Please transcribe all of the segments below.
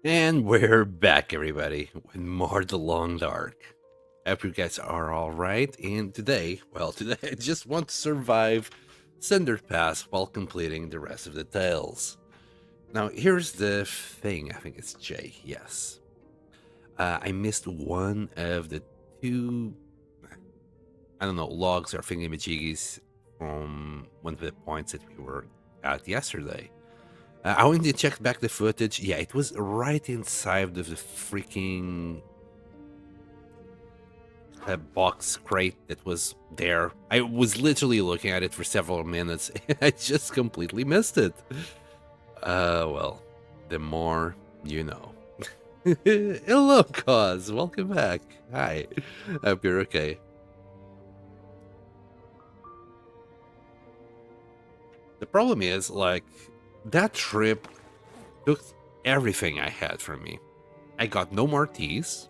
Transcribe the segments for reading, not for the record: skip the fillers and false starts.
And we're back, everybody, with more The Long Dark. I hope you guys are all right. And today, I just want to survive Cinder Pass while completing the rest of the tales. Now, here's the thing. I think it's Jay. Yes. I missed one of the two, I don't know, logs or thingamajiggies from one of the points that we were at yesterday. I went to check back the footage. Yeah, it was right inside of the freaking box crate that was there. I was literally looking at it for several minutes and I just completely missed it. Well, the more you know. Hello, Cause. Welcome back. Hi. Hope you're okay. The problem is, like, that trip took everything I had from me. I got no more teas.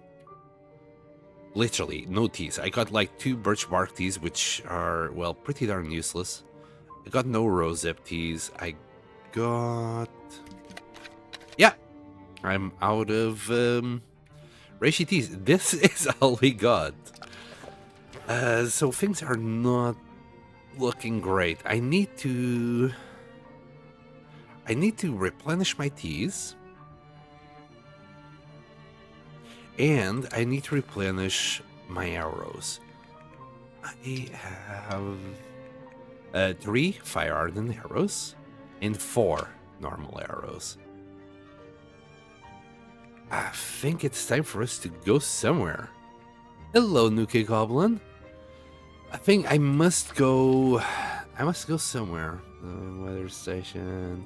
Literally, no teas. I got like 2 birch bark teas, which are, well, pretty darn useless. I got no rosehip teas. I got... Yeah, I'm out of reishi teas. This is all we got. So things are not looking great. I need to replenish my teas. And I need to replenish my arrows. I have 3 fire ardent arrows and 4 normal arrows. I think it's time for us to go somewhere. Hello, Nuke Goblin. I think I must go somewhere. Weather station.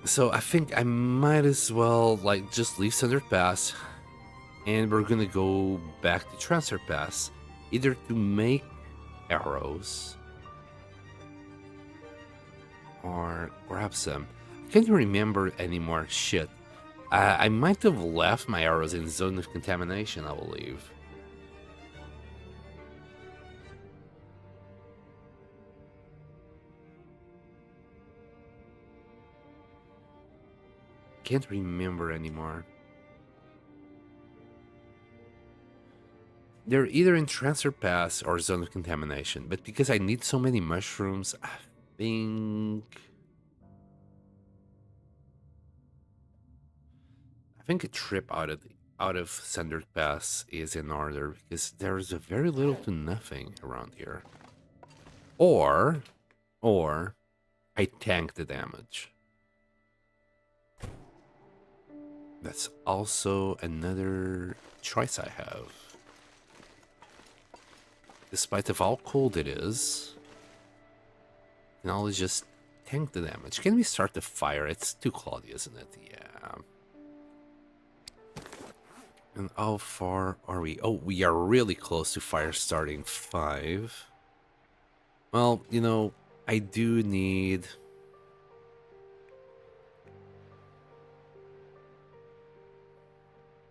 So I think I might as well, like, just leave Cinder Pass, and we're gonna go back to Transfer Pass, either to make arrows or grab some. I can't remember anymore. Shit. I might have left my arrows in Zone of Contamination, I believe. Can't remember anymore. They're either in Transfer Pass or Zone of Contamination, but because I need so many mushrooms, I think a trip out of Cinder Pass is in order because there's a very little to nothing around here. Or I tank the damage. That's also another choice I have. Despite of how cold it is, I can always just tank the damage. Can we start the fire? It's too cloudy, isn't it? Yeah. And how far are we? Oh, we are really close to fire starting 5. Well, you know, I do need...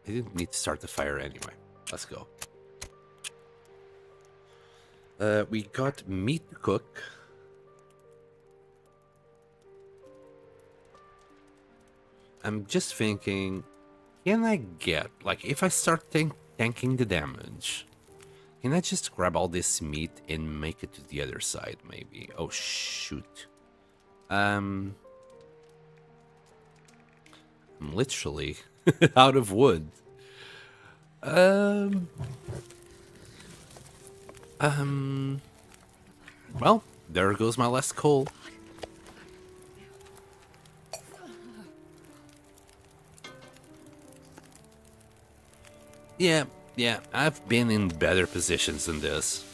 I didn't need to start the fire anyway. Let's go. We got meat to cook. I'm just thinking, can I get, like, if I start tanking the damage, can I just grab all this meat and make it to the other side, maybe? Oh, shoot. I'm literally out of wood. Well, there goes my last coal. Yeah, I've been in better positions than this.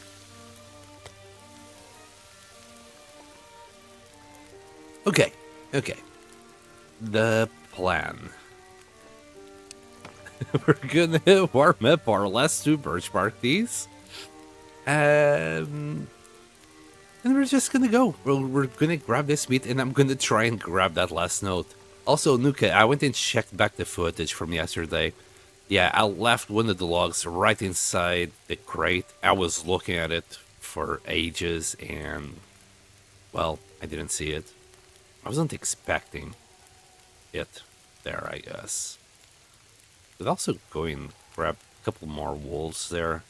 Okay. The plan. We're gonna warm up our last 2 birch bark teas. And we're just gonna go. We're gonna grab this meat, and I'm gonna try and grab that last note. Also, Nuka, I went and checked back the footage from yesterday. Yeah, I left one of the logs right inside the crate. I was looking at it for ages, and, well, I didn't see it. I wasn't expecting it. there, I guess. Could also go and grab a couple more wolves there.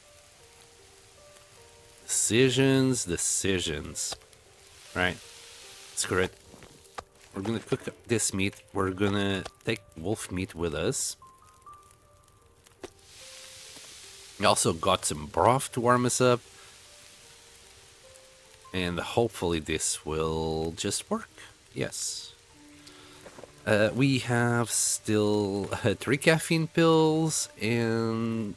Decisions. Right. Screw it. We're gonna cook this meat. We're gonna take wolf meat with us. We also got some broth to warm us up. And hopefully this will just work. Yes. We have still 3 caffeine pills and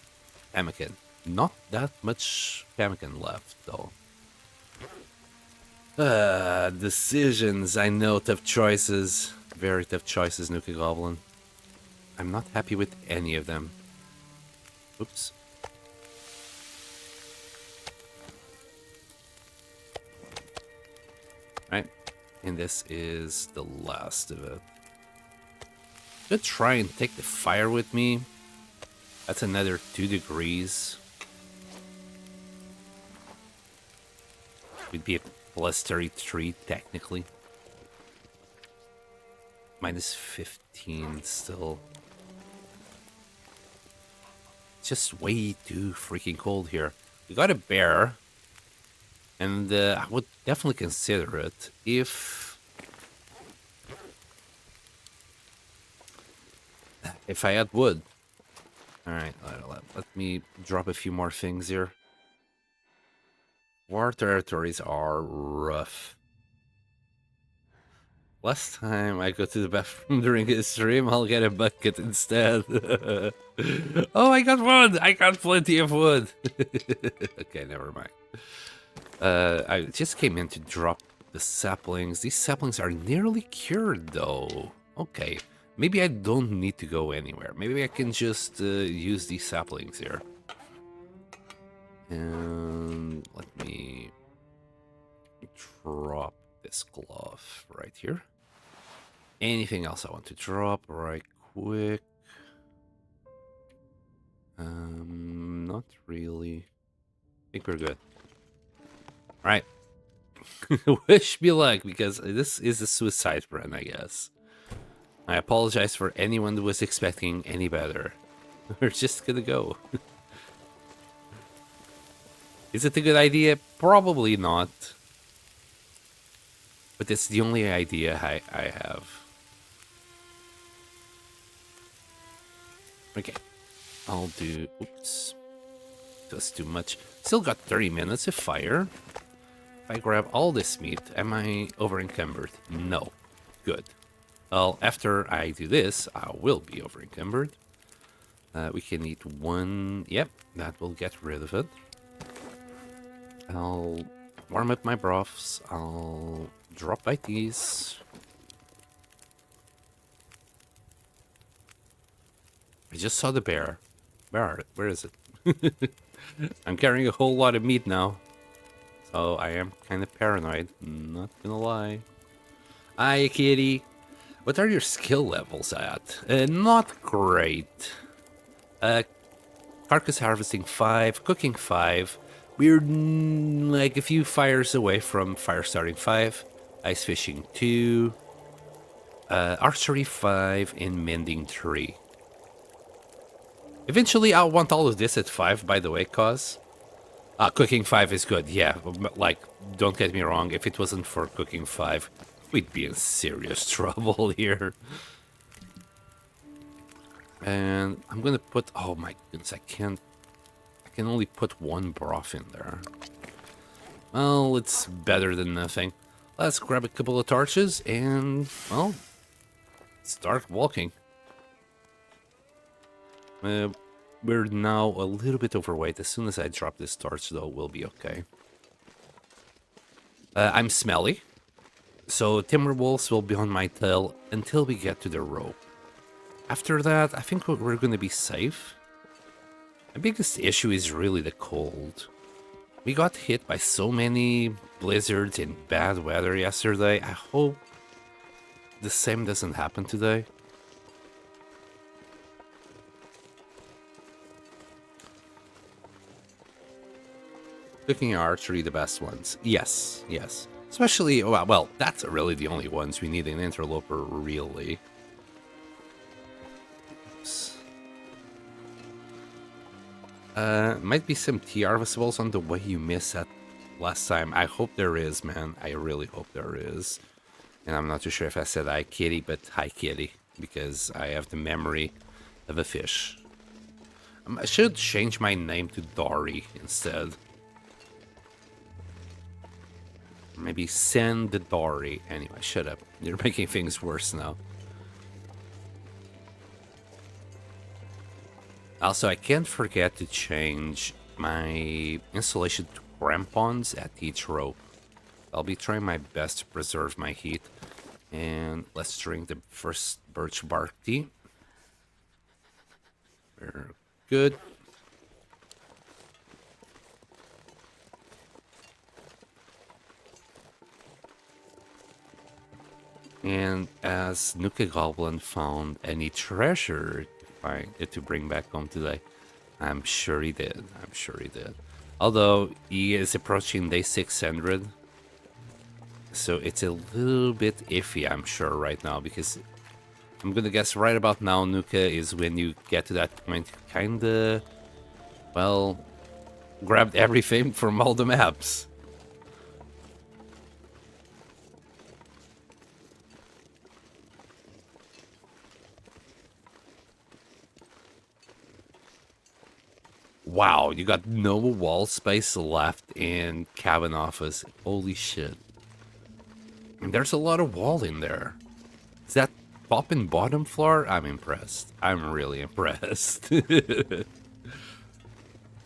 pemmican. Not that much pemmican left, though. Decisions. I know, tough choices. Very tough choices, Nuka Goblin. I'm not happy with any of them. Oops. Right. And this is the last of it. I'm gonna try and take the fire with me. That's another 2 degrees. We'd be at plus 33 technically. Minus 15 still. It's just way too freaking cold here. We got a bear. And I would definitely consider it if I had wood. Alright, let me drop a few more things here. War territories are rough. Last time I go to the bathroom during a stream, I'll get a bucket instead. Oh, I got wood! I got plenty of wood! Okay, never mind. I just came in to drop the saplings. These saplings are nearly cured, though. Okay, maybe I don't need to go anywhere. Maybe I can just use these saplings here. And let me drop this glove right here. Anything else I want to drop right quick? Not really. I think we're good. Right. Wish me luck, because this is a suicide run, I guess. I apologize for anyone who was expecting any better. We're just gonna go. Is it a good idea? Probably not. But it's the only idea I have. Okay. I'll do... Oops. That's too much. Still got 30 minutes of fire. If I grab all this meat, am I over encumbered? No. Good. Well, after I do this, I will be over encumbered. We can eat 1... Yep, that will get rid of it. I'll warm up my broths. I'll drop by these. I just saw the bear. Where is it? I'm carrying a whole lot of meat now. So I am kind of paranoid. Not gonna lie. Hi, kitty. What are your skill levels at? Not great. Carcass harvesting 5, cooking 5. We're like a few fires away from fire starting 5. Ice fishing 2. Archery 5 and mending 3. Eventually, I'll want all of this at 5, by the way, cause cooking 5 is good. Yeah, like, don't get me wrong. If it wasn't for cooking 5, we'd be in serious trouble here. And I'm gonna put... Oh my goodness, I can only put 1 broth in there. Well, it's better than nothing. Let's grab a couple of torches and, well, start walking. We're now a little bit overweight. As soon as I drop this torch, though, we'll be okay. I'm smelly, so timber wolves will be on my tail until we get to the rope. After that, I think we're going to be safe. My biggest issue is really the cold. We got hit by so many blizzards and bad weather yesterday. I hope the same doesn't happen today. Cooking and archery, the best ones. Yes, yes. Especially, well, that's really the only ones we need an interloper, really. Might be some TR visibles on the way you missed that last time. I hope there is, man. I really hope there is. And I'm not too sure if I said hi, kitty, but hi, kitty, because I have the memory of a fish. I should change my name to Dory instead. Maybe send the Dory. Anyway, shut up. You're making things worse now. Also, I can't forget to change my installation to crampons at each rope. I'll be trying my best to preserve my heat. And let's drink the first birch bark tea. We're good. And as Nuka Goblin found any treasure to bring back home today, I'm sure he did. I'm sure he did. Although he is approaching day 600, so it's a little bit iffy, I'm sure, right now, because I'm gonna guess right about now, Nuka, is when you get to that point, kinda, well, grabbed everything from all the maps. Wow, you got no wall space left in cabin office. Holy shit. And there's a lot of wall in there. Is that top and bottom floor? I'm impressed. I'm really impressed.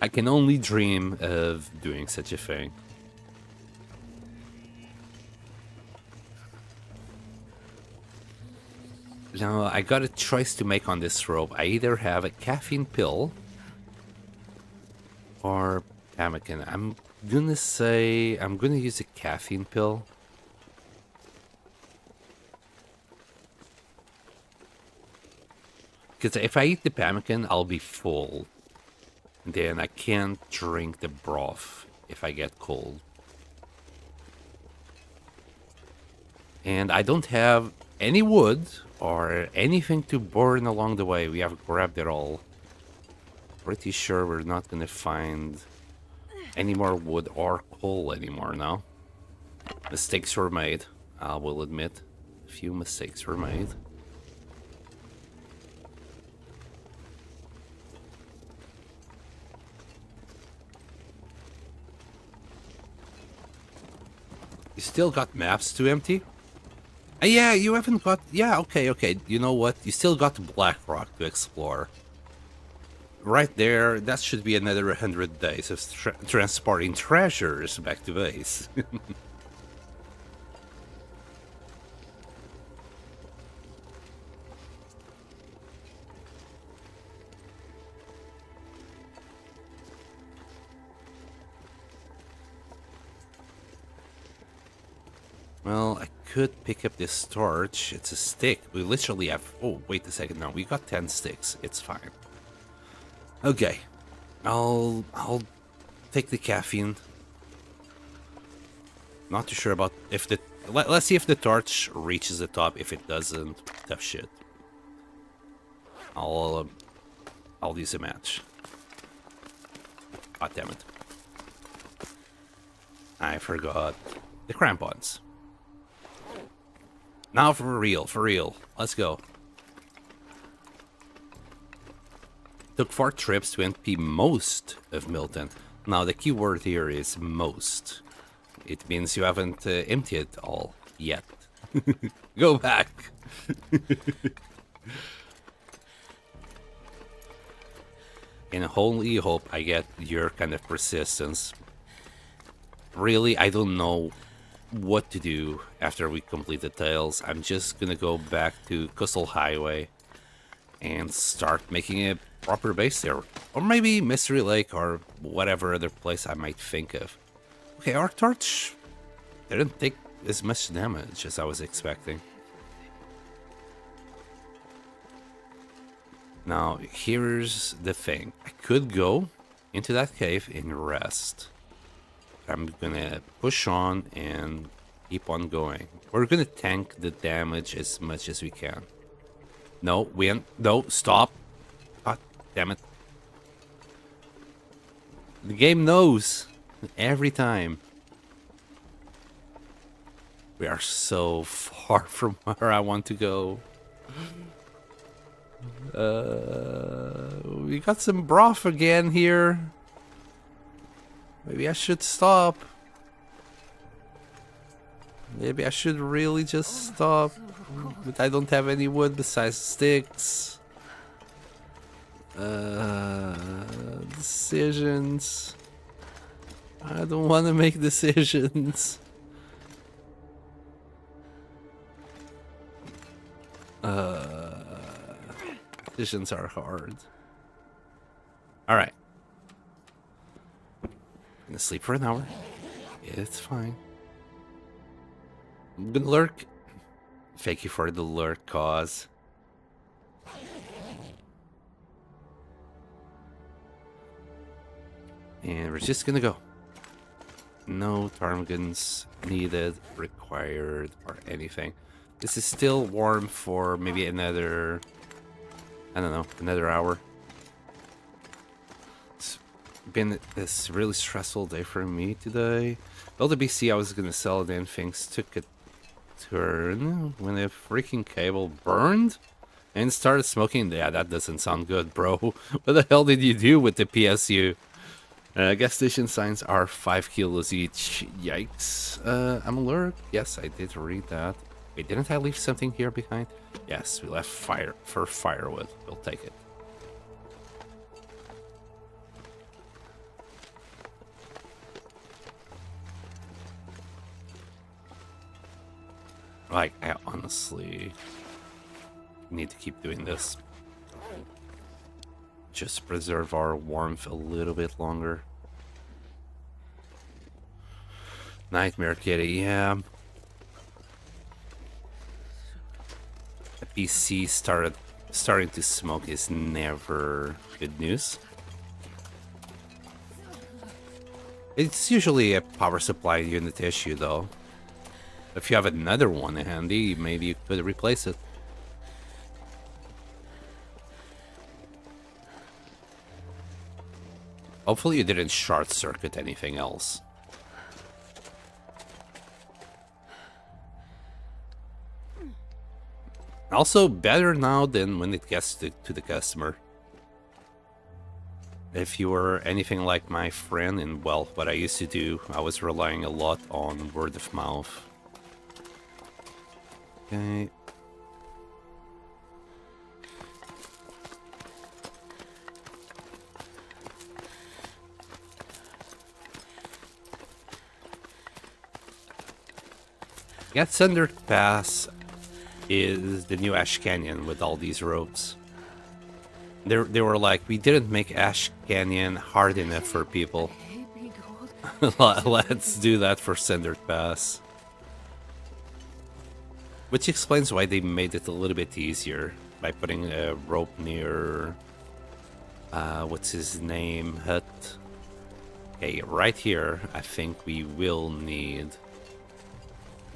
I can only dream of doing such a thing. Now, I got a choice to make on this rope. I either have a caffeine pill or pemmican. I'm gonna say I'm gonna use a caffeine pill. Because if I eat the pemmican, I'll be full. Then I can't drink the broth if I get cold. And I don't have any wood or anything to burn along the way. We have grabbed it all. Pretty sure we're not gonna find any more wood or coal anymore now. Mistakes were made, I will admit. A few mistakes were made. You still got maps to empty? Yeah, you haven't got... Yeah, okay. You know what? You still got Blackrock to explore. Right there, that should be another 100 days of transporting treasures back to base. Well, I could pick up this torch. It's a stick. We literally have... Oh, wait a second. No, we got 10 sticks. It's fine. Okay, I'll take the caffeine. Not too sure about if the... Let's see if the torch reaches the top. If it doesn't, tough shit. I'll use a match. God damn it. I forgot the crampons. Now for real. Let's go. Took 4 trips to empty most of Milton. Now the key word here is most. It means you haven't emptied it all yet. Go back. And only hope I get your kind of persistence. Really, I don't know what to do after we complete the tales. I'm just gonna go back to Coastal Highway and start making a proper base there. Or maybe Mystery Lake or whatever other place I might think of. Okay, our torch didn't take as much damage as I was expecting. Now, here's the thing. I could go into that cave and rest. I'm gonna push on and keep on going. We're gonna tank the damage as much as we can. No, no, stop. God damn it. The game knows every time. We are so far from where I want to go. We got some broth again here. Maybe I should stop. Maybe I should really just stop. But I don't have any wood besides sticks. Decisions. I don't want to make decisions. Decisions are hard. Alright. I'm gonna sleep for an hour. It's fine. I'm gonna lurk. Thank you for the lurk, cause. And we're just gonna go. No ptarmigans needed, required, or anything. This is still warm for maybe another, I don't know, another hour. It's been this really stressful day for me today. Well, the BC I was gonna sell it and things took a turn when a freaking cable burned and started smoking. Yeah, that doesn't sound good, bro. What the hell did you do with the PSU? Gas station signs are 5 kilos each. Yikes. I'm alert. Yes, I did read that. Wait, didn't I leave something here behind? Yes, we left firewood. We'll take it. Like, I honestly need to keep doing this. Just preserve our warmth a little bit longer. Nightmare Kitty, yeah. The PC starting to smoke is never good news. It's usually a power supply unit issue, though. If you have another one handy, maybe you could replace it. Hopefully you didn't short circuit anything else. Also, better now than when it gets to the customer. If you were anything like my friend, and well, what I used to do, I was relying a lot on word of mouth. Okay. Get Thunder Pass is the new Ash Canyon with all these ropes. They were like, we didn't make Ash Canyon hard enough for people. Let's do that for Thunder Pass. Which explains why they made it a little bit easier by putting a rope near what's his name, hut. Okay, right here, I think we will need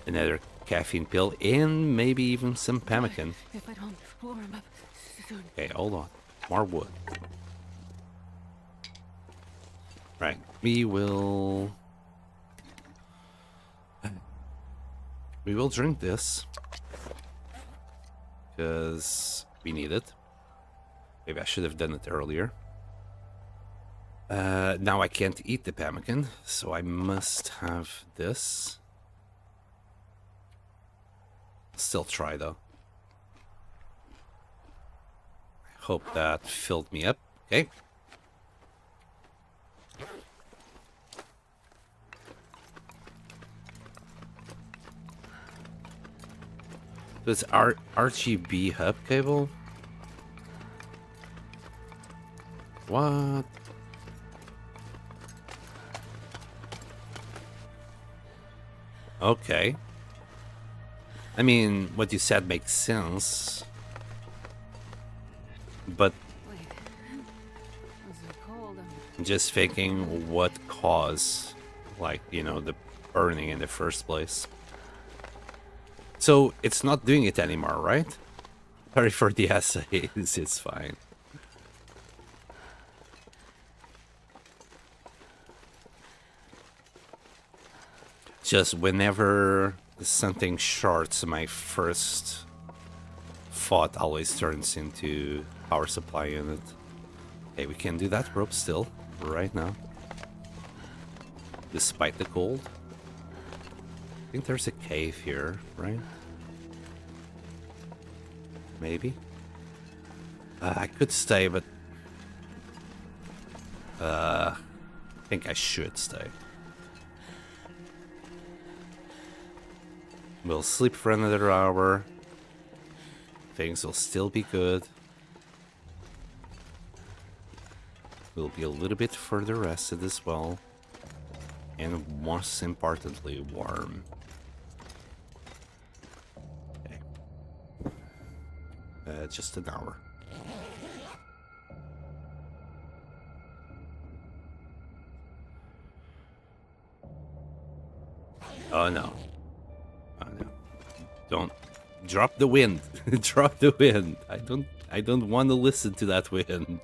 another caffeine pill and maybe even some pemmican. Okay, hold on. More wood. Right, we will drink this because we need it. Maybe I should have done it earlier. Now I can't eat the pemmican, so I must have this. Still try though. I hope that filled me up. Okay. This RGB hub cable. What? Okay. I mean, what you said makes sense. But I'm just thinking what caused, like, you know, the burning in the first place. So it's not doing it anymore, right? Sorry for the essays, it's fine. Just whenever something shorts, my first thought always turns into power supply unit. Okay, we can do that rope still, right now. Despite the cold. I think there's a cave here, right? Maybe? I could stay, but... I think I should stay. We'll sleep for another hour. Things will still be good. We'll be a little bit further rested as well. And most importantly, warm. Okay. Just an hour. Oh no. Oh no. Don't drop the wind. Drop the wind. I don't want to listen to that wind.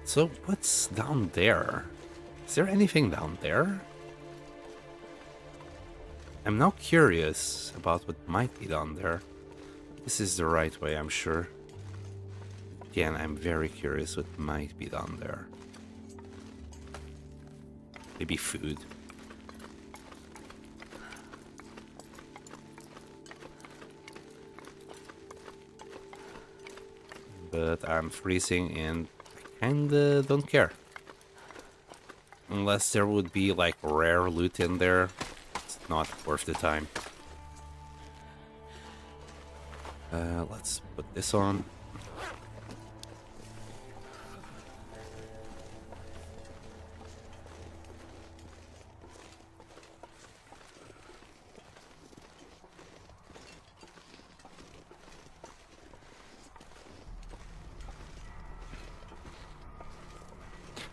So what's down there? Is there anything down there? I'm now curious about what might be down there. This is the right way, I'm sure. Again, I'm very curious what might be down there. Maybe food. But I'm freezing and I kinda don't care. Unless there would be like rare loot in there, it's not worth the time. Let's put this on.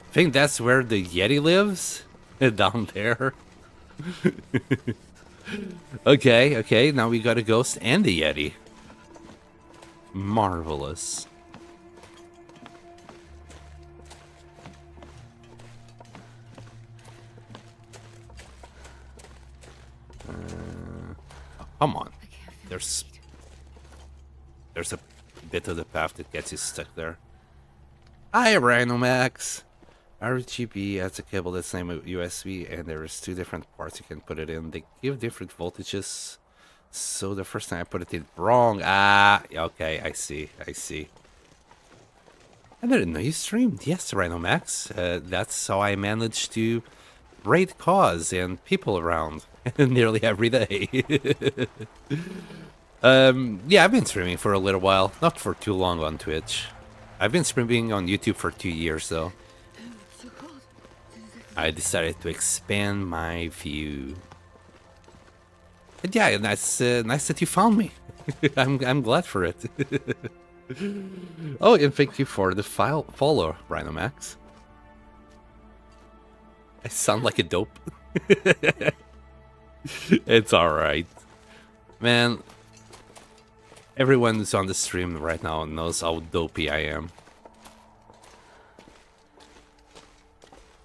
I think that's where the Yeti lives? Down there. Okay, now we got a ghost and a Yeti. Marvelous. Oh, come on. There's a bit of the path that gets you stuck there. Hi, Rhino Max. RGB adds a cable that's same with USB, and there's two different parts you can put it in. They give different voltages. So the first time I put it in wrong. Ah, okay, I see. I didn't know you streamed. Yes, Rhino Max. That's how I managed to raid cause and people around nearly every day. Yeah, I've been streaming for a little while. Not for too long on Twitch. I've been streaming on YouTube for 2 years, though. I decided to expand my view. And yeah, nice that you found me. I'm glad for it. Oh, and thank you for the follow, Rhino Max. I sound like a dope. It's alright. Man, everyone who's on the stream right now knows how dopey I am.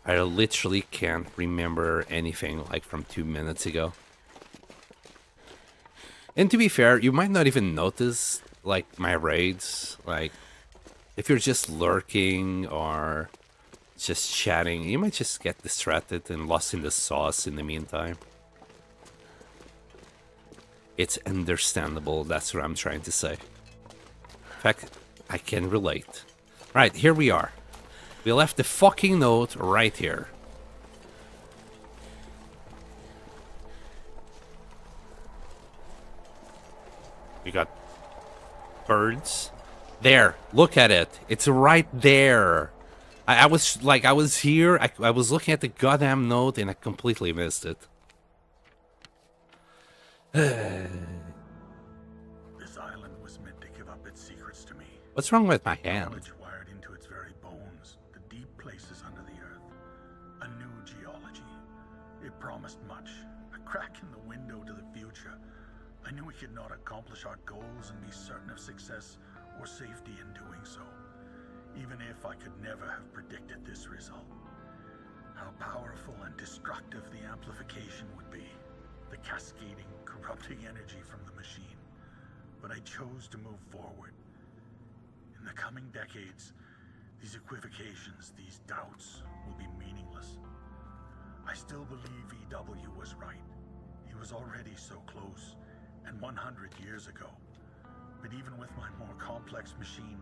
I literally can't remember anything like from 2 minutes ago. And to be fair, you might not even notice like my raids. Like, if you're just lurking or just chatting, you might just get distracted and lost in the sauce in the meantime. It's understandable, that's what I'm trying to say. In fact, I can relate. Right, here we are. We left the fucking note right here. We got birds. There, look at it. It's right there. I was here. I was looking at the goddamn note and I completely missed it. This island was meant to give up its secrets to me. What's wrong with my hand? Knowledge wired into its very bones, the deep places under the earth. A new geology. It promised much. A crack in the window to the future. A I knew we could not accomplish our goals and be certain of success or safety in doing so, even if I could never have predicted this result. How powerful and destructive the amplification would be, the cascading, corrupting energy from the machine. But I chose to move forward. In the coming decades, these equivocations, these doubts, will be meaningless. I still believe EW was right. He was already so close, and 100 years ago. But even with my more complex machine,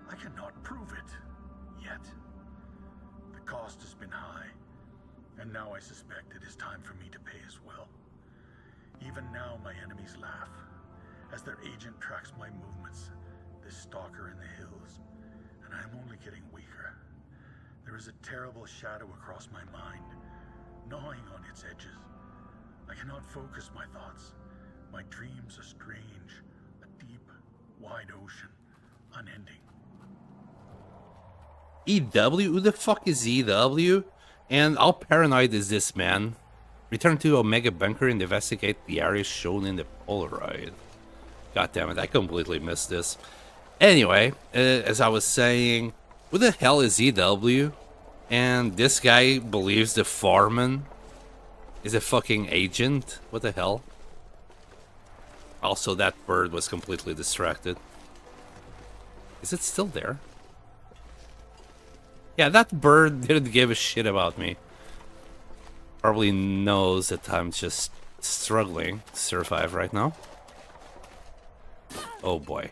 I cannot prove it, yet. The cost has been high, and now I suspect it is time for me to pay as well. Even now my enemies laugh, as their agent tracks my movements, this stalker in the hills, and I am only getting weaker. There is a terrible shadow across my mind, gnawing on its edges. I cannot focus my thoughts. My dreams are strange, a deep, wide ocean, unending. EW? Who the fuck is EW? And how paranoid is this man? Return to Omega Bunker and investigate the areas shown in the Polaroid. God damn it, I completely missed this. Anyway, as I was saying, who the hell is EW? And this guy believes the foreman is a fucking agent? What the hell? Also, that bird was completely distracted. Is it still there? Yeah, that bird didn't give a shit about me. Probably knows that I'm just struggling to survive right now. Oh boy.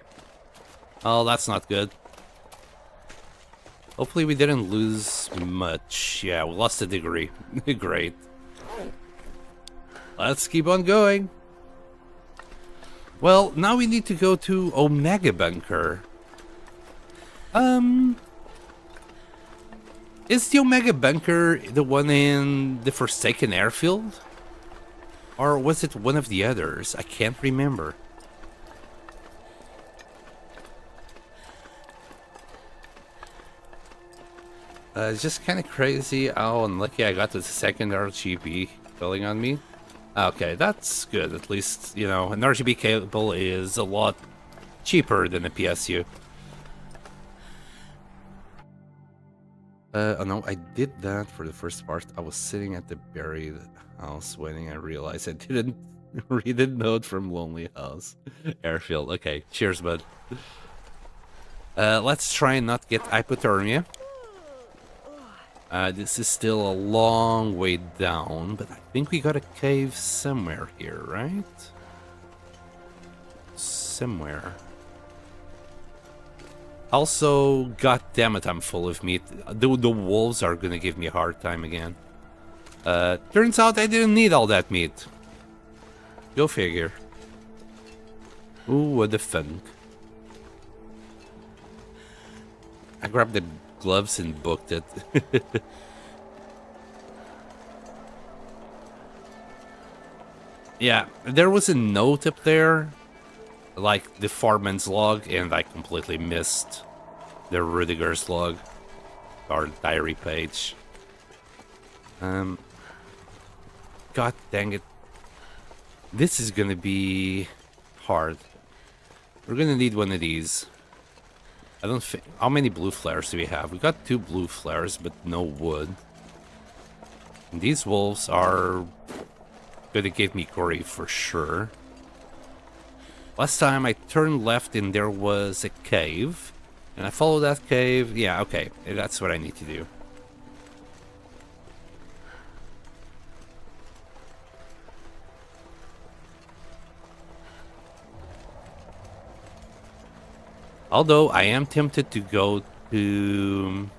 Oh, that's not good. Hopefully we didn't lose much. Yeah, we lost a degree. Great. Let's keep on going. Well, now we need to go to Omega Bunker. Is the Omega Bunker the one in the Forsaken Airfield? Or was it one of the others? I can't remember. It's just kind of crazy how unlucky I got the second RGB filling on me. Okay, that's good. At least, you know, an RGB cable is a lot cheaper than a PSU. Oh no, I did that for the first part. I was sitting at the buried house waiting. I realized I didn't read the note from Lonely House Airfield. Okay, cheers, bud. Let's try and not get hypothermia. This is still a long way down, but I think we got a cave somewhere here, right? Somewhere. Also, goddammit, I'm full of meat. The wolves are gonna give me a hard time again. Turns out I didn't need all that meat. Go figure. Ooh, what the fun. I grabbed the gloves and booked it. Yeah, there was a note up there, like the foreman's log, and I completely missed the Rudiger's log, or diary page. God dang it. This is gonna be hard. We're gonna need one of these. I don't think... How many blue flares do we have? We got 2 blue flares, but no wood. And these wolves are gonna give me grief for sure. Last time I turned left and there was a cave. And I followed that cave. Yeah, okay. That's what I need to do. Although I am tempted to go to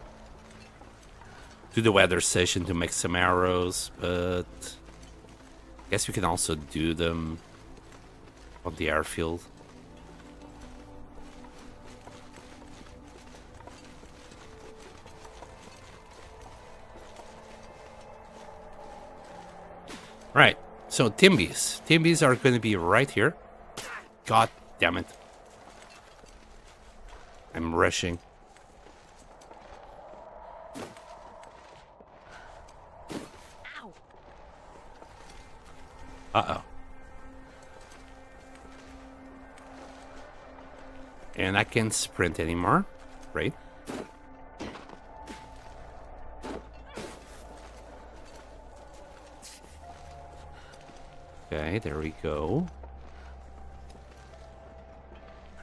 the weather station to make some arrows, but I guess we can also do them on the airfield. Right, so Timbies. Timbies are going to be right here. God damn it. I'm rushing. Uh-oh. And I can't sprint anymore. Great. Okay, there we go.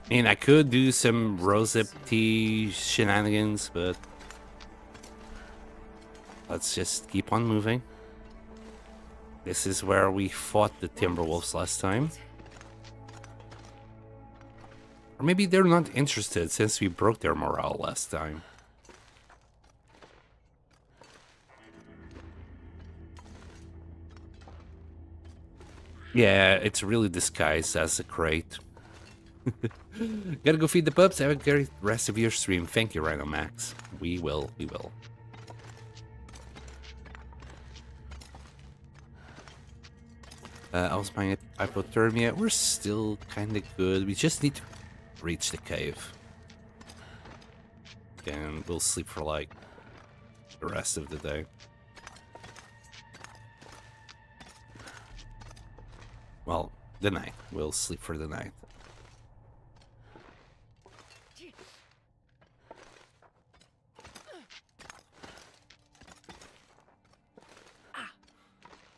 I mean, I could do some rosehip tea shenanigans, but let's just keep on moving. This is where we fought the Timberwolves last time. Or maybe they're not interested since we broke their morale last time. Yeah, it's really disguised as a crate. Gotta go feed the pups. Have a great rest of your stream. Thank you, Rhino Max. We will, we will. I was buying hypothermia. We're still kind of good. We just need to reach the cave. And we'll sleep for like the rest of the day. Well, the night. We'll sleep for the night.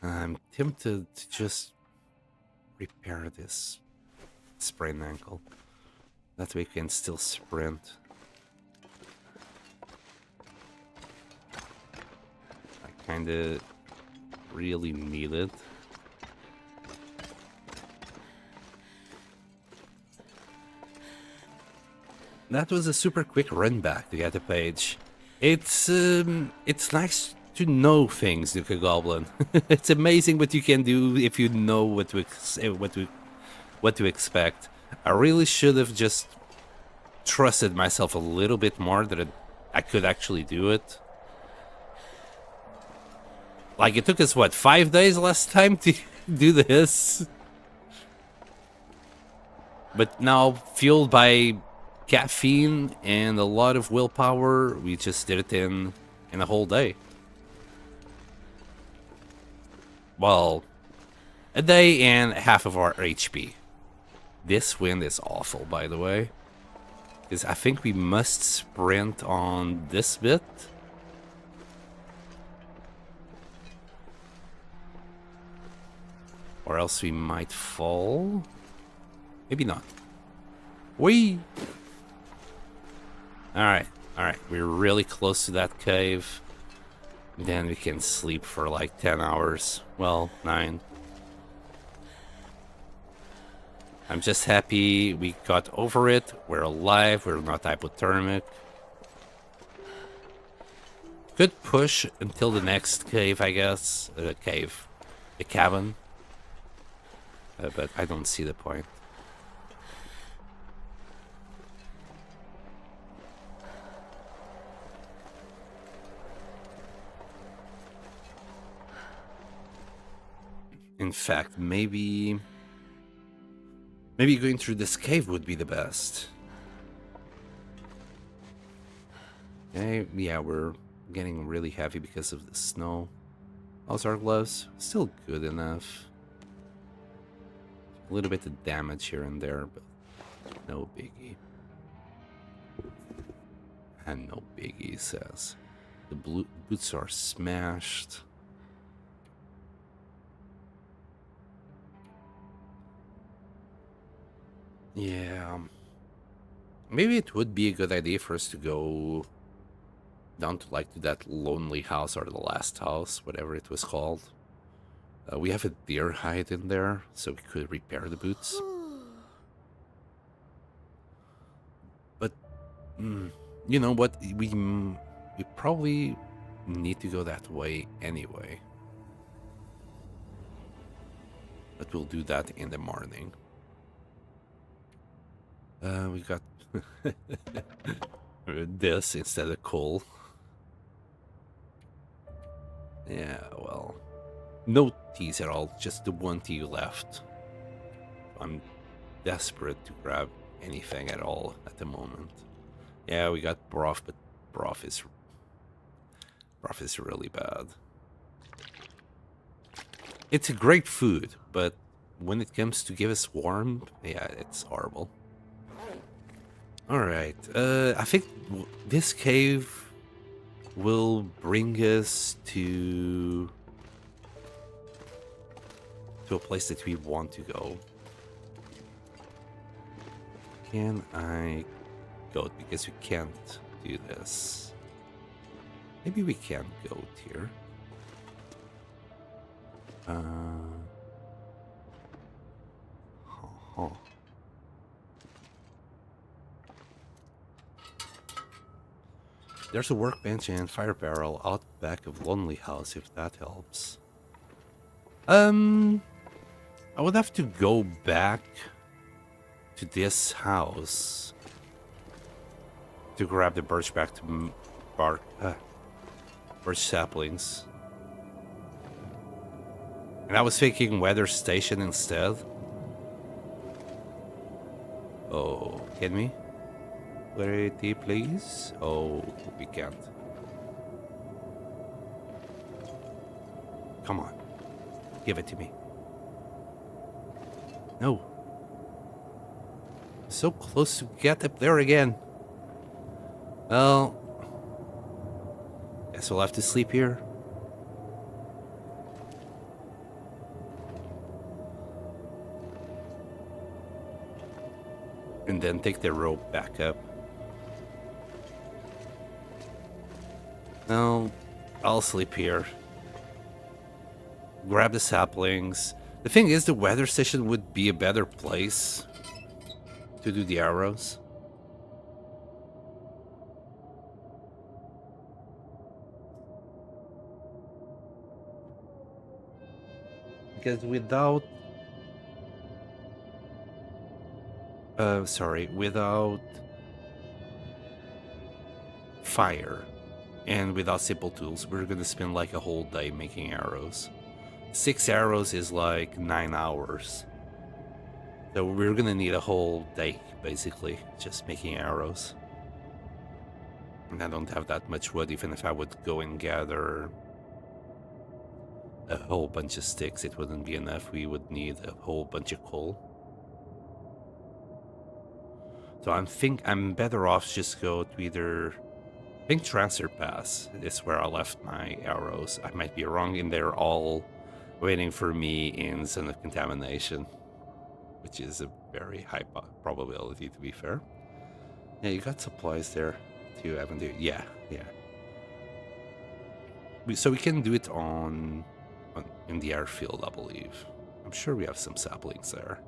I'm tempted to just repair this sprained ankle. That way we can still sprint. I kinda really need it. That was a super quick run back to get the page. It's nice to know things, Nuka Goblin. It's amazing what you can do if you know what to expect. I really should have just trusted myself a little bit more that I could actually do it. Like, it took us, what, 5 days last time to do this? But now, fueled by caffeine and a lot of willpower, we just did it in a whole day. Well, a day and half of our HP. This wind is awful, by the way. Because I think we must sprint on this bit. Or else we might fall. Maybe not. Whee! Alright, alright. We're really close to that cave. Then we can sleep for like 10 hours. Well, 9. I'm just happy we got over it. We're alive. We're not hypothermic. Could push until the next cave, I guess. Cave. The cabin. But I don't see the point. In fact, maybe going through this cave would be the best. Okay, yeah, we're getting really heavy because of the snow. How's our gloves? Still good enough. A little bit of damage here and there, but no biggie. And no biggie, says. The boots are smashed. Yeah. Maybe it would be a good idea for us to go down to like to that lonely house or the last house, whatever it was called. We have a deer hide in there, so we could repair the boots. But, you know what? We probably need to go that way anyway. But we'll do that in the morning. We got this instead of coal. Yeah, well, no teas at all, just the one tea left. I'm desperate to grab anything at all at the moment. Yeah, we got broth, but broth is really bad. It's a great food, but when it comes to give us warmth, yeah, it's horrible. Alright, I think this cave will bring us to a place that we want to go. Can I go? Because we can't do this. Maybe we can go here. Huh. There's a workbench and fire barrel out back of Lonely House, if that helps. I would have to go back to this house to grab the birch birch saplings. And I was thinking weather station instead. Oh, can we? Clarity, please? Oh, we can't. Come on. Give it to me. No. So close to get up there again. Well, guess we'll have to sleep here. And then take the rope back up. No, I'll sleep here. Grab the saplings. The thing is, the weather station would be a better place to do the arrows. Because without... without fire and without simple tools, we're gonna spend like a whole day making arrows. 6 arrows is like 9 hours. So we're gonna need a whole day, basically, just making arrows. And I don't have that much wood. Even if I would go and gather a whole bunch of sticks, it wouldn't be enough. We would need a whole bunch of coal. So I think I'm better off just go to either... I think Transfer Pass is where I left my arrows. I might be wrong, and they're all waiting for me in Zone of Contamination, which is a very high probability, to be fair. Yeah, you got supplies there too, haven't you? Yeah. So we can do it in the airfield, I believe. I'm sure we have some saplings there.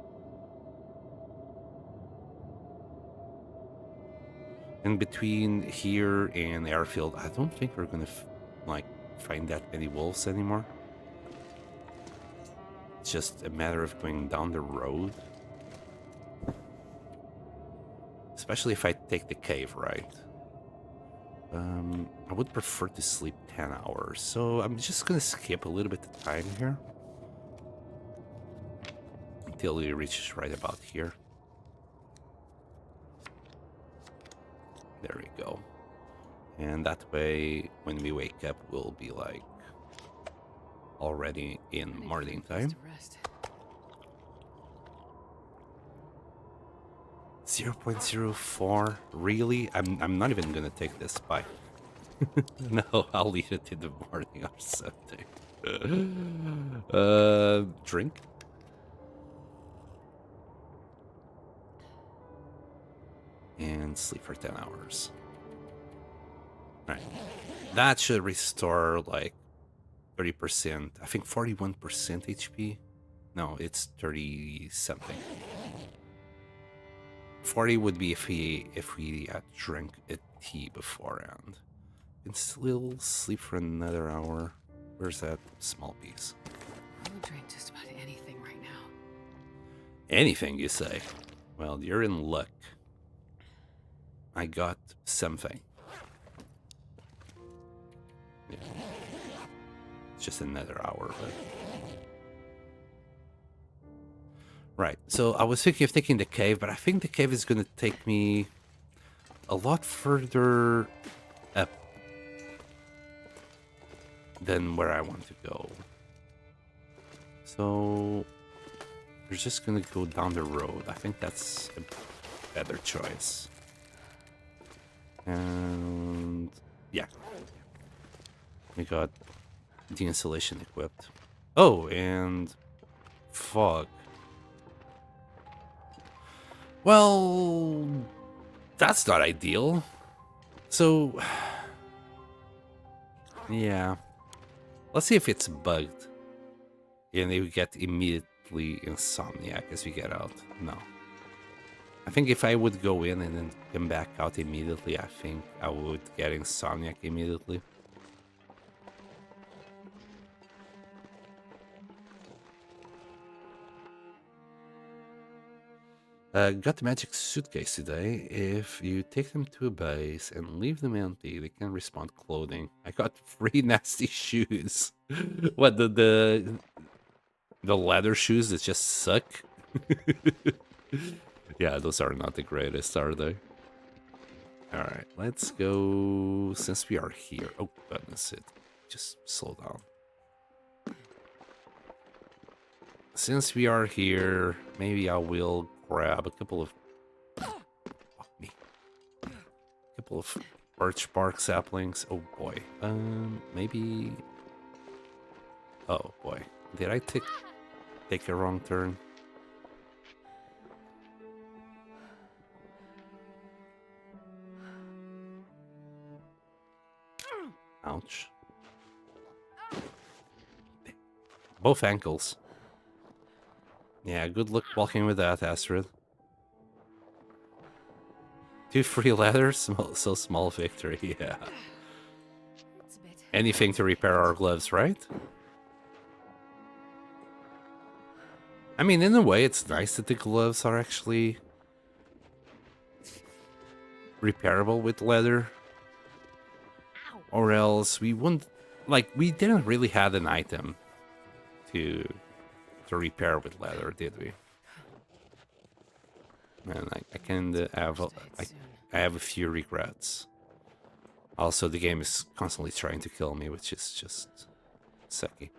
And between here and the airfield, I don't think we're gonna find that many wolves anymore. It's just a matter of going down the road. Especially if I take the cave, right? I would prefer to sleep 10 hours, so I'm just gonna skip a little bit of time here. Until we reach right about here. There we go. And that way, when we wake up, we'll be like already in morning time. 0.04? Really? I'm not even gonna take this bite. No, I'll eat it in the morning or something. Drink? And sleep for 10 hours. Alright. That should restore like 30%. I think 41% HP. No, it's 30 something. 40 would be if we drank a tea beforehand. And still sleep for another hour. Where's that small piece? I would drink just about anything right now. Anything, you say? Well, you're in luck. I got something. Yeah. It's just another hour, but... Right, so I was thinking of taking the cave, but I think the cave is going to take me a lot further up than where I want to go. So we're just going to go down the road. I think that's a better choice. And yeah, we got the installation equipped. Oh, and fog. Well, that's not ideal. So, yeah. Let's see if it's bugged. And we get immediately insomniac as we get out. No. I think if I would go in and then come back out immediately, I think I would get insomniac immediately. Got the magic suitcase today. If you take them to a base and leave them empty, they can respawn clothing. I got 3 nasty shoes. What, the leather shoes that just suck? Yeah, those are not the greatest, are they? Alright, let's go. Since we are here. Oh, goodness, it just slow down. Since we are here, maybe I will grab a couple of. Fuck me. A couple of birch bark saplings. Oh boy. Maybe. Oh boy. Did I take a wrong turn? Ouch. Both ankles. Yeah, good luck walking with that, Astrid. 2 free leathers? So small victory, yeah. Anything to repair our gloves, right? I mean, in a way, it's nice that the gloves are actually repairable with leather. Or else we wouldn't... Like, we didn't really have an item to repair with leather, did we? Man, I can have... I have a few regrets. Also, the game is constantly trying to kill me, which is just sucky.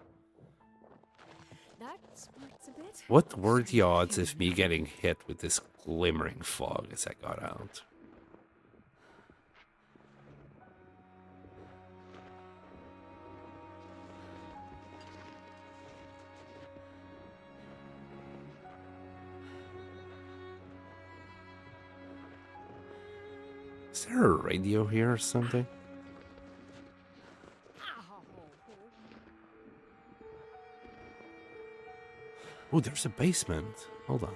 What were the odds of me getting hit with this glimmering fog as I got out? Is there a radio here or something? Oh, there's a basement. Hold on.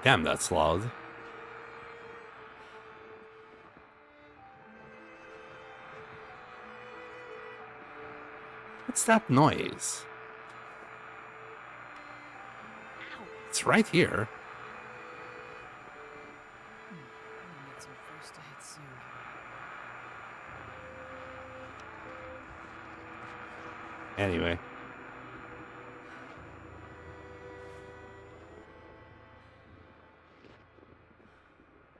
Damn, that's loud. What's that noise? It's right here. Anyway.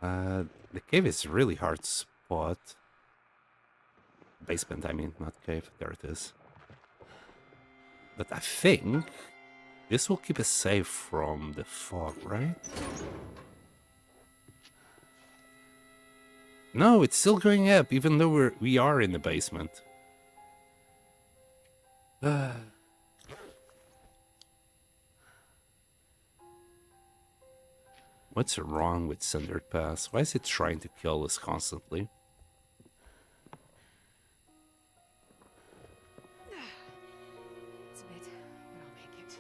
The cave is really hard to spot. Basement, I mean, not cave. There it is. But I think this will keep us safe from the fog, right? No, it's still going up, even though we are in the basement. What's wrong with Sundered Pass? Why is it trying to kill us constantly? It's a bit, but I'll make it.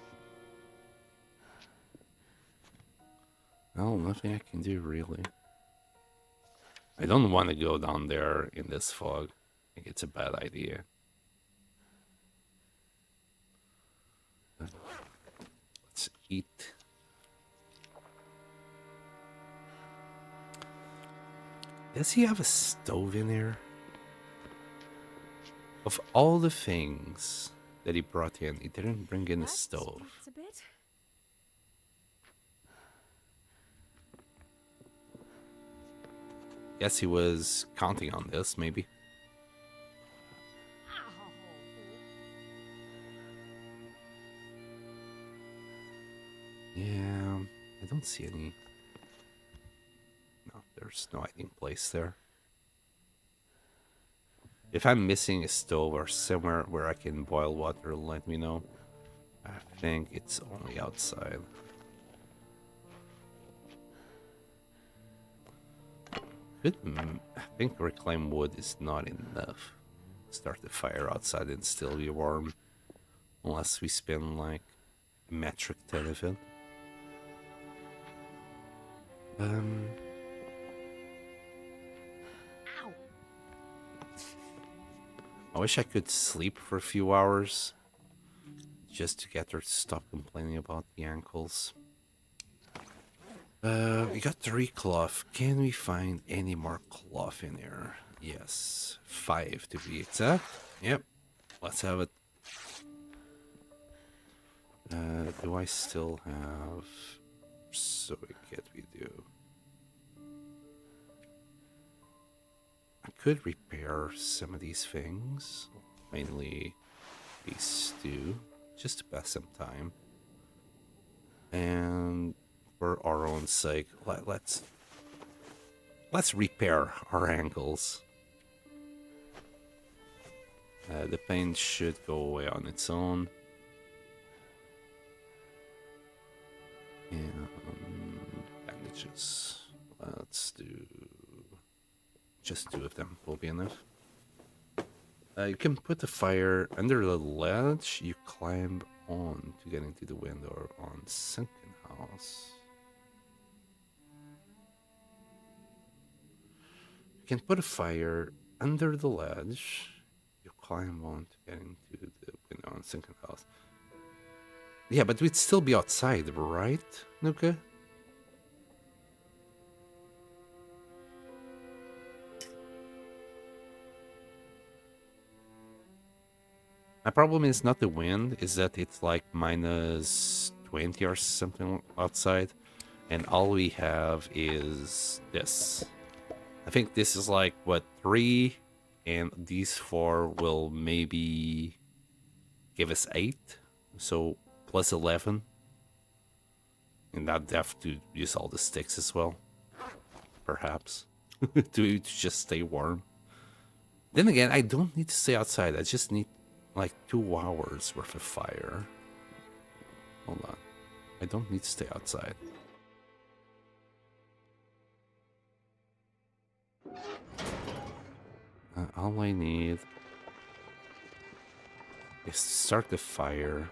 Well, nothing I can do, really. I don't want to go down there in this fog. I think it's a bad idea. Let's eat. Does he have a stove in there? Of all the things that he brought in, he didn't bring in a stove. Guess he was counting on this, maybe. Yeah, I don't see any. No, there's no hiding place there. If I'm missing a stove or somewhere where I can boil water, let me know. I think it's only outside. I think reclaimed wood is not enough. Start the fire outside and still be warm. Unless we spend like a metric ton of it. Ow. I wish I could sleep for a few hours. Just to get her to stop complaining about the ankles. We got 3 cloth. Can we find any more cloth in here? Yes. 5 to be exact. Yep. Let's have it. Do I still have... So we do. I could repair some of these things. Mainly these two. Just to pass some time. And for our own sake, let's repair our ankles. The pain should go away on its own. And bandages. Let's do just 2 of them will be enough. You can put the fire under the ledge you climb on to get into the window or on sunken house. You can put a fire under the ledge you climb on to get into the window on sunken house. Yeah, but we'd still be outside, right, Nuka? My problem is not the wind, is that it's like minus 20 or something outside, and all we have is this. I think this is like, what, 3, and these 4 will maybe give us 8, so plus 11. And I'd have to use all the sticks as well, perhaps, to just stay warm. Then again, I don't need to stay outside, I just need like 2 hours worth of fire. Hold on. I don't need to stay outside. All I need is to start the fire.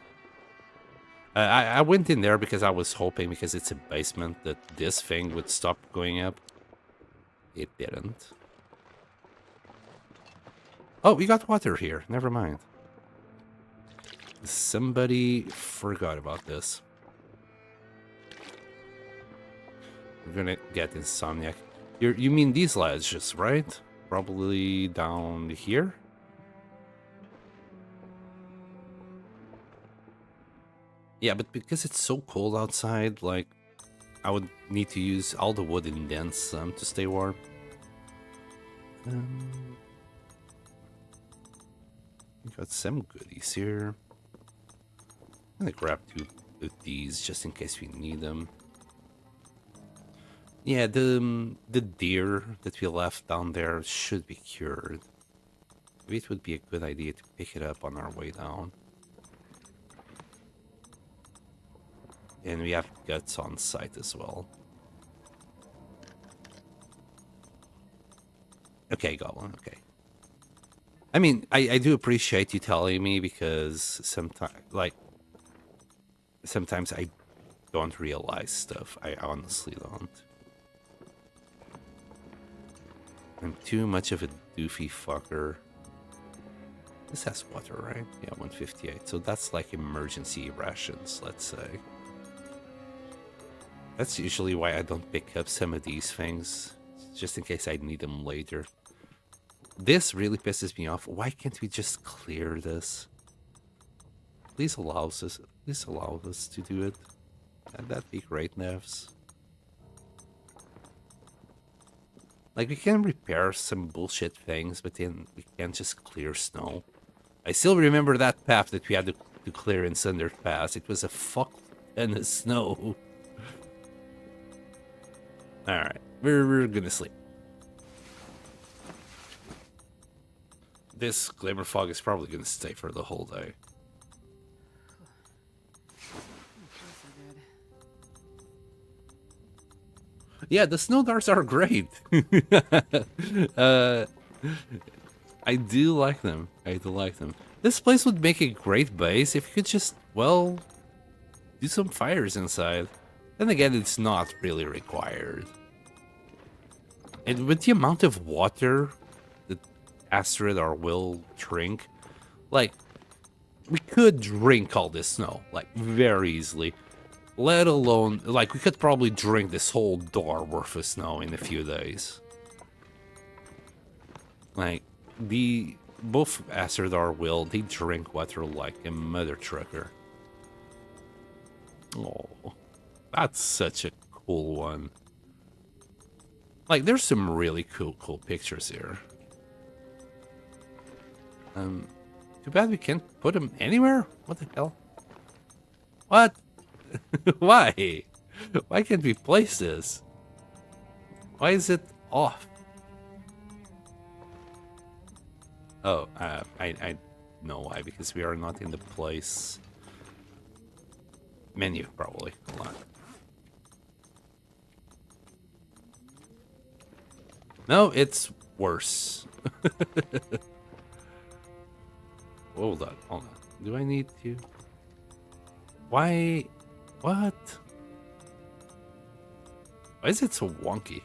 I went in there because I was hoping, because it's a basement, that this thing would stop going up. It didn't. Oh, we got water here. Never mind. Somebody forgot about this. We're gonna get insomniac. You mean these ledges, right? Probably down here? Yeah, but because it's so cold outside, like, I would need to use all the wood and then some to stay warm. We got some goodies here. I'm gonna grab 2 of these just in case we need them. Yeah, the deer that we left down there should be cured. Maybe it would be a good idea to pick it up on our way down. And we have guts on site as well. Okay, Goblin, okay. I mean, I do appreciate you telling me, because sometimes I don't realize stuff. I honestly don't. I'm too much of a doofy fucker. This has water, right? Yeah, 158. So that's like emergency rations, let's say. That's usually why I don't pick up some of these things, just in case I need them later. This really pisses me off. Why can't we just clear this? Please allow us to do it. And that'd be great, Nevs. Like, we can repair some bullshit things, but then we can't just clear snow. I still remember that path that we had to clear in Cinder Pass. It was a fuck ton of snow. Alright, we're gonna sleep. This glimmer fog is probably gonna stay for the whole day. Yeah, the snow darts are great. I do like them. I do like them. This place would make a great base if you could just, well, do some fires inside. Then again, it's not really required. And with the amount of water that Astrid or will drink, like, we could drink all this snow, like, very easily. Let alone, like, we could probably drink this whole door worth of snow in a few days. Like, both Astrid or Will, they drink water like a mother trucker. Oh, that's such a cool one. Like, there's some really cool pictures here. Too bad we can't put them anywhere? What the hell? What? Why? Why can't we place this? Why is it off? Oh, I know why, because we are not in the place menu, probably. Hold on. No, it's worse. Hold on. Do I need to? Why? What? Why is it so wonky?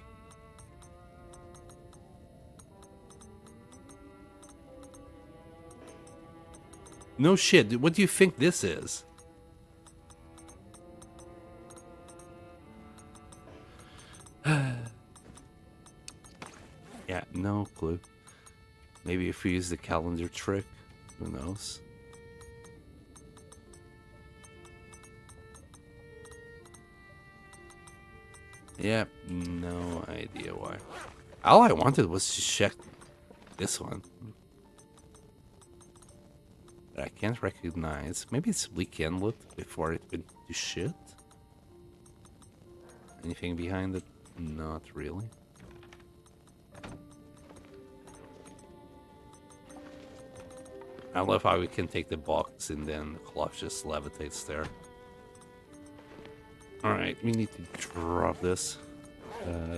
No shit. What do you think this is? Yeah, no clue. Maybe if we use the calendar trick, who knows? Yeah, no idea why. All I wanted was to check this one. But I can't recognize. Maybe it's leak inlet before it went to shit. Anything behind it? Not really. I love how we can take the box and then the clock just levitates there. Alright, we need to drop this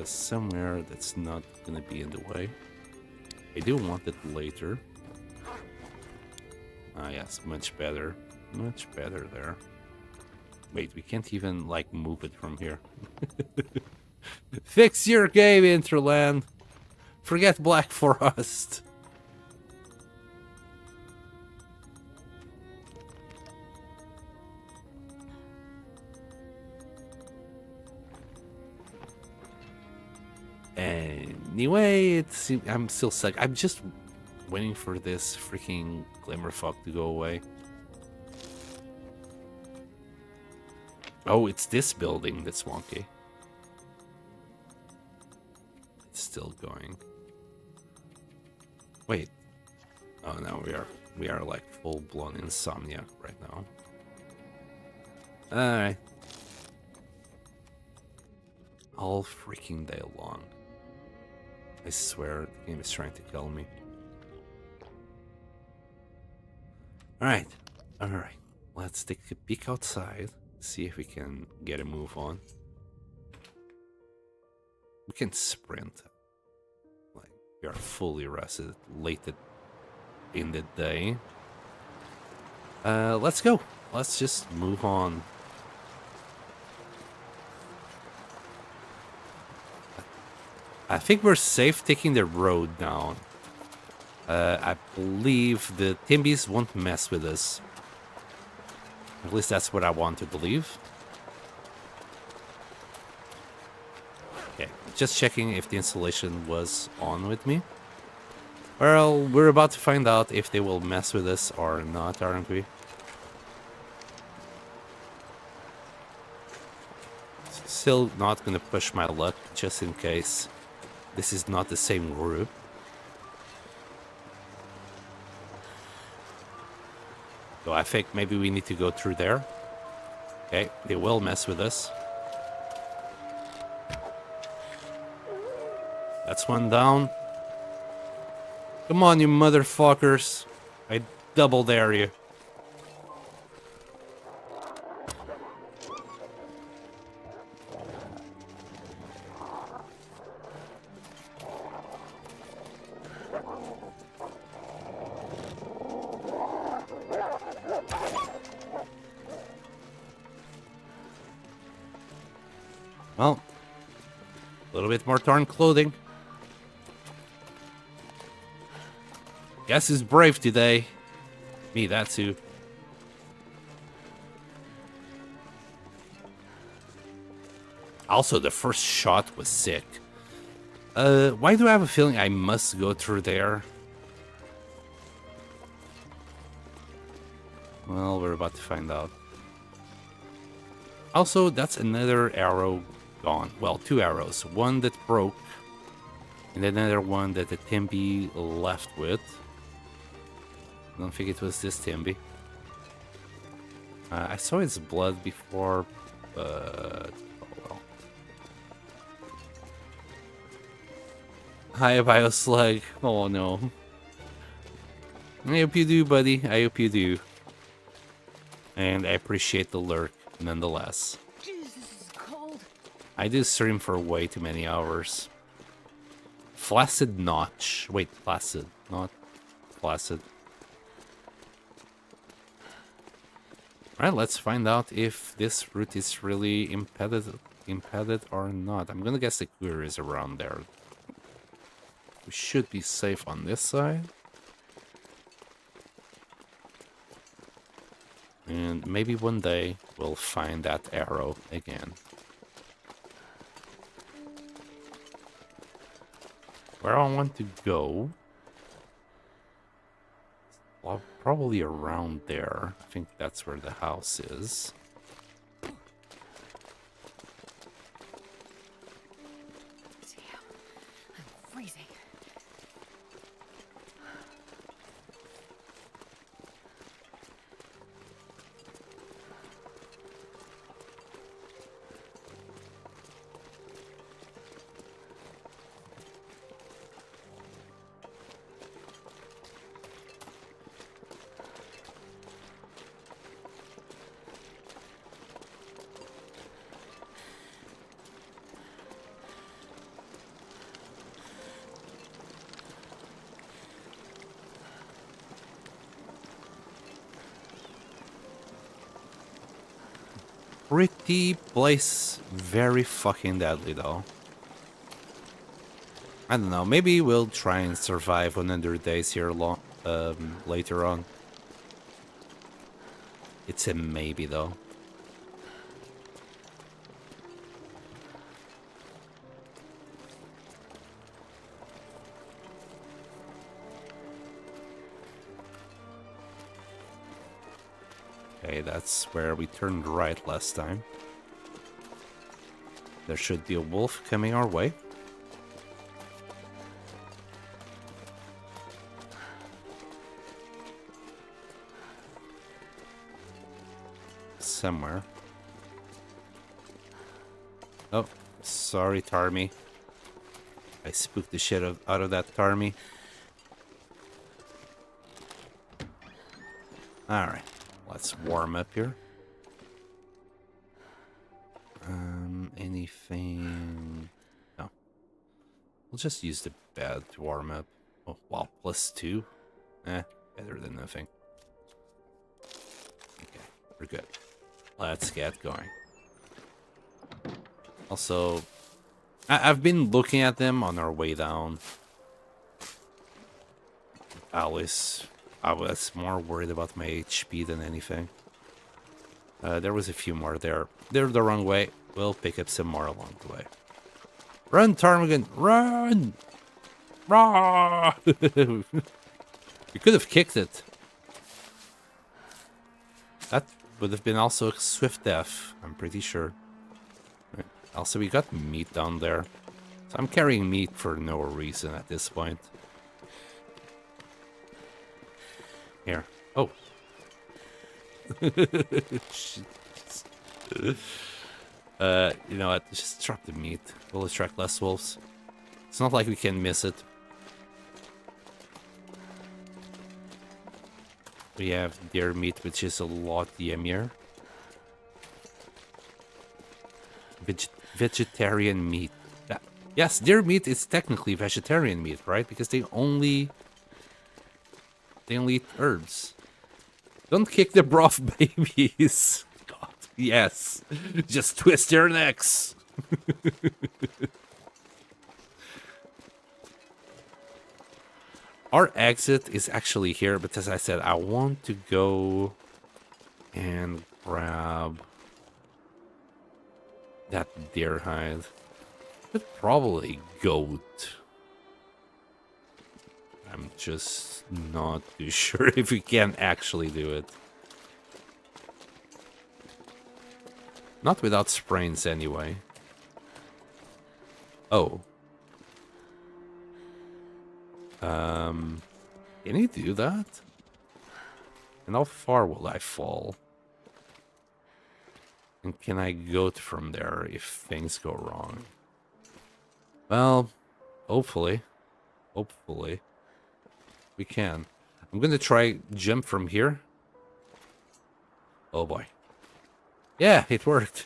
somewhere that's not gonna be in the way. I do want it later. Ah yes, much better. Much better there. Wait, we can't even, like, move it from here. Fix your game, Interland! Forget Black Forest! Anyway, I'm still stuck. I'm just waiting for this freaking glimmer fog to go away. Oh, it's this building that's wonky. It's still going. Wait. Oh no, we are like full-blown insomnia right now. Alright. All freaking day long. I swear the game is trying to kill me. Alright. Alright. Let's take a peek outside. See if we can get a move on. We can sprint. Like, we are fully rested late in the day. Let's go. Let's just move on. I think we're safe taking the road down. I believe the Timbies won't mess with us. At least that's what I want to believe. Okay, just checking if the installation was on with me. Well, we're about to find out if they will mess with us or not, aren't we? Still not gonna push my luck, just in case this is not the same group. So I think maybe we need to go through there. Okay, they will mess with us. That's one down. Come on, you motherfuckers. I double dare you. Well, a little bit more torn clothing. Guess who's brave today? Me, that too. Also, the first shot was sick. Why do I have a feeling I must go through there? Well, we're about to find out. Also, that's another arrow gone. Well, two arrows. One that broke, and another one that the Timby left with. I don't think it was this Timby. I saw its blood before, but oh well. Hi, Bioslug. Oh no. I hope you do, buddy. I hope you do. And I appreciate the lurk, nonetheless. Jeez, this is cold. I do stream for way too many hours. Flaccid Notch. Wait, Placid, not Flaccid. Alright, let's find out if this route is really impeded or not. I'm gonna guess the clear is around there. We should be safe on this side. And maybe one day we'll find that arrow again. Where I want to go... well, probably around there. I think that's where the house is. Damn, I'm freezing. Pretty place, very fucking deadly though. I don't know, maybe we'll try and survive 100 days here later on. It's a maybe though. Okay, that's where we turned right last time. There should be a wolf coming our way. Somewhere. Oh, sorry, Tarmy. I spooked the shit out of that Tarmy. Alright. Let's warm up here. Anything? No. We'll just use the bed to warm up. Oh, wow, +2. Better than nothing. Okay, we're good. Let's get going. Also, I've been looking at them on our way down. I was more worried about my HP than anything. There was a few more there. They're the wrong way. We'll pick up some more along the way. Run, Ptarmigan! Run! Rah! You could have kicked it. That would have been also a swift death, I'm pretty sure. Right. Also, we got meat down there. So I'm carrying meat for no reason at this point. Here. Oh. You know what? Just drop the meat. We'll attract less wolves. It's not like we can miss it. We have deer meat, which is a lot yummier. Vegetarian meat. Yes, deer meat is technically vegetarian meat, right? Because they only eat herbs. Don't kick the broth babies. God, yes. Just twist their necks. Our exit is actually here, but as I said, I want to go and grab that deer hide. But probably goat. I'm just not too sure if we can actually do it. Not without sprains anyway. Oh. Can you do that? And how far will I fall? And can I goat from there if things go wrong? Well, hopefully. Hopefully. We can. I'm gonna try jump from here. Oh boy. Yeah, it worked.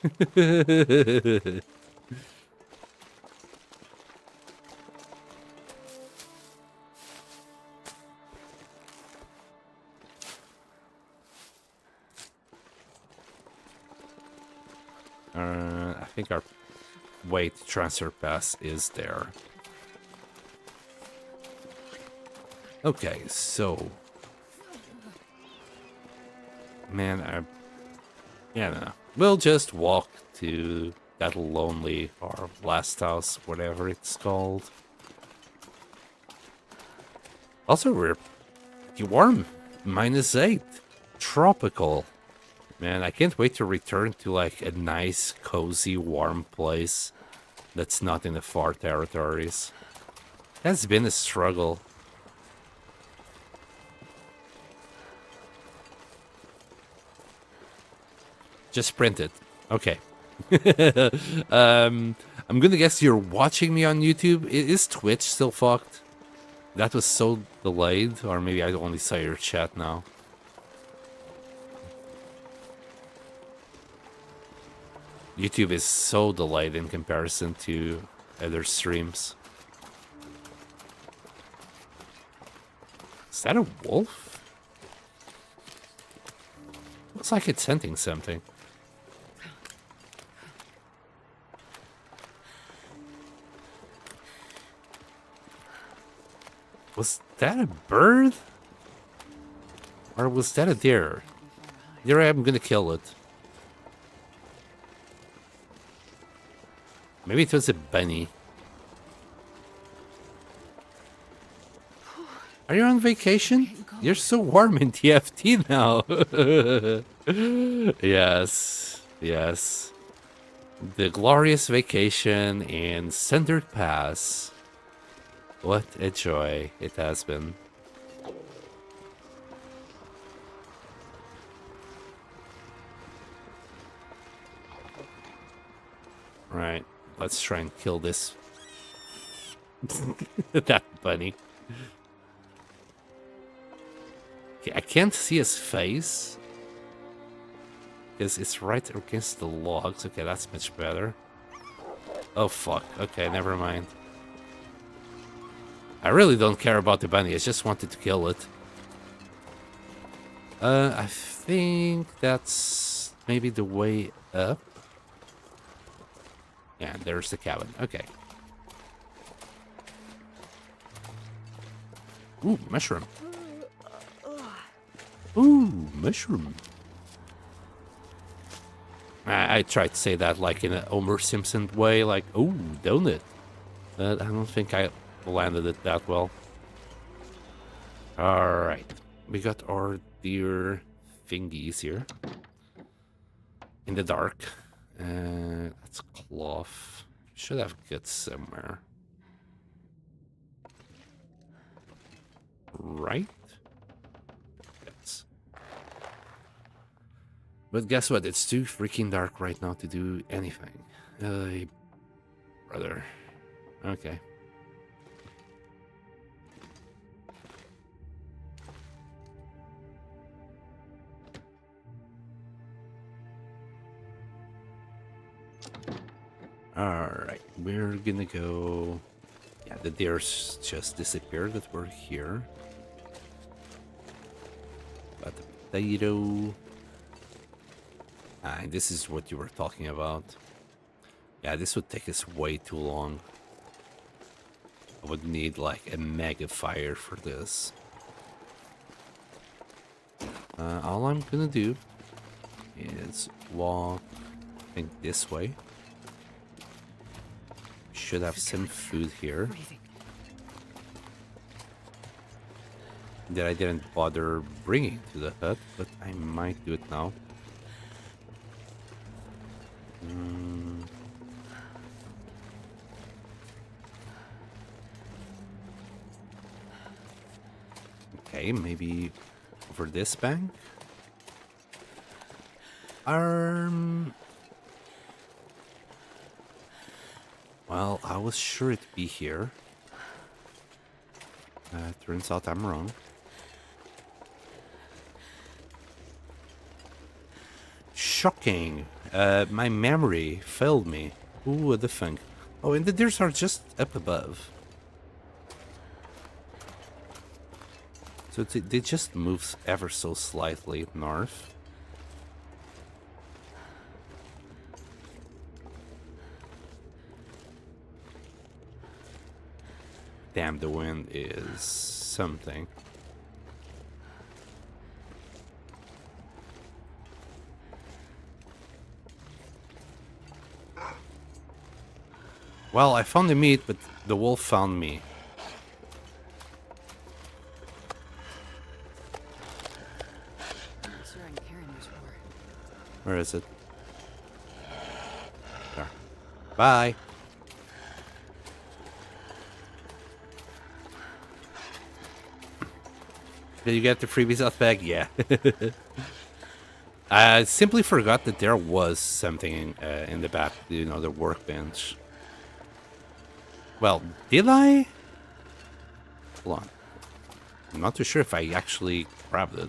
I think our weight transfer pass is there. Okay, so... Man, yeah, no. We'll just walk to that lonely, or last house, whatever it's called. Also, we're warm. -8. Tropical. Man, I can't wait to return to, like, a nice, cozy, warm place that's not in the far territories. That's been a struggle. Just print it. Okay. I'm gonna guess you're watching me on YouTube. Is Twitch still fucked? That was so delayed, or maybe I only saw your chat now. YouTube is so delayed in comparison to other streams. Is that a wolf? Looks like it's hunting something. Was that a bird? Or was that a deer? Deer, I'm gonna kill it. Maybe it was a bunny. Are you on vacation? You're so warm in TFT now. Yes, yes. The glorious vacation in Centered Pass. What a joy it has been. Right, let's try and kill this. That bunny. Okay, I can't see his face. Because it's right against the logs. Okay, that's much better. Oh, fuck. Okay, never mind. I really don't care about the bunny. I just wanted to kill it. I think that's maybe the way up. Yeah, there's the cabin. Okay. Ooh, mushroom. Ooh, mushroom. I tried to say that like in a Homer Simpson way, like, ooh, donut. But I don't think I landed it that well. Alright. We got our deer thingies here. In the dark. That's cloth. Should have guts somewhere. Right? Yes. But guess what? It's too freaking dark right now to do anything. Brother. Okay. Alright, we're gonna go... Yeah, the deers just disappeared that were here. Got the potato. And this is what you were talking about. Yeah, this would take us way too long. I would need like a mega fire for this. All I'm gonna do is walk, I think, this way. Should have some food here that I didn't bother bringing to the hut, but I might do it now. Okay, maybe over this bank. Well, I was sure it'd be here. Turns out I'm wrong. Shocking. My memory failed me. Who would have think? Oh, and the deers are just up above. So they just move ever so slightly north. Damn, the wind is something. Well, I found the meat, but the wolf found me. I'm not sure I'm carrying much more. Where is it? There. Bye. Did you get the freebies out bag? Yeah. I simply forgot that there was something in the back, you know, the workbench. Well, did I? Hold on. I'm not too sure if I actually grabbed it.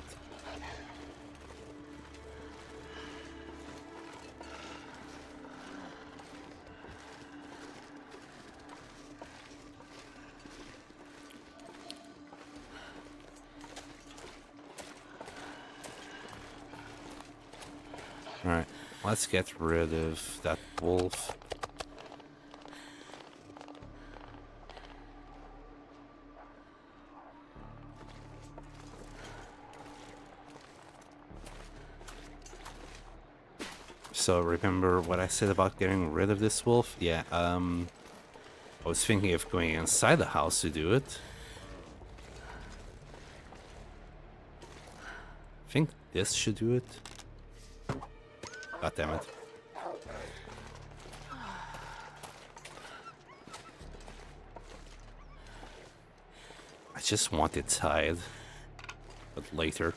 Alright, let's get rid of that wolf. So remember what I said about getting rid of this wolf? Yeah, I was thinking of going inside the house to do it. I think this should do it. God damn it. I just want it tied, but later.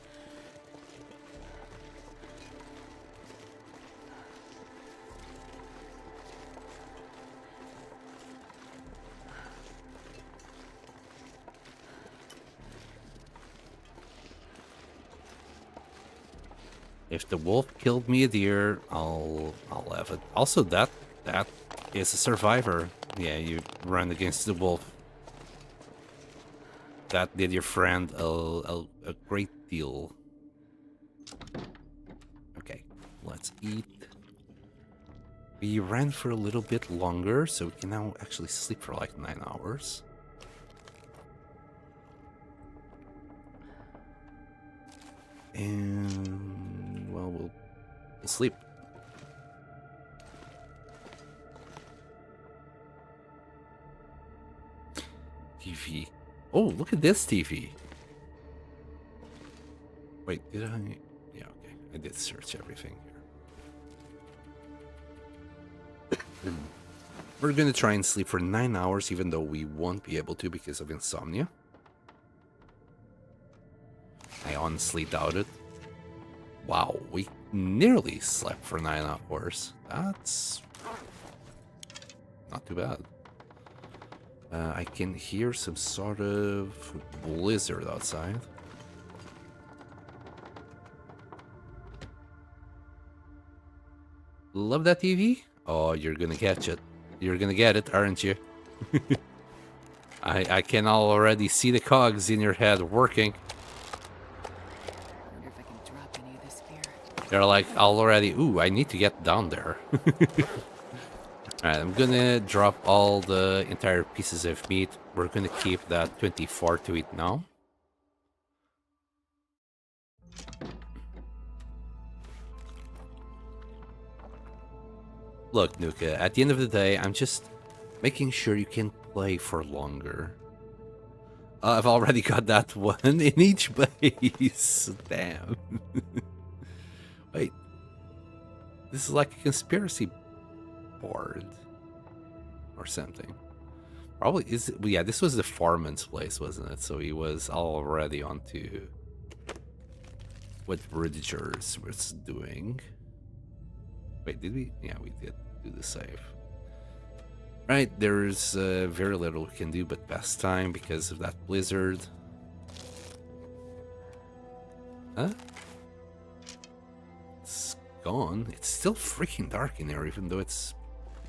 If the wolf killed me a deer, I'll have it. Also, that is a survivor. Yeah, you run against the wolf. That did your friend a great deal. Okay, let's eat. We ran for a little bit longer, so we can now actually sleep for like 9 hours. And well, we'll sleep. TV. Oh, look at this TV. Wait, did I? Yeah, okay. I did search everything here. We're gonna try and sleep for 9 hours, even though we won't be able to because of insomnia. I honestly doubt it. Wow, we nearly slept for 9 hours. That's not too bad. I can hear some sort of blizzard outside. Love that TV? Oh, you're gonna catch it. You're gonna get it, aren't you? I can already see the cogs in your head working. I wonder if I can drop any of this fear. They're like already, ooh, I need to get down there. Alright, I'm gonna drop all the entire pieces of meat. We're gonna keep that 24 to eat now. Look, Nuka, at the end of the day, I'm just making sure you can play for longer. I've already got that one in each base. Damn. Wait. This is like a conspiracy board. Or something. Probably is. Well, yeah, this was the foreman's place, wasn't it? So he was already onto what Rudiger's was doing. Wait, did we? Yeah, we did do the save. Right, there's very little we can do but pass time because of that blizzard. Huh? It's gone. It's still freaking dark in there, even though it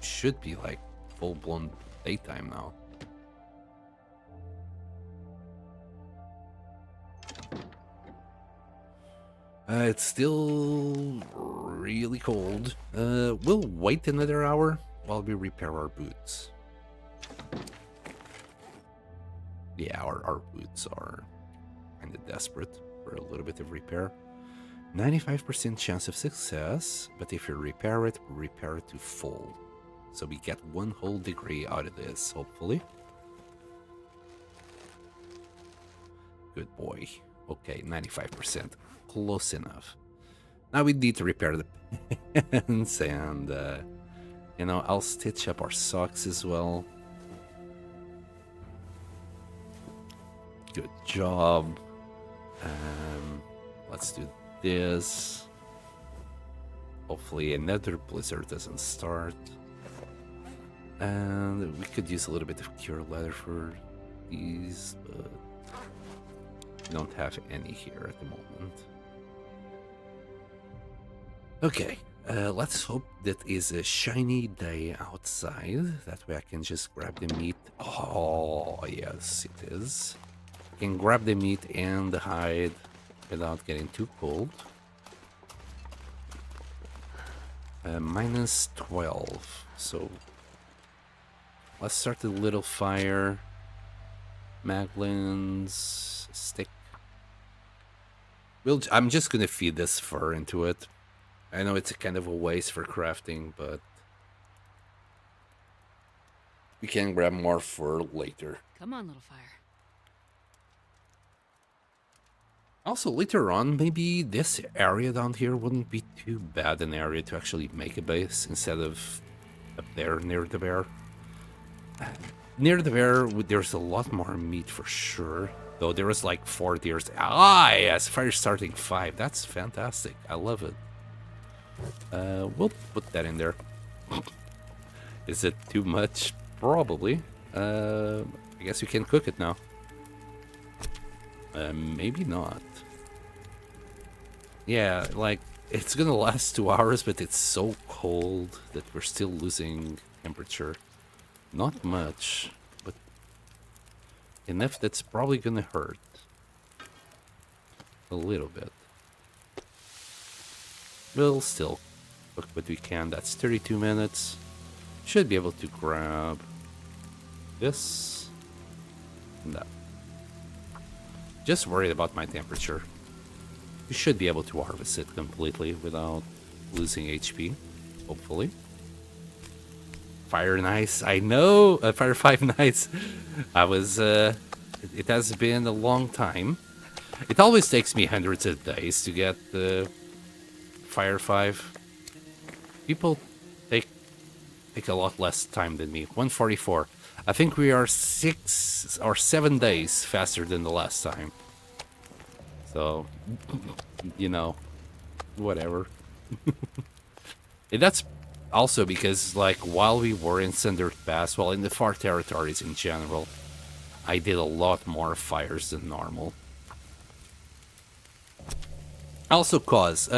should be like full-blown daytime now. It's still really cold. We'll wait another hour while we repair our boots. Yeah, our boots are kind of desperate for a little bit of repair. 95% chance of success, but if you repair it to full. So we get 1 whole degree out of this, hopefully. Good boy. Okay, 95%. Close enough. Now we need to repair the pants and, you know, I'll stitch up our socks as well. Good job. Let's do this. Hopefully another blizzard doesn't start. And we could use a little bit of cure leather for these, but we don't have any here at the moment. Okay, let's hope that is a shiny day outside. That way I can just grab the meat. Oh, yes, it is. I can grab the meat and the hide without getting too cold. Minus 12, so let's start a little fire. Maglins, stick. I'm just gonna feed this fur into it. I know it's a kind of a waste for crafting, but we can grab more for later. Come on, little fire. Also, later on, maybe this area down here wouldn't be too bad an area to actually make a base instead of up there near the bear. Near the bear, there's a lot more meat for sure. Though there is like 4 deers. Ah, yes, fire starting 5. That's fantastic. I love it. We'll put that in there. Is it too much? Probably. I guess you can cook it now. Maybe not. Yeah, like, it's gonna last 2 hours, but it's so cold that we're still losing temperature. Not much, but enough that's probably gonna hurt. A little bit. We'll still cook what we can. That's 32 minutes. Should be able to grab this and that. Just worried about my temperature. You should be able to harvest it completely without losing HP, hopefully. Fire nice, I know. Fire 5 nice. I was. It has been a long time. It always takes me hundreds of days to get the Fire 5. People take a lot less time than me. 144. I think we are 6 or 7 days faster than the last time. So, you know, whatever. And that's also because, like, while we were in Sundered Pass, well, in the far territories in general, I did a lot more fires than normal. Also cause,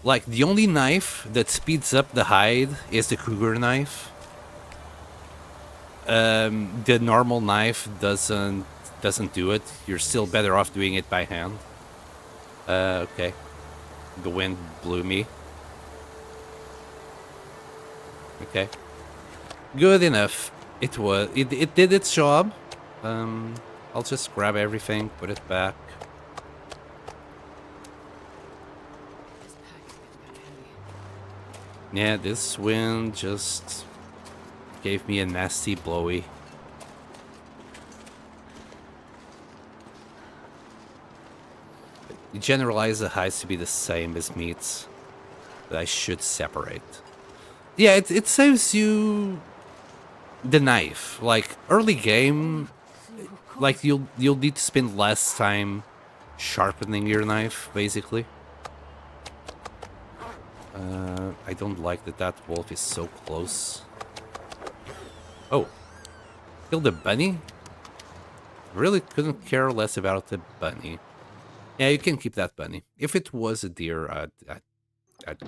like, the only knife that speeds up the hide is the cougar knife. The normal knife doesn't do it. You're still better off doing it by hand. Okay. The wind blew me. Okay. Good enough. It did its job. I'll just grab everything, put it back. This pack's getting heavy. Yeah, this wind just gave me a nasty blowy. Generalize the heights to be the same as meets that I should separate. Yeah, it saves you the knife. Like early game, like you'll need to spend less time sharpening your knife, basically. I don't like that wolf is so close. Oh, kill the bunny? Really couldn't care less about the bunny. Yeah, you can keep that bunny. If it was a deer, I'd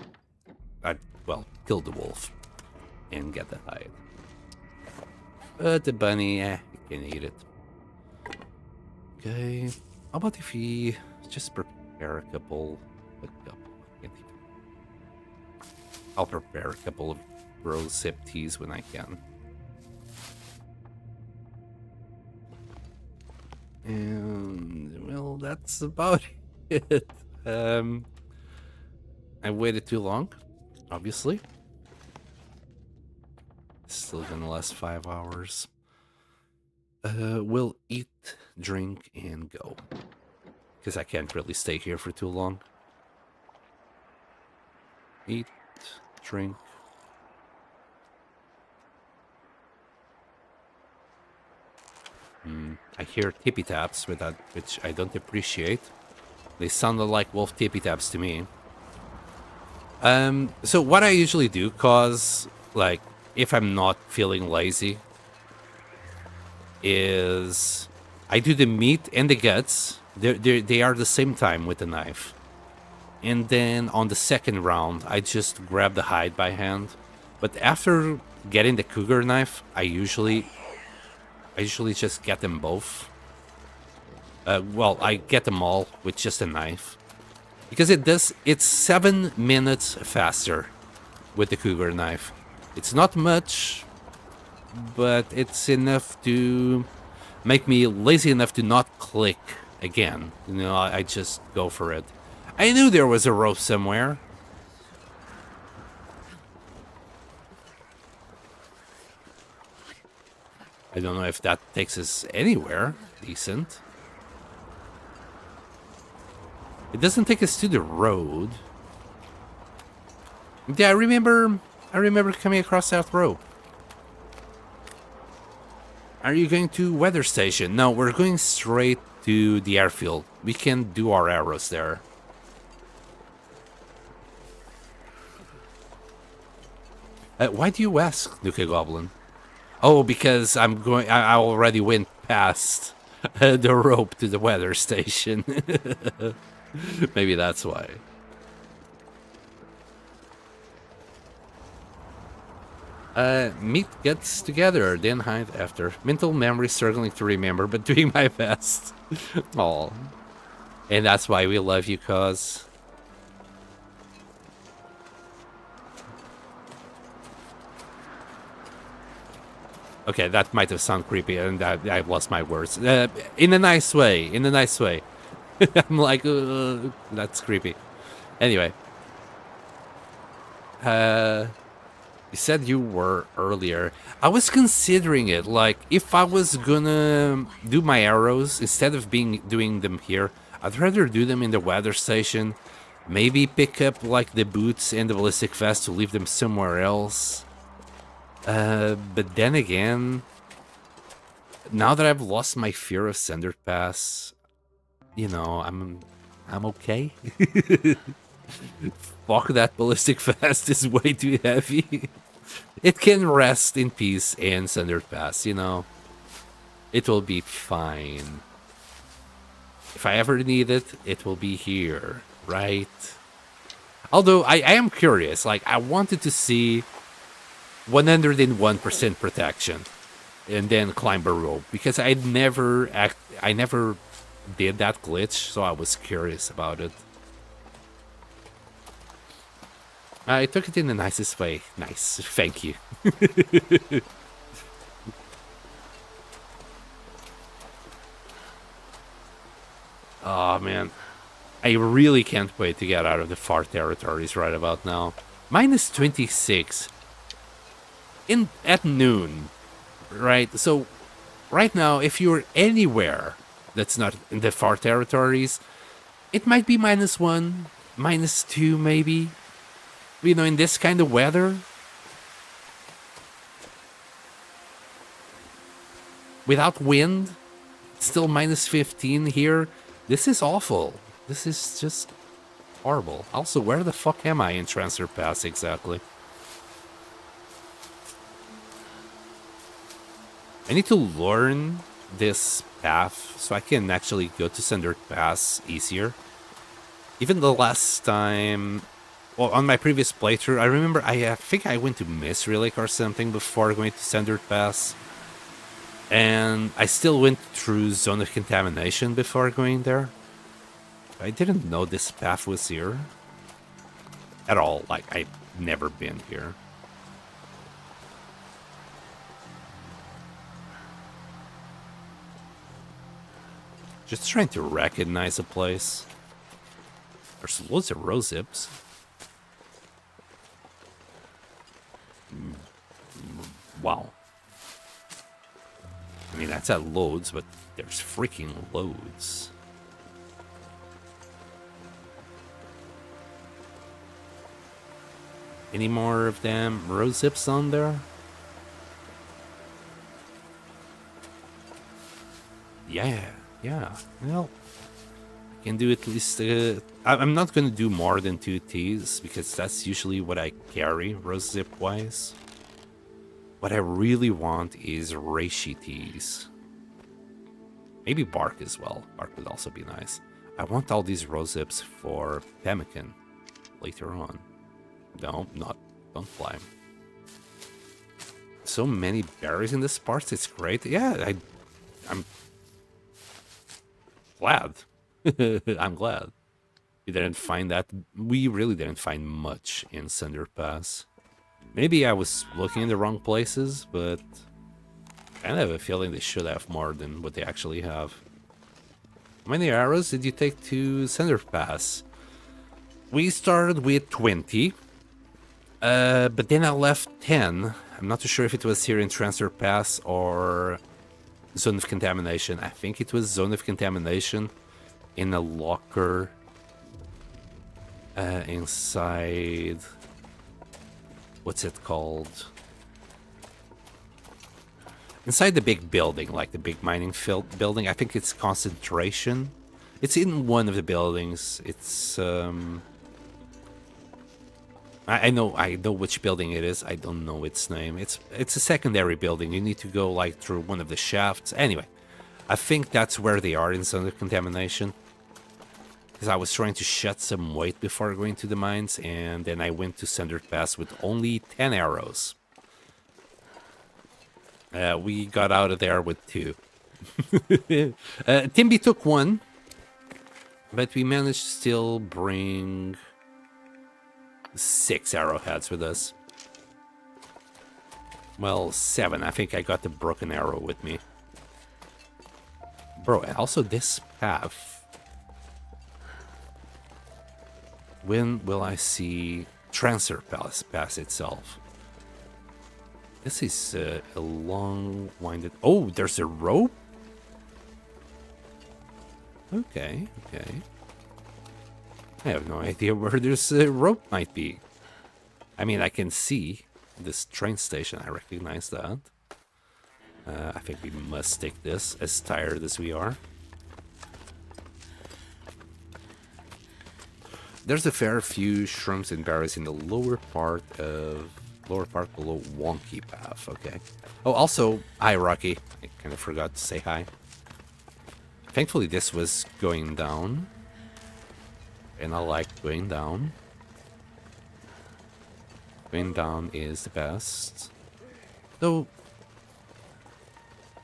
well, kill the wolf and get the hide. But the bunny, you can eat it. Okay, how about if we just prepare a couple. I'll prepare a couple of rosehip teas when I can. And well, that's about it. I waited too long, obviously. Still gonna last 5 hours. We'll eat, drink, and go. Because I can't really stay here for too long. Eat, drink. I hear tippy taps, which I don't appreciate. They sounded like wolf tippy taps to me. So what I usually do, cause like if I'm not feeling lazy, is I do the meat and the guts. They are the same time with the knife, and then on the second round, I just grab the hide by hand. But after getting the cougar knife, I usually just get them both. Well, I get them all with just a knife. Because it's 7 minutes faster with the cougar knife. It's not much, but it's enough to make me lazy enough to not click again. You know, I just go for it. I knew there was a rope somewhere. I don't know if that takes us anywhere decent. It doesn't take us to the road. Yeah, I remember coming across that rope. Are you going to weather station? No, we're going straight to the airfield. We can do our arrows there. Why do you ask, Nuka Goblin? Oh, because I already went past the rope to the weather station. Maybe that's why. Meat gets together, then hide after. Mental memory struggling to remember, but doing my best. Aw. And that's why we love you, cuz. Okay, that might have sounded creepy, and I've lost my words. In a nice way, in a nice way. I'm like, that's creepy. Anyway. You said you were earlier. I was considering it, like, if I was gonna do my arrows, instead of doing them here, I'd rather do them in the weather station. Maybe pick up, like, the boots and the ballistic vest to leave them somewhere else. But then again, now that I've lost my fear of Cinder Pass, you know, I'm okay. Fuck, that ballistic vest is way too heavy. It can rest in peace in Cinder Pass, you know. It will be fine. If I ever need it, it will be here, right? Although, I am curious. Like, I wanted to see 101% protection. and then climb a rope, because I never did that glitch, so I was curious about it. I took it in the nicest way. Nice, thank you. Oh man, I really can't wait to get out of the far territories right about now. Minus 26 in at noon, right? So right now, if you're anywhere that's not in the far territories, it might be -1, -2 maybe. You know, in this kind of weather. Without wind, still -15 here. This is awful. This is just horrible. Also, where the fuck am I in Transfer Pass exactly? I need to learn this path so I can actually go to Cinder Pass easier. Even the last time, well, on my previous playthrough, I remember I think I went to Miss Relic or something before going to Cinder Pass. And I still went through Zone of Contamination before going there. I didn't know this path was here at all. Like, I've never been here. Just trying to recognize a place. There's loads of rose zips. Wow. I mean, that's at loads, but there's freaking loads. Any more of them rose zips on there? Yeah. Well, I can do at least... I'm not going to do more than 2 teas, because that's usually what I carry, rose zip-wise. What I really want is reishi teas. Maybe bark as well. Bark would also be nice. I want all these rose zips for pemmican later on. No, don't fly. So many berries in this part, it's great. Yeah, I'm glad. I'm glad. We didn't find that. We really didn't find much in Cinder Pass. Maybe I was looking in the wrong places, but I have a feeling they should have more than what they actually have. How many arrows did you take to Cinder Pass? We started with 20, but then I left 10. I'm not too sure if it was here in Transfer Pass or Zone of Contamination. I think it was Zone of Contamination in a locker inside... What's it called? Inside the big building, like the big mining field building. I think it's concentration. It's in one of the buildings. It's I know which building it is. I don't know its name. It's a secondary building. You need to go like through one of the shafts. Anyway, I think that's where they are in Zone of Contamination. Because I was trying to shed some weight before going to the mines, and then I went to Cinder Pass with only 10 arrows. We got out of there with 2. Timby took 1, but we managed to still bring 6 arrowheads with us. Well, 7. I think I got the broken arrow with me. Bro, and also this path. When will I see Transfer Pass itself? This is a long winded... Oh, there's a rope? Okay. I have no idea where this rope might be. I mean, I can see this train station. I recognize that. I think we must take this, as tired as we are. There's a fair few shrooms and berries in the lower part below Wonky Path. Okay. Oh, also, hi, Rocky. I kind of forgot to say hi. Thankfully, this was going down. And I like going down. Going down is the best. Though,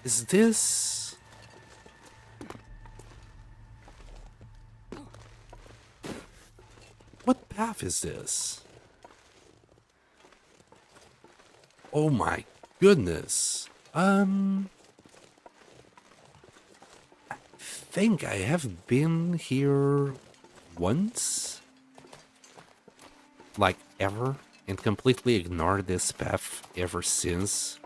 Is this... What path is this? Oh my goodness. I think I have been here once. Like ever. And completely ignored this path ever since.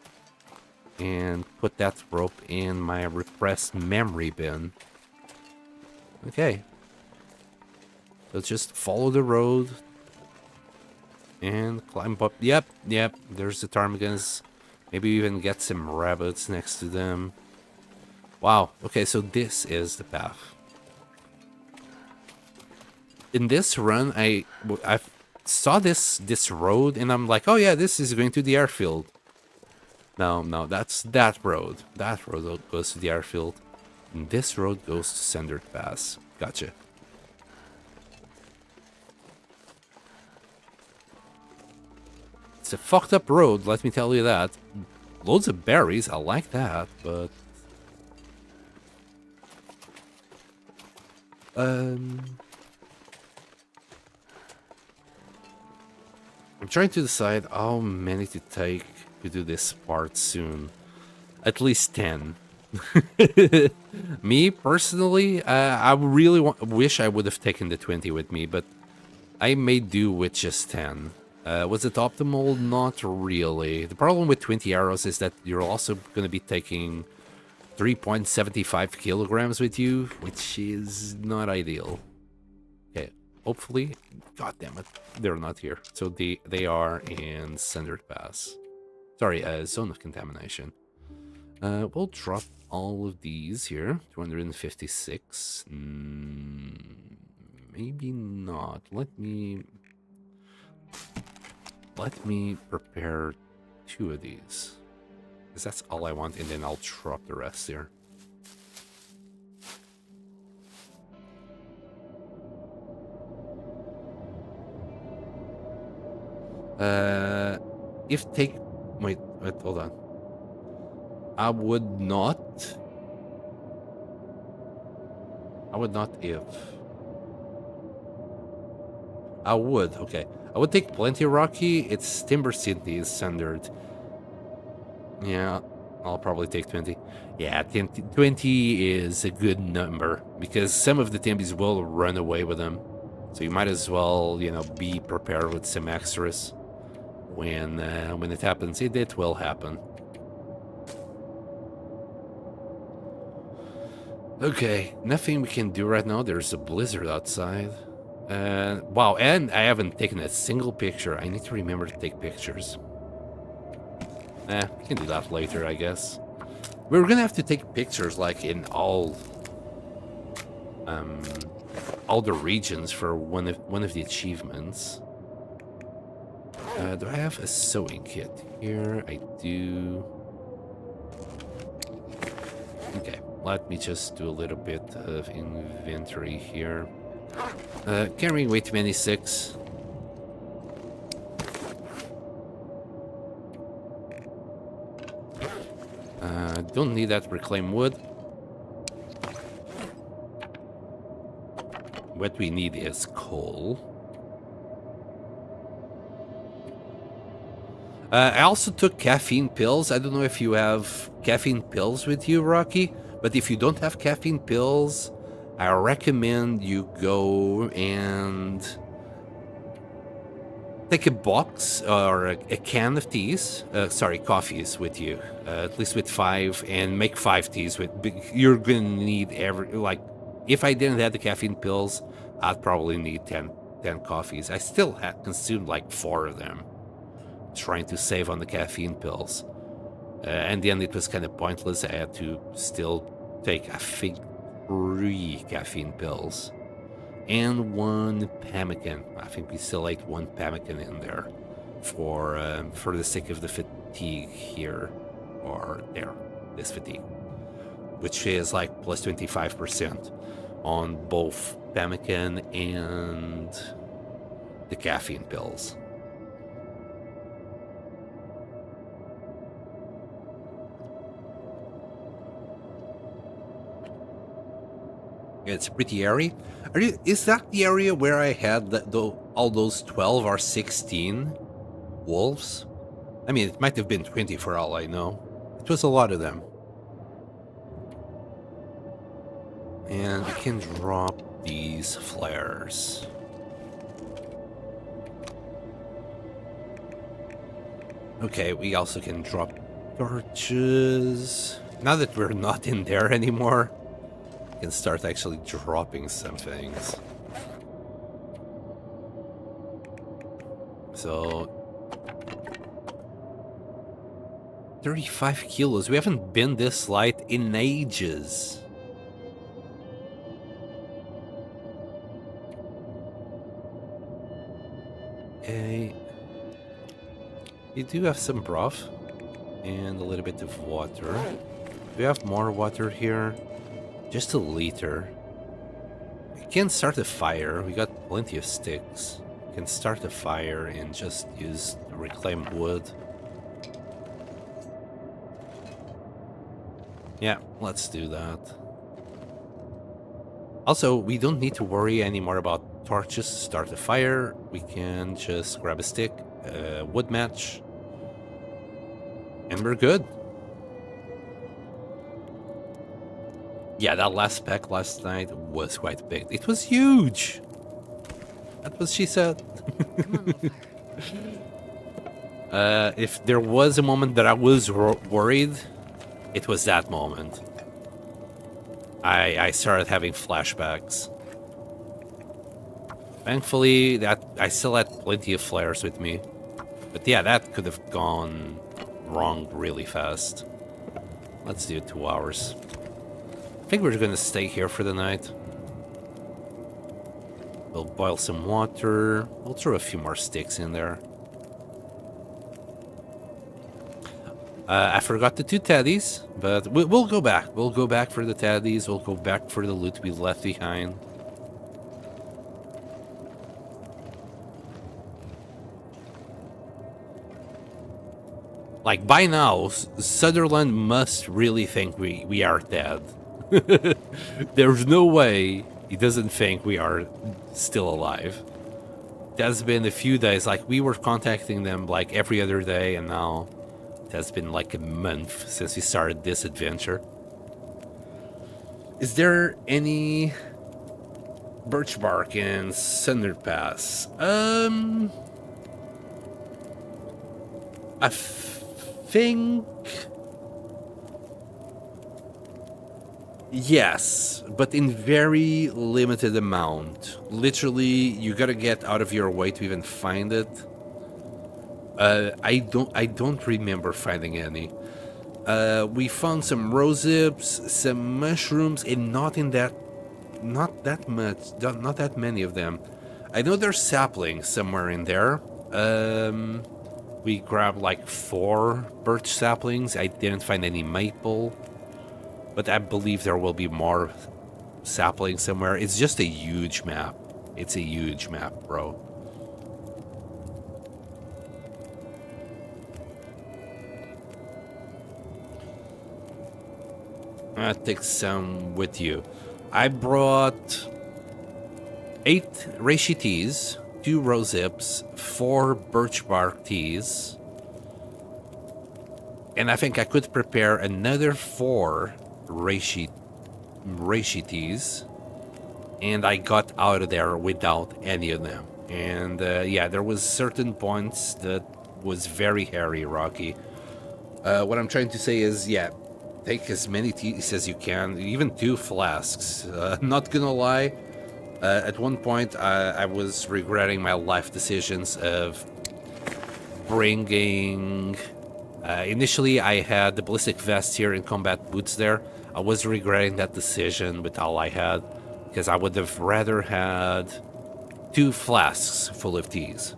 And put that rope in my repressed memory bin. Okay. Let's just follow the road. And climb up. Yep, there's the ptarmigans. Maybe even get some rabbits next to them. Wow, okay, so this is the path. In this run, I saw this road, and I'm like, oh yeah, this is going to the airfield. No, that's that road. That road goes to the airfield. And this road goes to Sender Pass. Gotcha. It's a fucked up road, let me tell you that. Loads of berries, I like that, but... I'm trying to decide how many to take to do this part soon. At least 10. Me, personally, I really wish I would have taken the 20 with me, but I may do with just 10. Was it optimal? Not really. The problem with 20 arrows is that you're also going to be taking 3.75 kilograms with you, which is not ideal. Okay, hopefully... God damn it, they're not here. So they are in Sender Pass. Sorry, Zone of Contamination. We'll drop all of these here. 256. Maybe not. Let me prepare 2 of these. Because that's all I want, and then I'll drop the rest here. If take... Wait, hold on. I would not if... I would, okay. I would take plenty Rocky. It's Timber City is standard. Yeah, I'll probably take 20. Yeah, 20 is a good number, because some of the Timbys will run away with them. So you might as well, you know, be prepared with some extras. When it happens, it will happen. Okay, nothing we can do right now. There's a blizzard outside. Wow, and I haven't taken a single picture. I need to remember to take pictures. We can do that later, I guess. We're gonna have to take pictures, like, in all the regions for one of the achievements. Do I have a sewing kit here? I do. Okay, let me just do a little bit of inventory here. Carrying weight 26. Don't need that reclaimed wood. What we need is coal. I also took caffeine pills. I don't know if you have caffeine pills with you, Rocky, but if you don't have caffeine pills, I recommend you go and take a box or a can of teas, coffees with you, at least with 5, and make 5 teas with. You're gonna need if I didn't have the caffeine pills, I'd probably need 10 coffees. I still had consumed like 4 of them, trying to save on the caffeine pills. And then it was kind of pointless. I had to still take, I think, 3 caffeine pills. And 1 pemmican. I think we still ate 1 pemmican in there for the sake of the fatigue here, or there, this fatigue, which is like plus 25% on both pemmican and the caffeine pills. It's a pretty airy. Is that the area where I had all those 12 or 16 wolves? I mean, it might have been 20 for all I know. It was a lot of them. And we can drop these flares. Okay, we also can drop torches. Now that we're not in there anymore, we can start actually dropping some things. So 35 kilos. We haven't been this light in ages. Okay. We do have some broth and a little bit of water. We have more water here. Just a liter. We can start a fire. We got plenty of sticks. We can start a fire and just use reclaimed wood. Yeah, let's do that. Also, we don't need to worry anymore about torches to start a fire. We can just grab a stick, a wood match, and we're good. Yeah, that last pack last night was quite big. It was huge. That's what she said. If there was a moment that I was worried, it was that moment. I started having flashbacks. Thankfully, that I still had plenty of flares with me. But yeah, that could have gone wrong really fast. Let's do 2 hours. I think we're gonna stay here for the night. We'll boil some water. We'll throw a few more sticks in there. I forgot the 2 teddies, but we'll go back. We'll go back for the teddies. We'll go back for the loot we left behind. Like, by now, Sutherland must really think we are dead. There's no way he doesn't think we are still alive. That's been a few days. Like, we were contacting them like every other day, and now it has been like a month since we started this adventure. Is there any birch bark in Thunder Pass? I think yes, but in very limited amount. Literally, you gotta get out of your way to even find it. I don't remember finding any. We found some rose hips, some mushrooms, and not that many of them. I know there's saplings somewhere in there. We grabbed like 4 birch saplings. I didn't find any maple, but I believe there will be more saplings somewhere. It's just a huge map. It's a huge map, bro. Take some with you. I brought 8 reishi teas, 2 rose hips, 4 birch bark teas, and I think I could prepare another 4 reishi teas, and I got out of there without any of them. And yeah, there was certain points that was very hairy, Rocky. What I'm trying to say is, yeah, take as many teas as you can, even 2 flasks. Not gonna lie, at one point I was regretting my life decisions of bringing... initially I had the ballistic vest here and combat boots there. I was regretting that decision with all I had, because I would have rather had 2 flasks full of teas.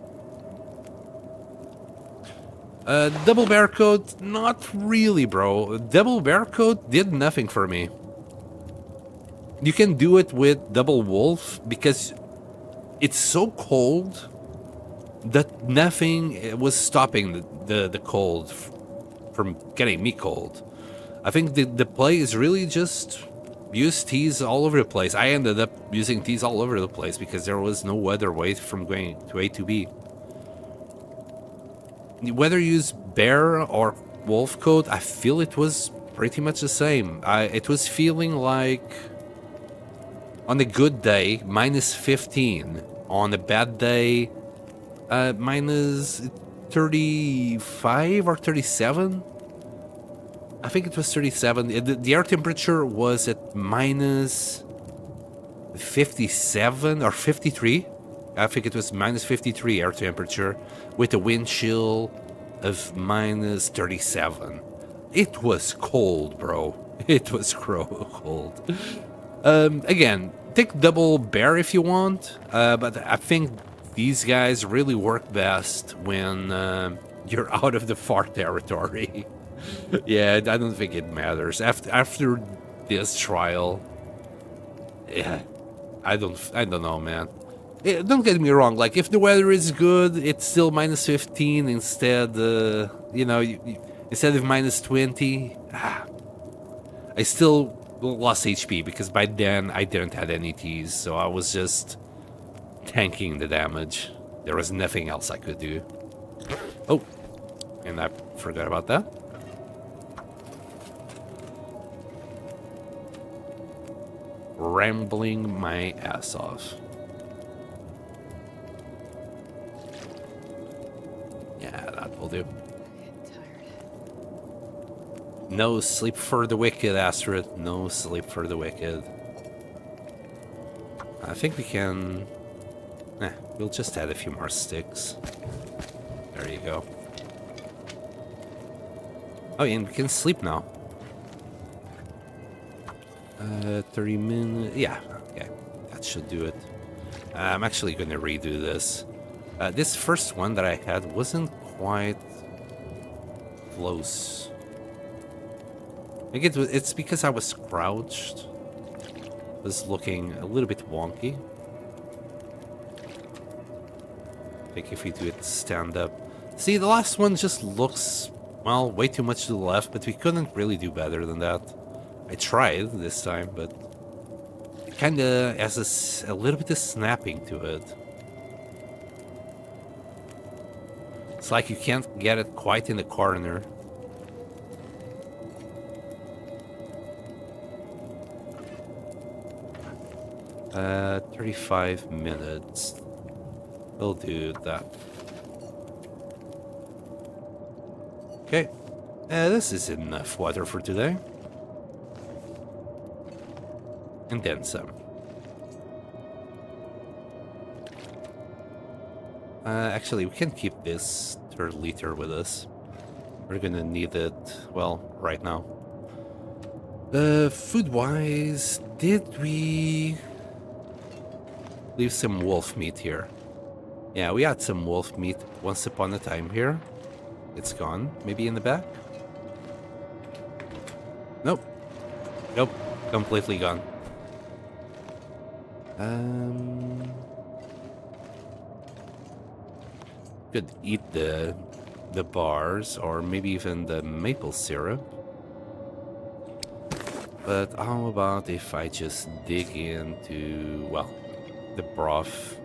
Double bear coat, not really, bro. Double bear coat did nothing for me. You can do it with double wolf because it's so cold that nothing was stopping the cold from getting me cold. I think the play is really just use teas all over the place. I ended up using teas all over the place because there was no other way from going to A to B. Whether you use bear or wolf coat, I feel it was pretty much the same. It was feeling like, on a good day, minus 15. On a bad day, minus 35 or 37. I think it was 37. The air temperature was at minus 57 or 53. I think it was minus 53 air temperature with a wind chill of minus 37. It was cold, bro. It was cold. Again, take double bear if you want, but I think these guys really work best when you're out of the far territory. Yeah, I don't think it matters. After this trial, yeah, I don't know, man. Don't get me wrong. Like, if the weather is good, it's still minus 15 instead. Instead of minus 20. I still lost HP because by then I didn't have any Ts, so I was just tanking the damage. There was nothing else I could do. Oh, and I forgot about that. Rambling my ass off. Yeah, that will do. I'm tired. No sleep for the wicked, Astrid. No sleep for the wicked. I think we can... we'll just add a few more sticks. There you go. Oh, and we can sleep now. 30 minutes. Yeah, okay. That should do it. I'm actually going to redo this. This first one that I had wasn't quite close. I think it's because I was crouched. It was looking a little bit wonky. I think if we do it stand up. See, the last one just looks, well, way too much to the left, but we couldn't really do better than that. I tried this time, but it kind of has a little bit of snapping to it. It's like you can't get it quite in the corner. Uh, 35 minutes. We'll do that. Okay. This is enough water for today. And then some. Actually, we can keep this third liter with us. We're gonna need it, well, right now. Food-wise, did we leave some wolf meat here? Yeah, we had some wolf meat once upon a time here. It's gone. Maybe in the back? Nope. Nope. Completely gone. Could eat the bars or maybe even the maple syrup. But how about if I just dig into, well, the broth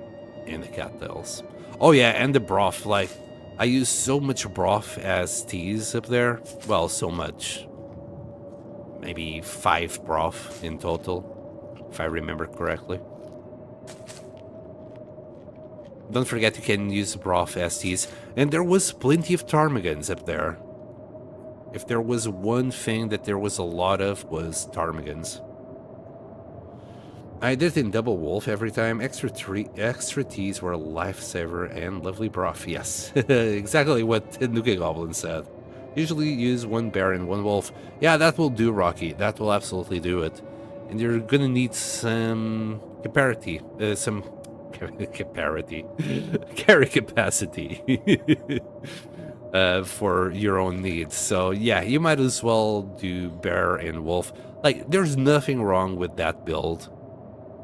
and the cattails? Oh yeah, and the broth. Like, I use so much broth as teas up there. Well, so much. Maybe 5 broth in total, if I remember correctly. Don't forget you can use broth as teas. And there was plenty of ptarmigans up there. If there was one thing that there was a lot of, was ptarmigans. I did it in double wolf every time. Extra teas were a lifesaver and lovely broth. Yes, exactly what Nuka Goblin said. Usually use 1 bear and 1 wolf. Yeah, that will do, Rocky. That will absolutely do it. And you're gonna need some capacity. Carry capacity. For your own needs. So yeah, you might as well do bear and wolf. Like, there's nothing wrong with that build.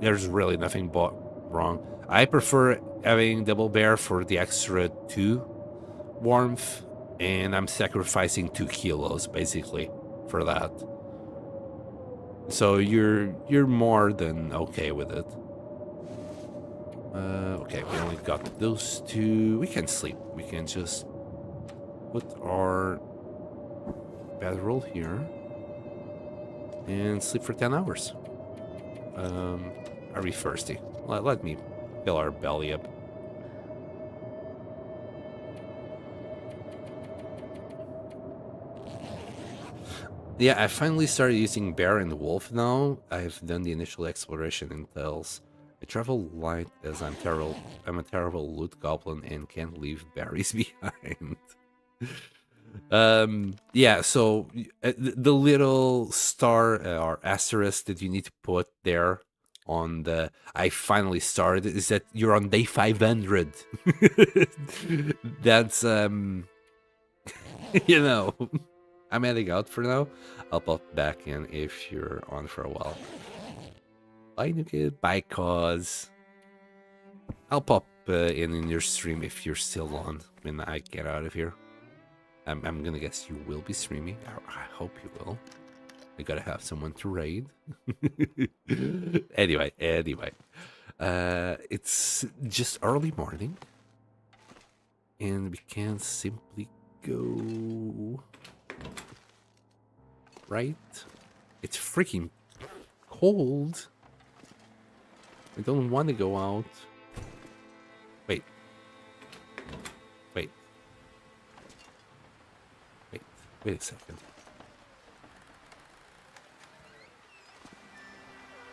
There's really nothing wrong. I prefer having double bear for the extra 2 warmth, and I'm sacrificing 2 kilos basically for that. So you're more than okay with it. Okay, we only got those two. We can sleep. We can just put our bedroll here and sleep for 10 hours. Are we thirsty? Let me fill our belly up. Yeah, I finally started using bear and wolf now. I've done the initial exploration in Tales. I travel light as I'm a terrible loot goblin and can't leave berries behind. Yeah, so the little star or asterisk that you need to put there on the I finally started is that you're on day 500. That's you know, I'm heading out for now. I'll pop back in if you're on for a while. Bye, Nuke. Bye, cause I'll pop in your stream if you're still on when I get out of here. I'm gonna guess you will be streaming. I hope you will. I gotta have someone to raid. Anyway, it's just early morning, and we can simply go right. It's freaking cold. I don't want to go out. Wait. Wait a second.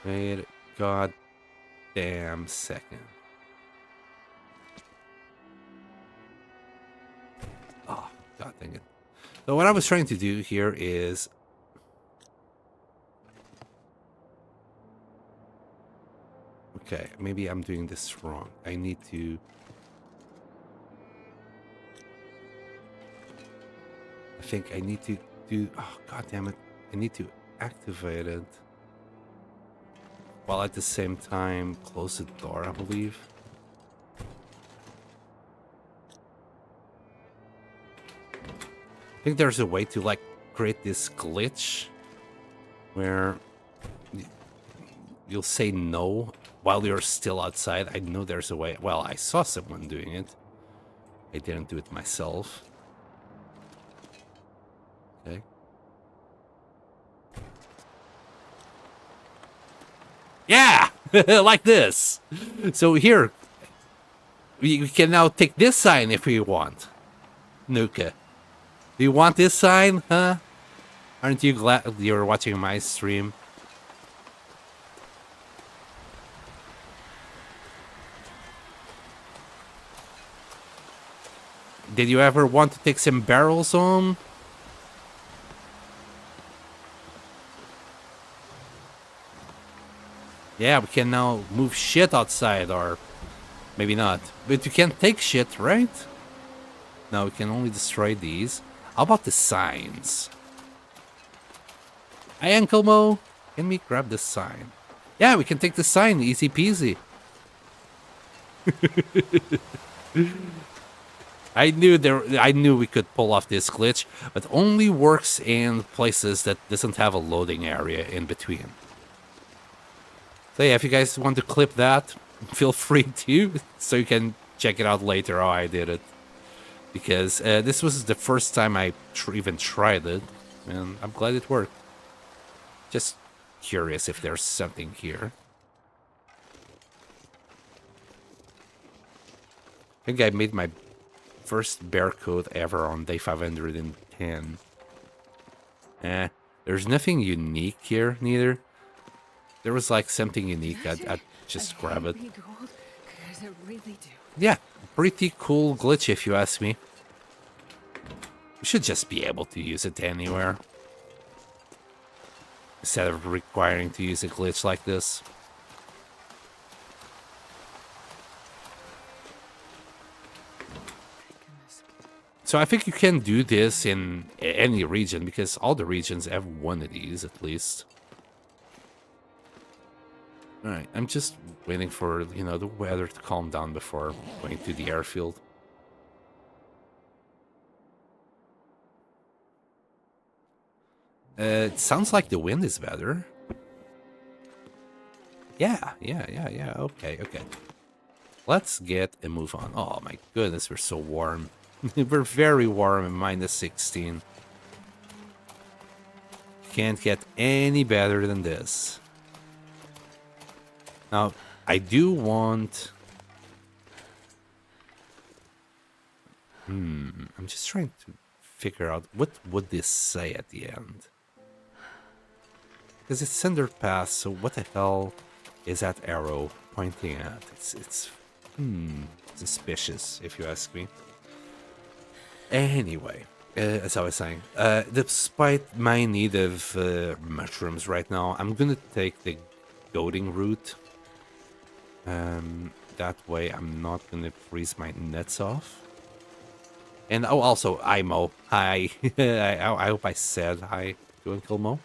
Wait a goddamn second. Oh, god dang it. So what I was trying to do here is... Okay, maybe I'm doing this wrong. I need to... I think I need to do... Oh, god damn it. I need to activate it. While at the same time close the door, I believe. I think there's a way to, like, create this glitch where you'll say no while you're still outside. I know there's a way. Well, I saw someone doing it. I didn't do it myself. Okay. Yeah! Like this. So here, we can now take this sign if we want. Nuka. Do you want this sign, huh? Aren't you glad you're watching my stream? Did you ever want to take some barrels home? Yeah, we can now move shit outside, or maybe not. But you can't take shit, right? No, we can only destroy these. How about the signs? Hi, Uncle Mo. Can we grab the sign? Yeah, we can take the sign. Easy peasy. I knew we could pull off this glitch, but only works in places that doesn't have a loading area in between. So yeah, if you guys want to clip that, feel free to, so you can check it out later how I did it. Because this was the first time I even tried it, and I'm glad it worked. Just curious if there's something here. I think I made my first bear coat ever on day 510. There's nothing unique here, neither. There was like something unique, I'd just grab it. Yeah, pretty cool glitch if you ask me. We should just be able to use it anywhere, instead of requiring to use a glitch like this. So I think you can do this in any region, because all the regions have one of these at least. Alright, I'm just waiting for, you know, the weather to calm down before going to the airfield. It sounds like the wind is better. Yeah. Okay. Let's get a move on. Oh my goodness, we're so warm. We're very warm at -16. Can't get any better than this. Now, I do want... I'm just trying to figure out what would this say at the end. Because it's Cinder Pass, so what the hell is that arrow pointing at? It's suspicious, if you ask me. Anyway, as I was saying, despite my need of mushrooms right now, I'm gonna take the goading route. That way I'm not gonna freeze my nuts off. And oh, also, Mo. Hi. I hope I said hi to Uncle Mo.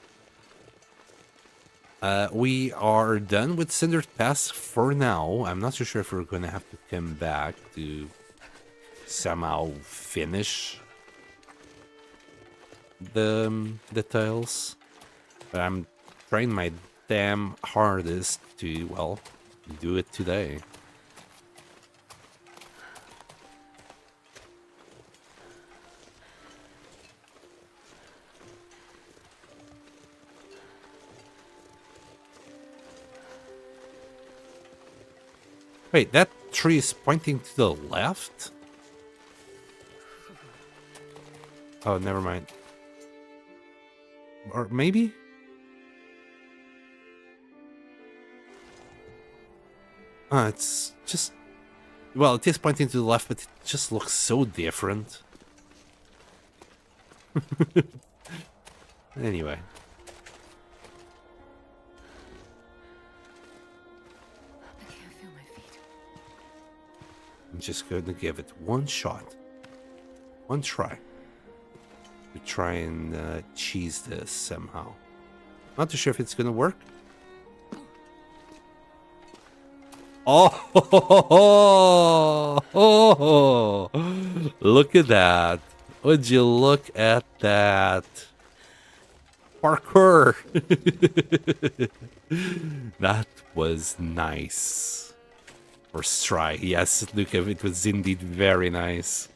We are done with Cinder Pass for now. I'm not so sure if we're going to have to come back to somehow finish the tiles. But I'm trying my damn hardest to, well, do it today. Wait, that tree is pointing to the left? Oh, never mind. Or maybe? It's just... Well, it is pointing to the left, but it just looks so different. Anyway. I'm just going to give it one shot. One try. To try and cheese this somehow. Not too sure if it's going to work. Oh! Look at that. Would you look at that? Parkour! That was nice. First try. Yes, look, it was indeed very nice.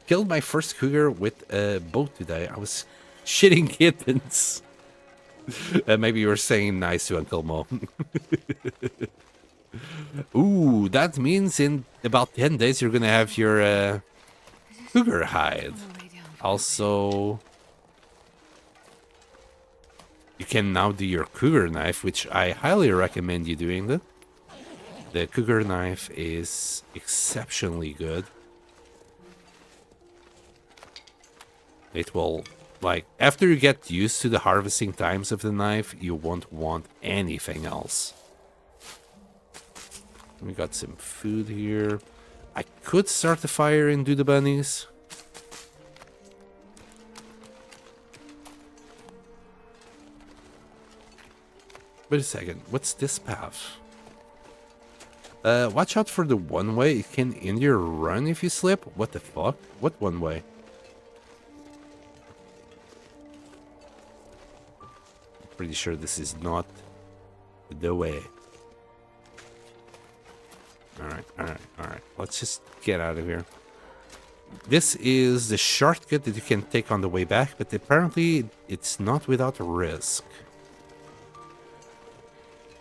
Killed my first cougar with a boat today. I was shitting kittens. Maybe you were saying nice to Uncle Mo. Ooh, that means in about 10 days you're gonna have your cougar hide. Also, you can now do your cougar knife, which I highly recommend you doing that. The cougar knife is exceptionally good. It will, like, after you get used to the harvesting times of the knife, you won't want anything else. We got some food here. I could start the fire and do the bunnies. Wait a second, what's this path? Watch out for the one-way. It can end your run if you slip. What the fuck? What one-way? Pretty sure this is not the way. Alright. Let's just get out of here. This is the shortcut that you can take on the way back, but apparently it's not without risk.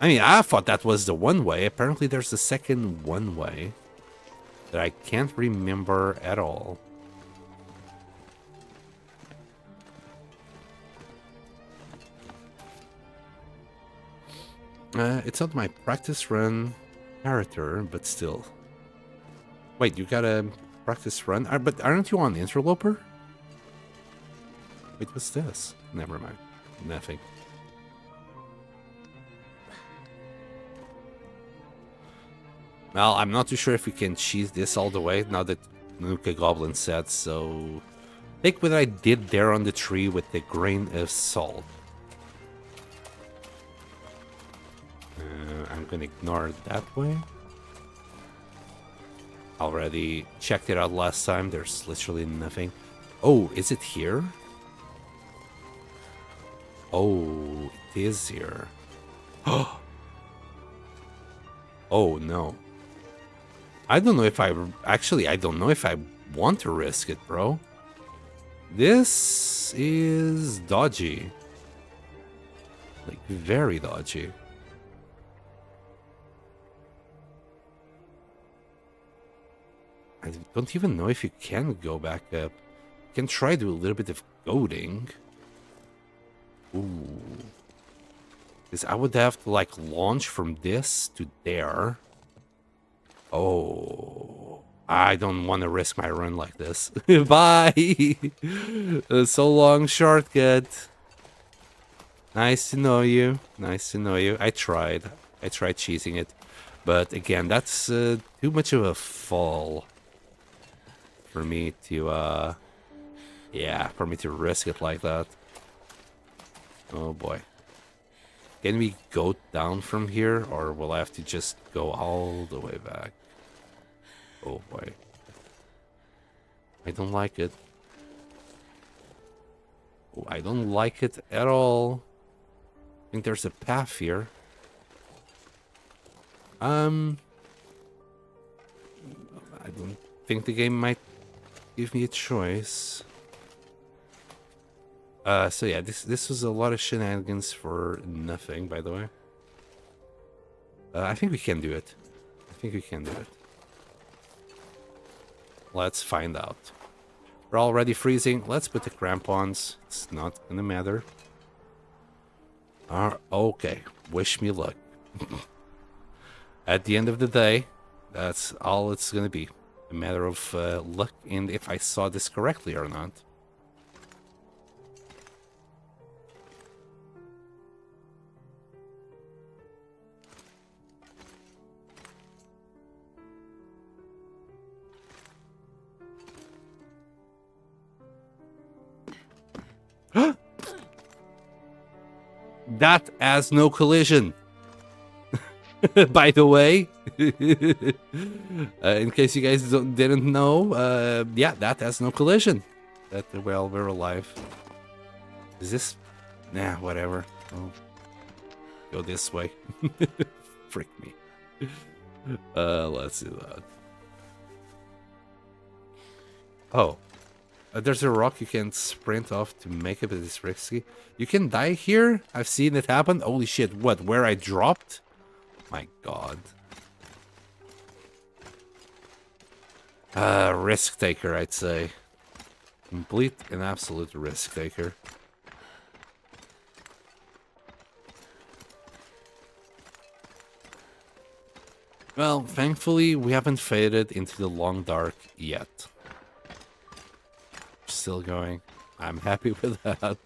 I mean, I thought that was the one way. Apparently there's a second one way that I can't remember at all. It's not my practice run character, but still. Wait, you got a practice run? But aren't you on Interloper? Wait, what's this? Never mind. Nothing. Well, I'm not too sure if we can cheese this all the way, now that Nuka Goblin said so. Take what I did there on the tree with a grain of salt. I'm gonna ignore it that way. Already checked it out last time, there's literally nothing. Oh, is it here? Oh, it is here. Oh, Oh no. I don't know if I actually I don't know if I want to risk it, bro. This is dodgy. Like very dodgy. I don't even know if you can go back up. You can try to do a little bit of goading. Ooh. Because I would have to like launch from this to there. Oh. I don't want to risk my run like this. Bye! So long, shortcut. Nice to know you. Nice to know you. I tried cheesing it. But again, that's too much of a fall for me to, yeah, for me to risk it like that. Oh boy. Can we go down from here, or will I have to just go all the way back? Oh boy. I don't like it. Oh, I don't like it at all. I think there's a path here. I don't think the game might give me a choice. So yeah, this was a lot of shenanigans for nothing, by the way. I think we can do it. I think we can do it. Let's find out. We're already freezing. Let's put the crampons. It's not gonna matter. Okay, wish me luck. At the end of the day, that's all it's gonna be. A matter of luck and if I saw this correctly or not. That has no collision. By the way, in case you guys didn't know, yeah, that has no collision. That well, we're alive. Is this? Nah, whatever. Oh, go this way. Freak me. Let's do that. Oh. There's a rock you can sprint off to make it, but it's risky. You can die here? I've seen it happen. Holy shit, what? Where I dropped? My god. Risk taker, I'd say. Complete and absolute risk taker. Well, thankfully, we haven't faded into the long dark yet. Still going. I'm happy with that.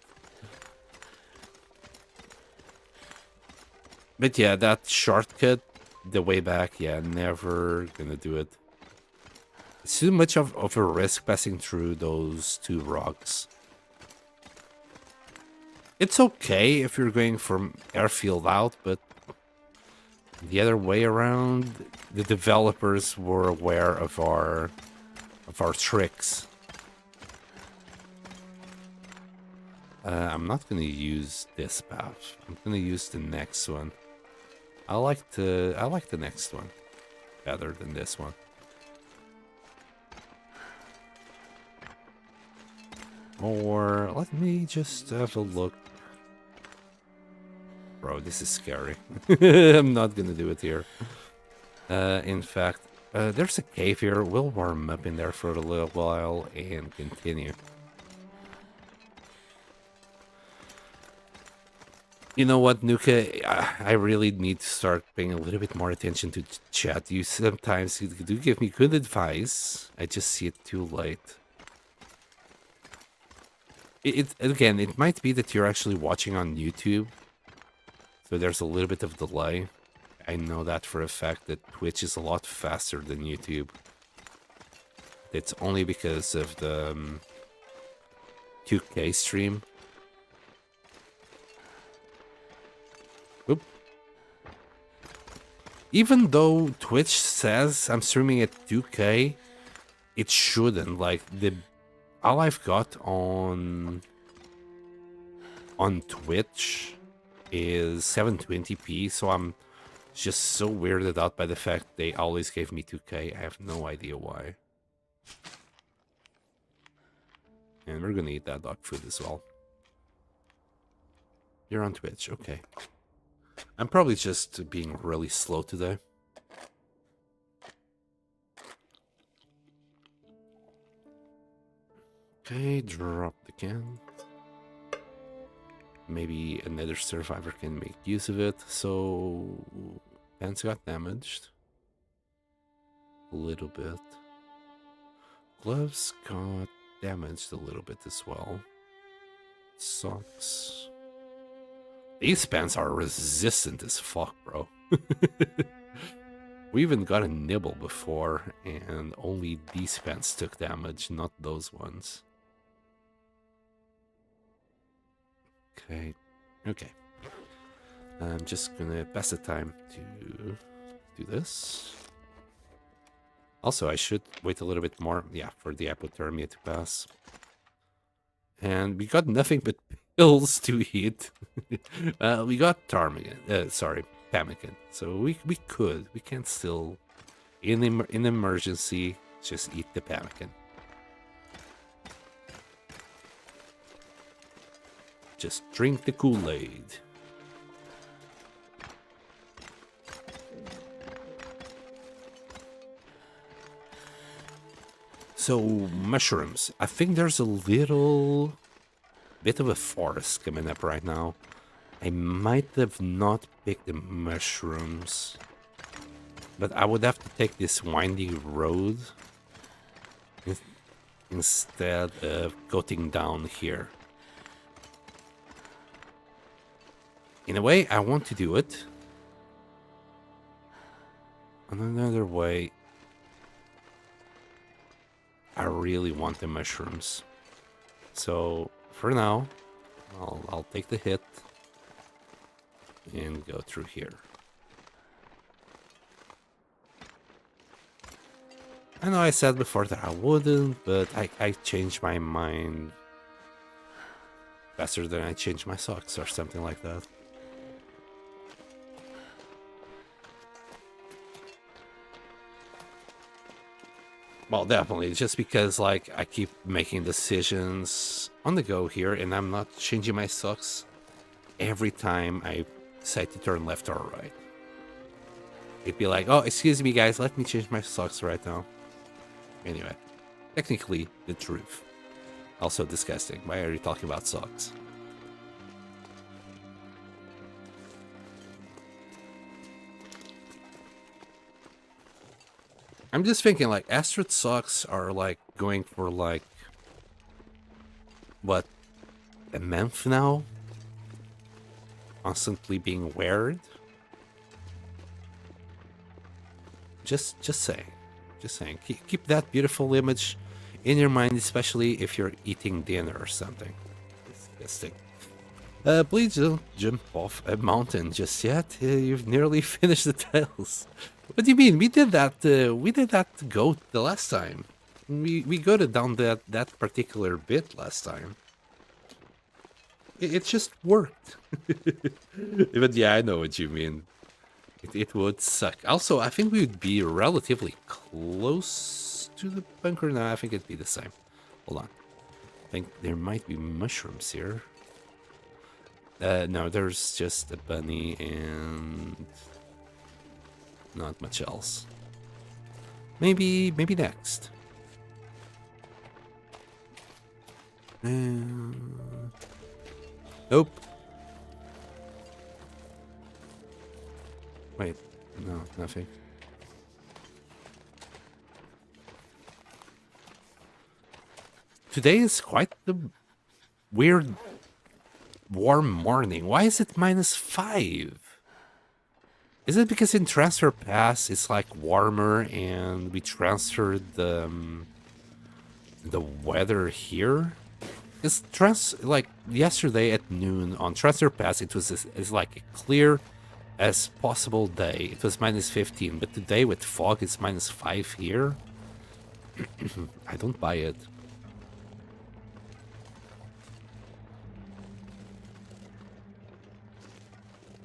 But yeah, that shortcut, the way back, yeah, never gonna do it. It's too much of a risk passing through those two rocks. It's okay if you're going from airfield out, but the other way around, the developers were aware of our tricks. I'm not gonna use this path. I'm gonna use the next one. I like the next one better than this one. Or let me just have a look. Bro, this is scary. I'm not gonna do it here. In fact, there's a cave here. We'll warm up in there for a little while and continue. You know what, Nuka? I really need to start paying a little bit more attention to chat. You sometimes do give me good advice. I just see it too late. Again, it might be that you're actually watching on YouTube, so there's a little bit of delay. I know that for a fact that Twitch is a lot faster than YouTube. It's only because of the 2K stream. Oop. Even though Twitch says I'm streaming at 2K, it shouldn't. Like, all I've got on Twitch is 720p, so I'm Just so weirded out by the fact they always gave me 2k. I have no idea why. And we're gonna eat that dog food as well. You're on Twitch, okay. I'm probably just being really slow today. Okay, drop the can. Maybe another survivor can make use of it. So, pants got damaged. A little bit. Gloves got damaged a little bit as well. Socks. These pants are resistant as fuck, bro. We even got a nibble before, and only these pants took damage, not those ones. Okay. I'm just gonna pass the time to do this. Also, I should wait a little bit more, yeah, for the hypothermia to pass. And we got nothing but pills to eat. We got pemmican. So we can still, in emergency, just eat the pemmican. Just drink the Kool-Aid. So, mushrooms. I think there's a little bit of a forest coming up right now. I might have not picked the mushrooms, but I would have to take this windy road instead of going down here. In a way, I want to do it. On another way, I really want the mushrooms. So, for now, I'll take the hit and go through here. I know I said before that I wouldn't, but I changed my mind faster than I changed my socks or something like that. Well, definitely, just because, like, I keep making decisions on the go here, and I'm not changing my socks every time I decide to turn left or right. It'd be like, oh, excuse me, guys, let me change my socks right now. Anyway, technically, the truth. Also disgusting. Why are you talking about socks? I'm just thinking, like, Astrid socks are, like, going for, like, what, a month now? Constantly being weared? Just saying. Just saying. Keep that beautiful image in your mind, especially if you're eating dinner or something. Disgusting. Please don't jump off a mountain just yet. You've nearly finished the tiles. What do you mean? We did that. We did that goat the last time. We goated down that particular bit last time. It just worked. But yeah, I know what you mean. It would suck. Also, I think we would be relatively close to the bunker now. I think it'd be the same. Hold on. I think there might be mushrooms here. No, there's just a bunny and not much else. Maybe next. Nope. Wait, no, nothing. Today is quite the weird warm morning. Why is it -5? Is it because in Transfer Pass it's like warmer and we transferred the weather here? It's like yesterday at noon on Transfer Pass it was as like a clear as possible day. It was -15, but today with fog it's -5 here. I don't buy it.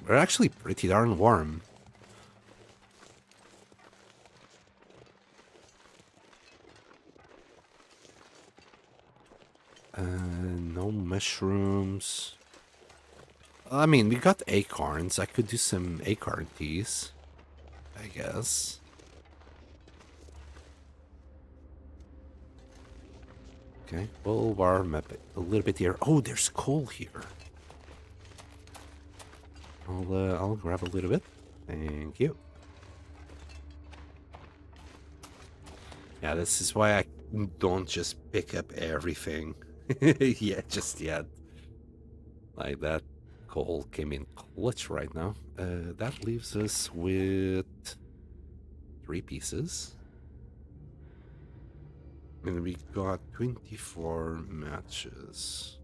We're actually pretty darn warm. No mushrooms. I mean, we got acorns. I could do some acorn teas, I guess. Okay, we'll warm up a little bit here. Oh, there's coal here. I'll grab a little bit. Thank you. Yeah, this is why I don't just pick up everything. Yeah, just yet. Like that coal came in clutch right now. That leaves us with 3 pieces. And we got 24 matches.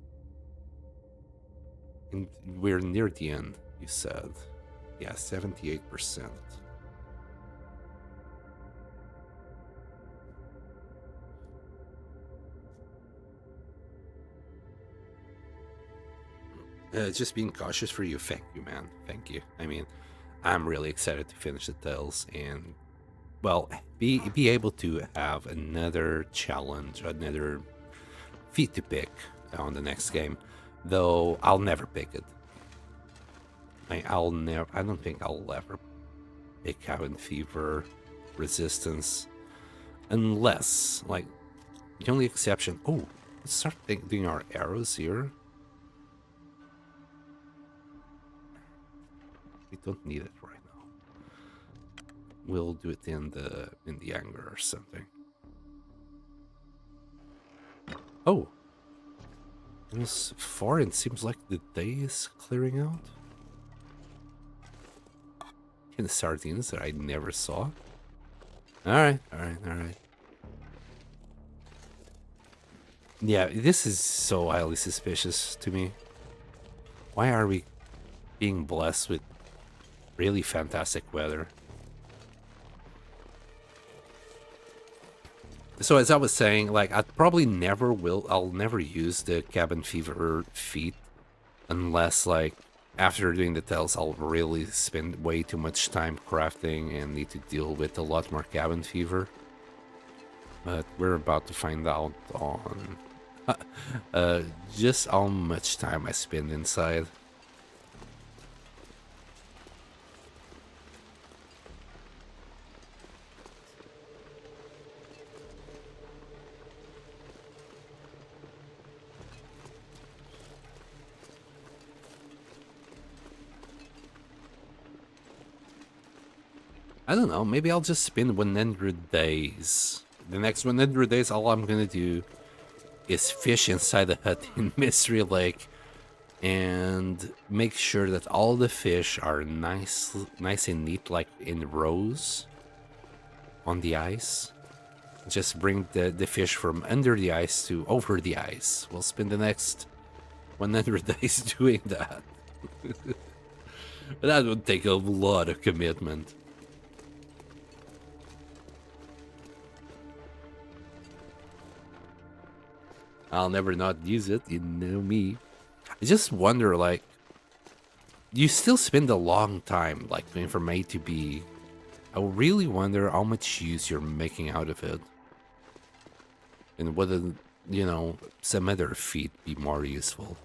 And we're near the end, you said. Yeah, 78%. Just being cautious for you. Thank you, man. Thank you. I mean, I'm really excited to finish the tales and, well, be able to have another challenge, another feat to pick on the next game. Though I'll never pick it. I don't think I'll ever pick Cabin Fever Resistance, unless, like, the only exception. Oh, let's start doing our arrows here. We don't need it right now. We'll do it in the anger or something. Oh, it's 4 and seems like the day is clearing out. And the sardines that I never saw. Alright. Yeah, this is so highly suspicious to me. Why are we being blessed with really fantastic weather? So as I was saying, like, I'll never use the Cabin Fever feat unless, like, after doing the tales, I'll really spend way too much time crafting and need to deal with a lot more Cabin Fever. But we're about to find out on just how much time I spend inside. I don't know, maybe I'll just spend 100 days. The next 100 days, all I'm gonna do is fish inside the hut in Mystery Lake and make sure that all the fish are nice and neat, like in rows on the ice. Just bring the fish from under the ice to over the ice. We'll spend the next 100 days doing that. That would take a lot of commitment. I'll never not use it, you know me. I just wonder, like, you still spend a long time, like, going from A to B. I really wonder how much use you're making out of it. And whether, you know, some other feat be more useful.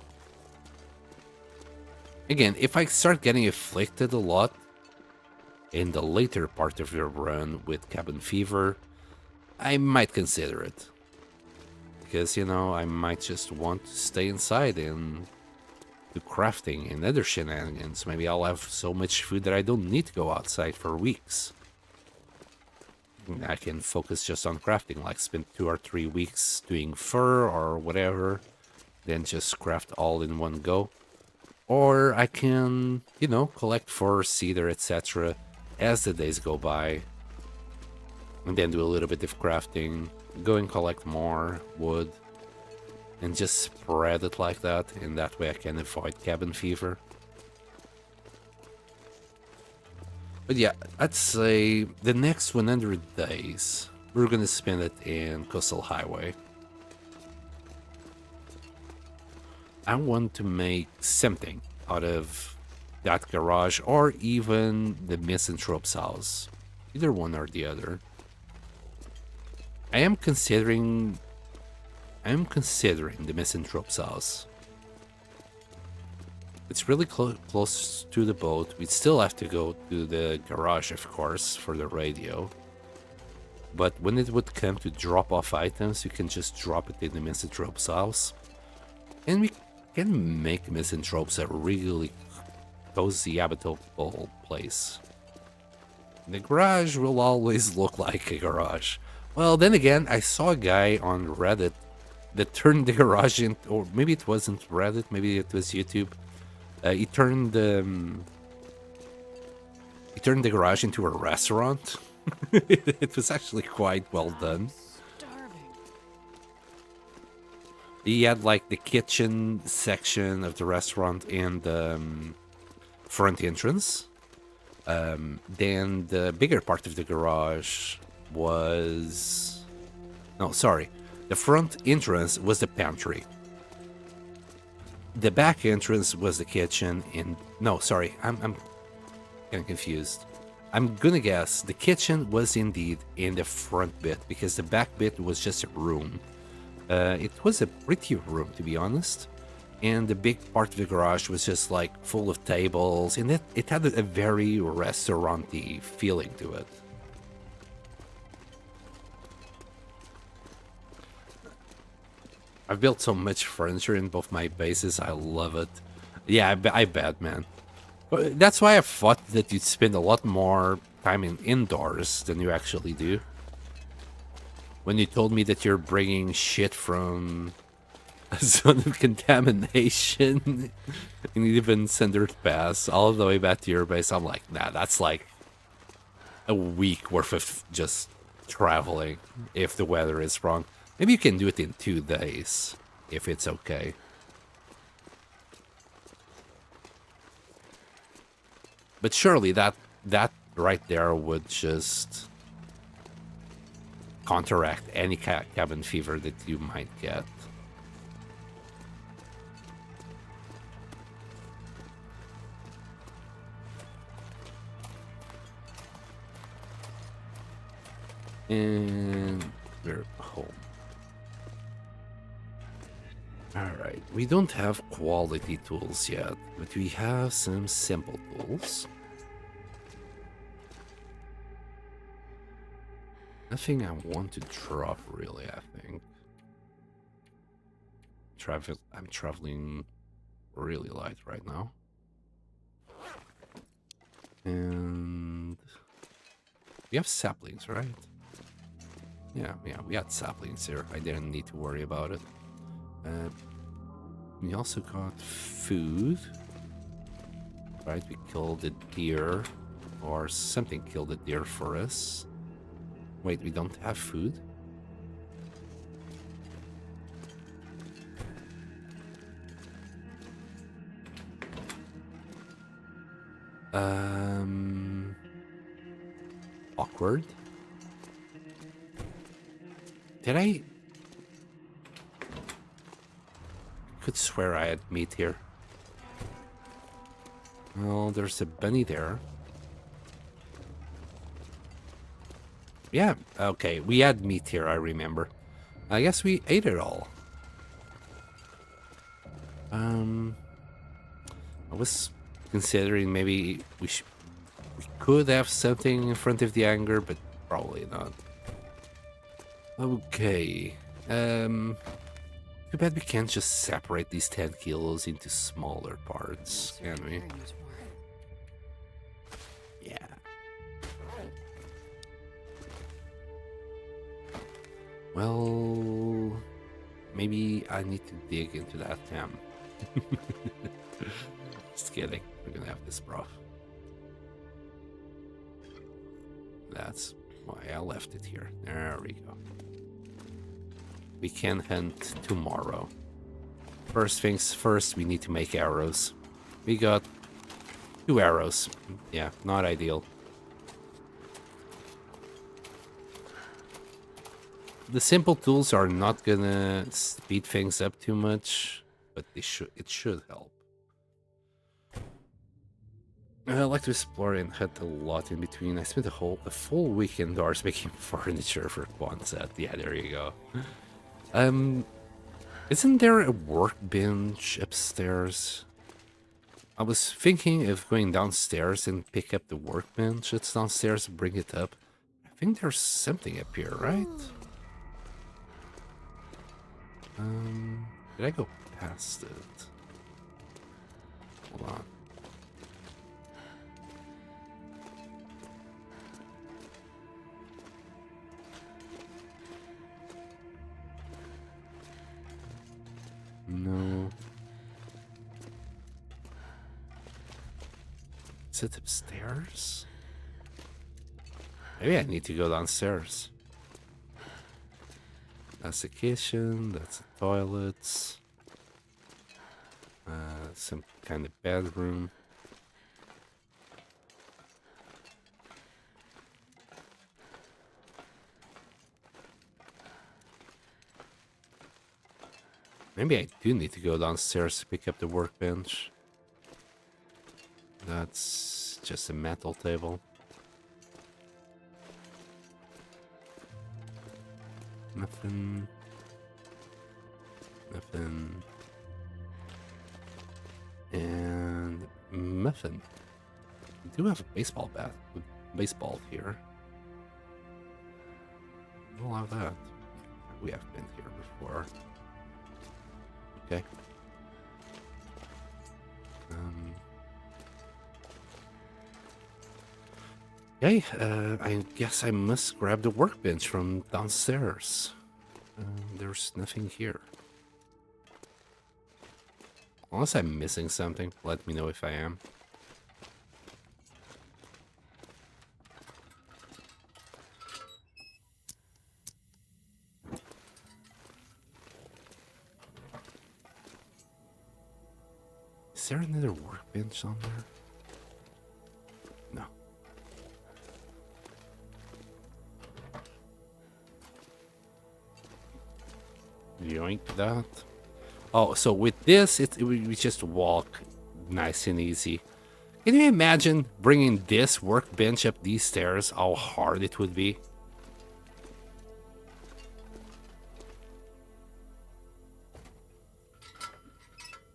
Again, if I start getting afflicted a lot in the later part of the run with Cabin Fever, I might consider it. Because, you know, I might just want to stay inside and do crafting and other shenanigans. Maybe I'll have so much food that I don't need to go outside for weeks. I can focus just on crafting, like spend 2 or 3 weeks doing fur or whatever, then just craft all in one go. Or I can, you know, collect fur, cedar, etc. as the days go by, and then do a little bit of crafting, go and collect more wood, and just spread it like that, and that way I can avoid Cabin Fever. But yeah, I'd say the next 100 days, we're gonna spend it in Coastal Highway. I want to make something out of that garage, or even the Misanthrope's house. Either one or the other. I am considering I'm considering the Misanthrope's house. It's really close to the boat. We'd still have to go to the garage, of course, for the radio. But when it would come to drop off items, you can just drop it in the Misanthrope's house. And we can make Misanthrope's a really cozy, habitable place. The garage will always look like a garage. Well, then again, I saw a guy on Reddit that turned the garage into, or maybe it wasn't Reddit, maybe it was YouTube. He turned the garage into a restaurant. It was actually quite well done. Starving. He had like the kitchen section of the restaurant and the front entrance. Then the bigger part of the garage was... No, sorry. The front entrance was the pantry. The back entrance was the kitchen and... No, sorry. I'm getting confused. I'm gonna guess the kitchen was indeed in the front bit because the back bit was just a room. It was a pretty room, to be honest. And the big part of the garage was just like full of tables, and it had a very restaurant-y feeling to it. I've built so much furniture in both my bases, I love it. Yeah, I bet, man. But that's why I thought that you'd spend a lot more time indoors than you actually do. When you told me that you're bringing shit from a zone of contamination and even Cindered Pass all the way back to your base, I'm like, nah, that's like a week worth of just traveling if the weather is wrong. Maybe you can do it in 2 days if it's okay. But surely that right there would just counteract any cabin fever that you might get. And we're home. Alright, we don't have quality tools yet, but we have some simple tools. Nothing I want to drop, really, I think. I'm traveling really light right now. And we have saplings, right? Yeah, we had saplings here. I didn't need to worry about it. We also got food. Right, we killed a deer. Or something killed a deer for us. Wait, we don't have food? Awkward. Did I... could swear I had meat here. Well, there's a bunny there. Yeah, okay, we had meat here, I remember. I guess we ate it all. I was considering maybe we could have something in front of the hangar, but probably not. Okay. Too bad we can't just separate these 10 kilos into smaller parts, can we? Yeah. Well, maybe I need to dig into that ham. Just kidding. We're gonna have this broth. That's why I left it here. There we go. We can hunt tomorrow. First things first, we need to make arrows. We got 2 arrows. Yeah, not ideal. The simple tools are not gonna speed things up too much, but it should help. I like to explore and hunt a lot in between. I spent a full week indoors making furniture for Quonset. Yeah, there you go. Isn't there a workbench upstairs? I was thinking of going downstairs and pick up the workbench that's downstairs and bring it up. I think there's something up here, right? Did I go past it? Hold on. No. Is it upstairs? Maybe I need to go downstairs. That's the kitchen, that's the toilets. Some kind of bedroom. Maybe I do need to go downstairs to pick up the workbench. That's just a metal table. Nothing. Nothing. And nothing. We do have a baseball bat with baseball here. We'll have that. We have been here before. Okay. Okay, I guess I must grab the workbench from downstairs. There's nothing here. Unless I'm missing something, let me know if I am. Is there another workbench on there? No. Yoink that. Oh, so with this, we just walk nice and easy. Can you imagine bringing this workbench up these stairs? How hard it would be?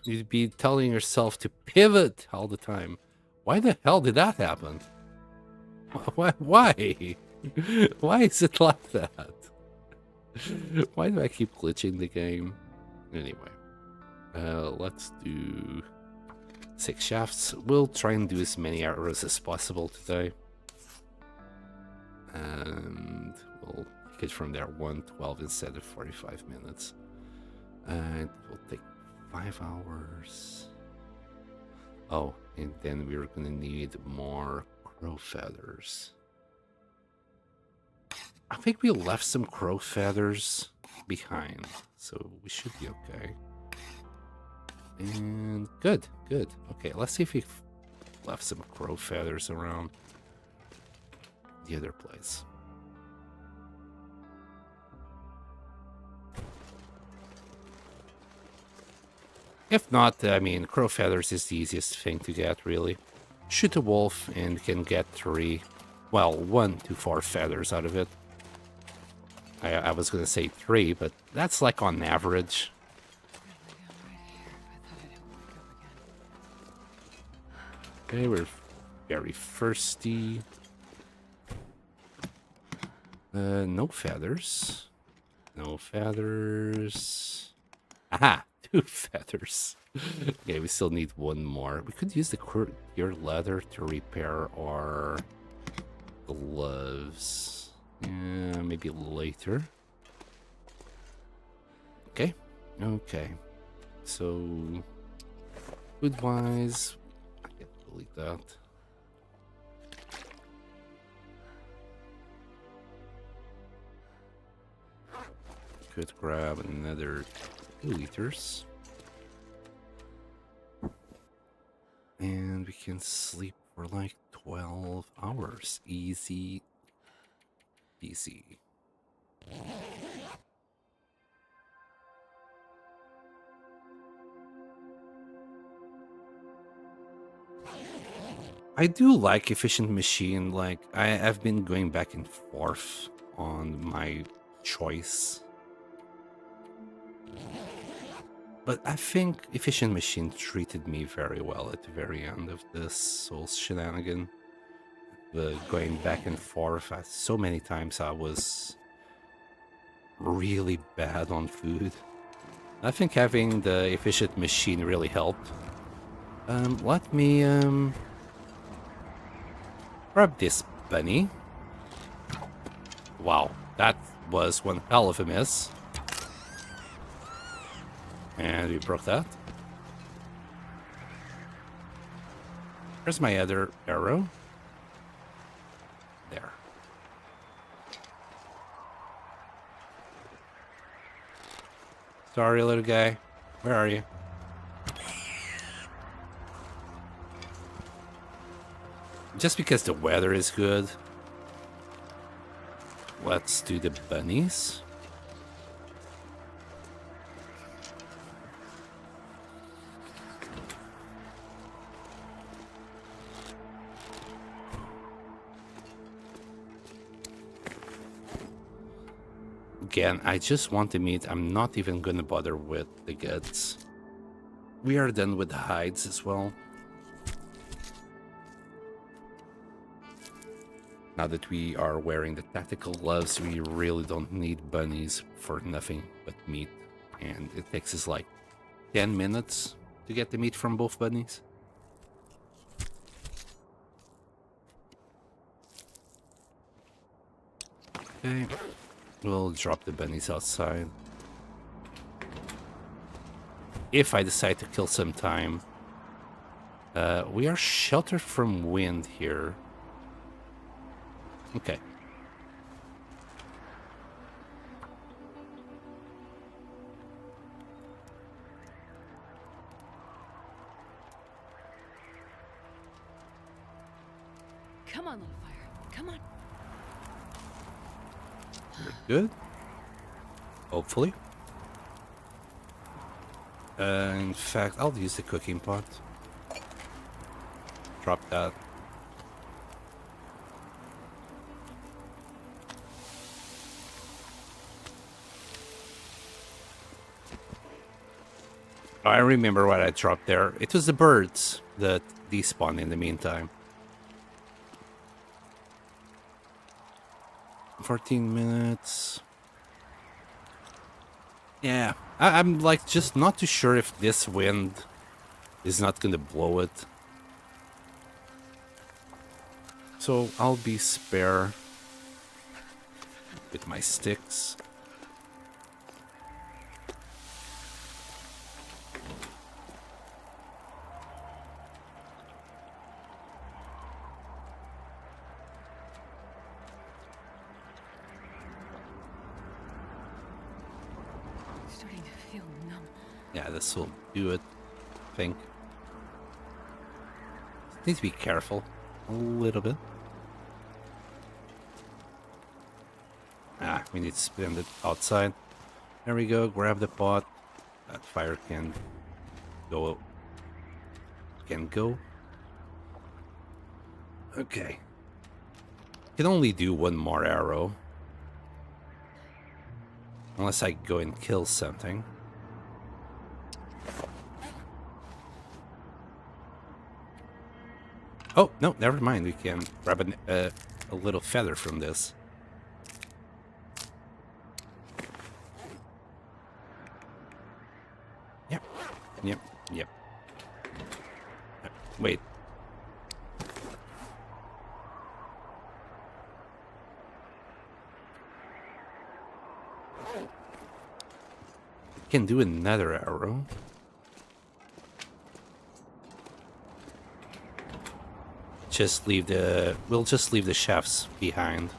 You'd be telling yourself to pivot all the time. Why the hell did that happen? Why? Why is it like that? Why do I keep glitching the game? Anyway, let's do 6 shafts. We'll try and do as many arrows as possible today. And we'll take it from there, 1:12 instead of 45 minutes. And we'll take 5 hours. Oh, and then we're gonna need more crow feathers. I think we left some crow feathers behind, so we should be okay. And good. Okay, let's see if we left some crow feathers around the other place. If not, I mean, crow feathers is the easiest thing to get, really. Shoot a wolf and can get 1 to 4 feathers out of it. I was gonna say 3, but that's like on average. Okay, we're very thirsty. No feathers. No feathers. Aha! 2 feathers. Okay, we still need 1 more. We could use the clear leather to repair our gloves. Yeah, maybe later. Okay. So, food-wise, I can delete that. Could grab another 2 liters. And we can sleep for like 12 hours. Easy peasy. I do like efficient machine. Like I've been going back and forth on my choice. But I think Efficient Machine treated me very well at the very end of this whole shenanigan. The going back and forth, so many times I was really bad on food. I think having the Efficient Machine really helped. Let me grab this bunny. Wow, that was one hell of a miss. And we broke that. Where's my other arrow? There. Sorry, little guy. Where are you? Just because the weather is good, let's do the bunnies. Again, I just want the meat. I'm not even gonna bother with the guts. We are done with the hides as well. Now that we are wearing the tactical gloves, we really don't need bunnies for nothing but meat. And it takes us like 10 minutes to get the meat from both bunnies. Okay, we'll drop the bunnies outside. If I decide to kill some time, we are sheltered from wind here. Okay. Come on, little fire. Come on. Good. Hopefully. In fact, I'll use the cooking pot. Drop that. I remember what I dropped there. It was the birds that despawned in the meantime. 14 minutes. Yeah, I'm like just not too sure if this wind is not gonna blow it. So I'll be spare with my sticks. Starting to feel numb. Yeah, this will do it, I think. Need to be careful a little bit. Ah, we need to spin it outside. There we go, grab the pot. That fire can go. Okay. Can only do one more arrow. Unless I go and kill something. Oh, no, never mind. We can grab a little feather from this. Yep. Wait. Can do another arrow. We'll just leave the shafts behind.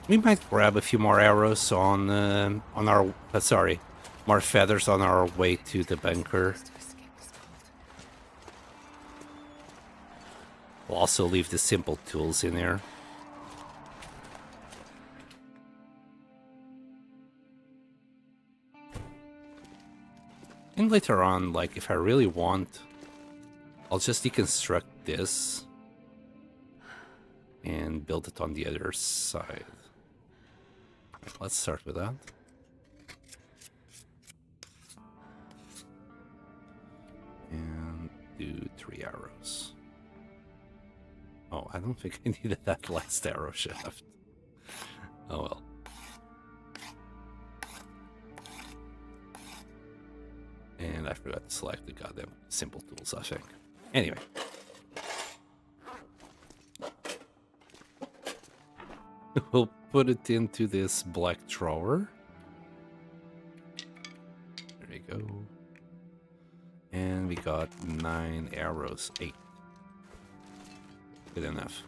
We might grab a few more arrows on our more feathers on our way to the bunker. To escape this cold. We'll also leave the simple tools in there. And later on, like, if I really want, I'll just deconstruct this and build it on the other side. Let's start with that. 3 arrows. Oh, I don't think I needed that last arrow shaft. Oh well. And I forgot to select the goddamn simple tools, I think. Anyway. We'll put it into this black drawer. There you go. And we got 9 arrows. 8. Good enough.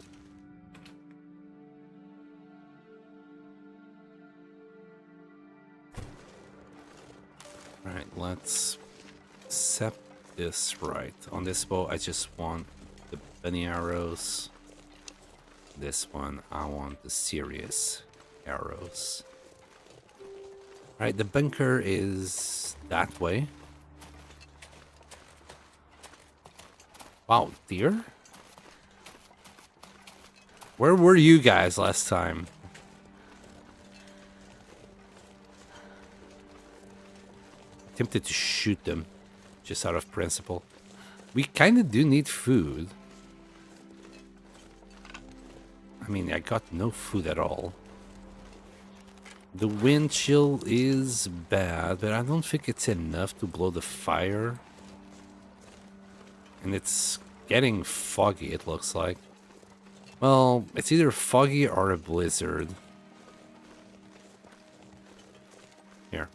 Alright, let's set this right. On this bow, I just want the bunny arrows. This one, I want the serious arrows. Alright, the bunker is that way. Wow, deer? Where were you guys last time? Tempted to shoot them, just out of principle. We kind of do need food. I mean, I got no food at all. The wind chill is bad, but I don't think it's enough to blow the fire. And it's getting foggy, it looks like. Well, it's either foggy or a blizzard. Here.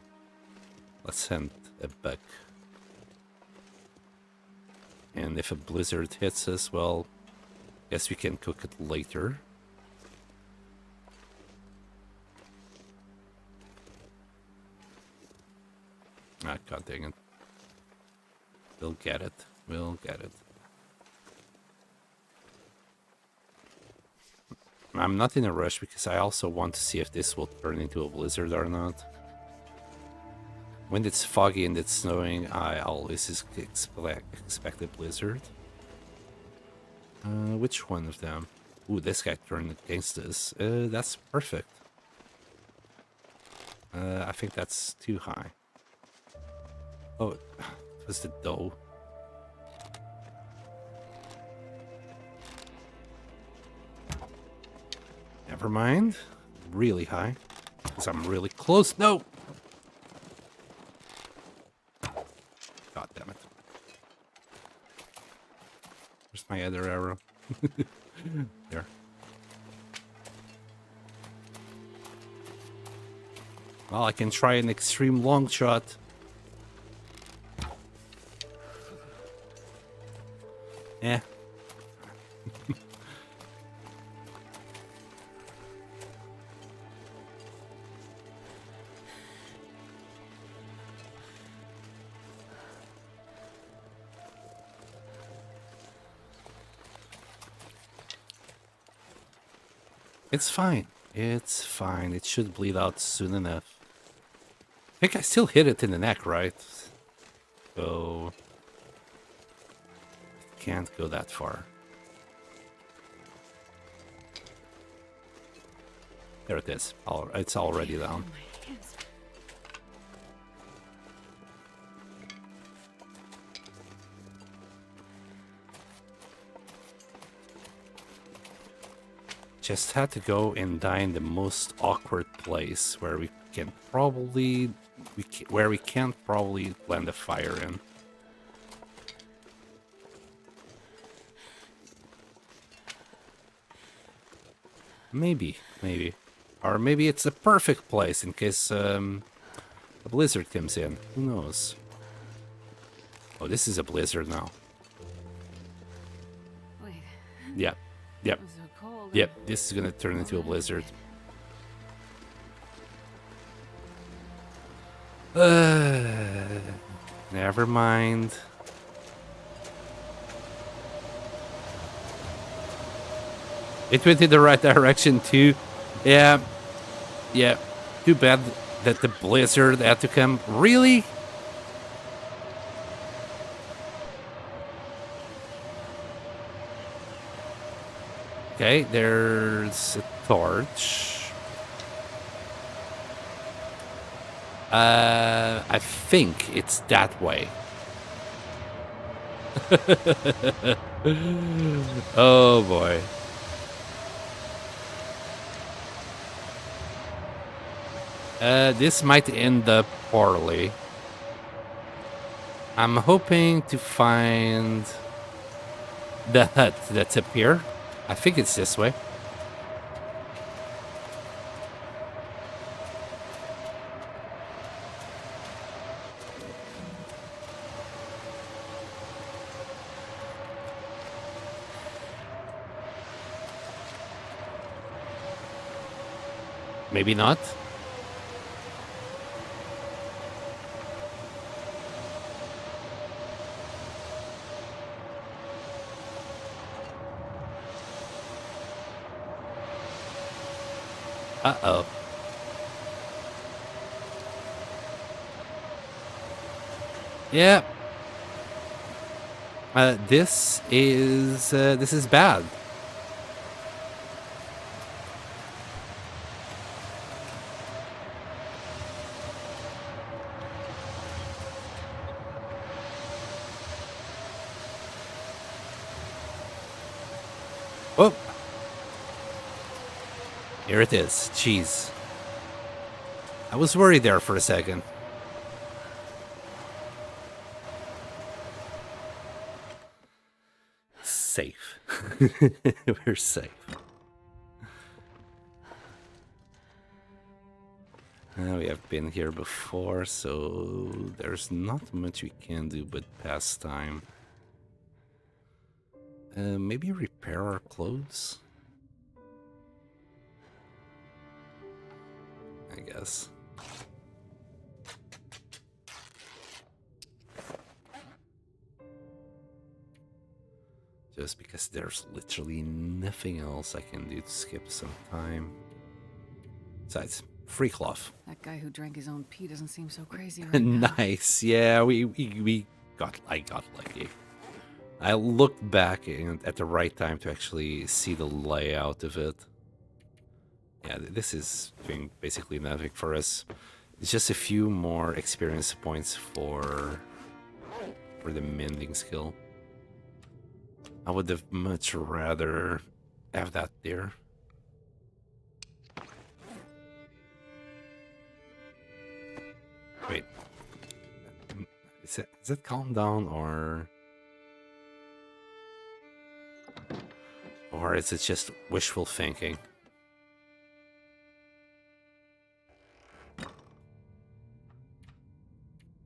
Let's send a buck. And if a blizzard hits us, well, guess we can cook it later. Ah, god dang it. We'll get it. We'll get it. I'm not in a rush because I also want to see if this will turn into a blizzard or not. When it's foggy and it's snowing, I always expect a blizzard. Which one of them? Ooh, this guy turned against us. That's perfect. I think that's too high. Oh, it was the dough. Never mind. Really high. Because I'm really close. No! God damn it. Where's my other arrow? There. Well, I can try an extreme long shot. Eh. It's fine. It's fine. It should bleed out soon enough. I think I still hit it in the neck, right? So... can't go that far. There it is. It's already down. Just had to go and die in the most awkward place where we can probably where we can't probably land a fire in. Maybe. Or maybe it's the perfect place in case a blizzard comes in. Who knows? Oh, this is a blizzard now. Wait. Yep. It was so cold. Yep, this is gonna turn into a blizzard. Never mind. It went in the right direction too. Yeah. Too bad that the blizzard had to come. Really? Okay, there's a torch. I think it's that way. Oh boy. This might end up poorly. I'm hoping to find the hut that's up here. I think it's this way. Maybe not. Uh-oh. Yeah. This is bad. Oh. Here it is. Jeez. I was worried there for a second. Safe. We're safe. We have been here before, so there's not much we can do but pass time. Maybe repair our clothes? I guess. Just because there's literally nothing else I can do to skip some time. Besides, free cloth. That guy who drank his own pee doesn't seem so crazy right now. Nice. Yeah, I got lucky. I looked back at the right time to actually see the layout of it. Yeah, this is doing basically nothing for us. It's just a few more experience points for the mending skill. I would have much rather have that there. Wait. Is it calm down or is it just wishful thinking?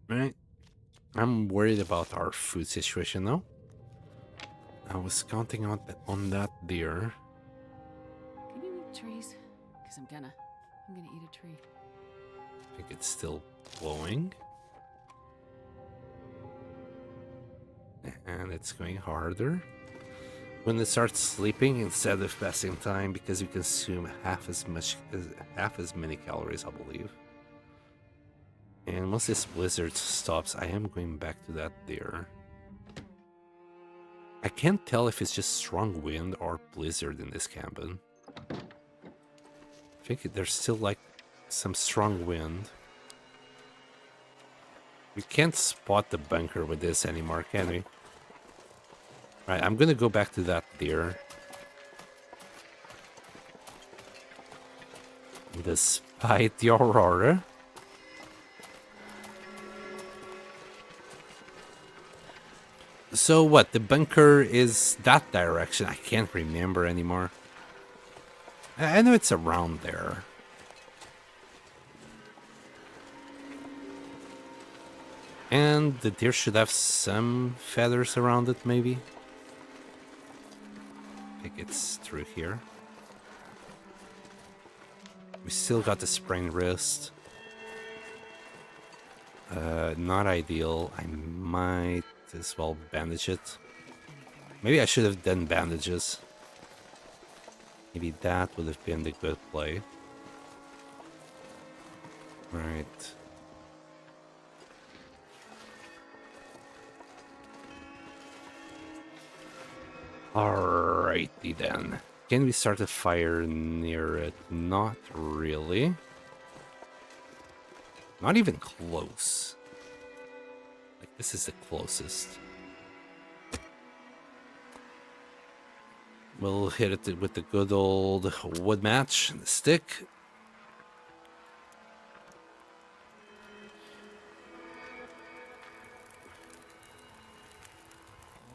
Right. I'm worried about our food situation now. I was counting on that deer. Can you eat trees? Because I'm gonna eat a tree. I think it's still blowing. And it's going harder. When it starts sleeping instead of passing time, because you consume half as many calories, I believe. And once this blizzard stops, I am going back to that deer. I can't tell if it's just strong wind or blizzard in this cabin. I think there's still like some strong wind. We can't spot the bunker with this anymore, can we? Right, I'm gonna go back to that deer. Despite the aurora. So what, the bunker is that direction? I can't remember anymore. I know it's around there. And the deer should have some feathers around it, maybe? I think it's through here. We still got the sprained wrist. Not ideal. I might as well bandage it. Maybe I should have done bandages. Maybe that would have been the good play. Right. Alrighty then. Can we start a fire near it? Not really. Not even close. Like, this is the closest. We'll hit it with the good old wood match and the stick.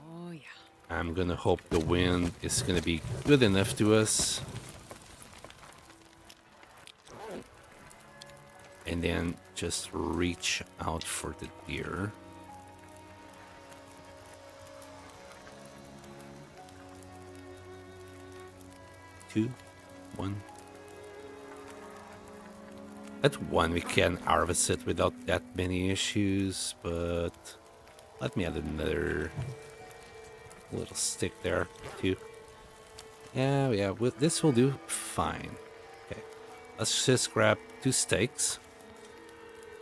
Oh, yeah. I'm gonna hope the wind is gonna be good enough to us. And then just reach out for the deer. Two, one. At one we can harvest it without that many issues, but let me add another little stick there, too. Yeah, this will do fine. Okay, let's just grab 2 steaks.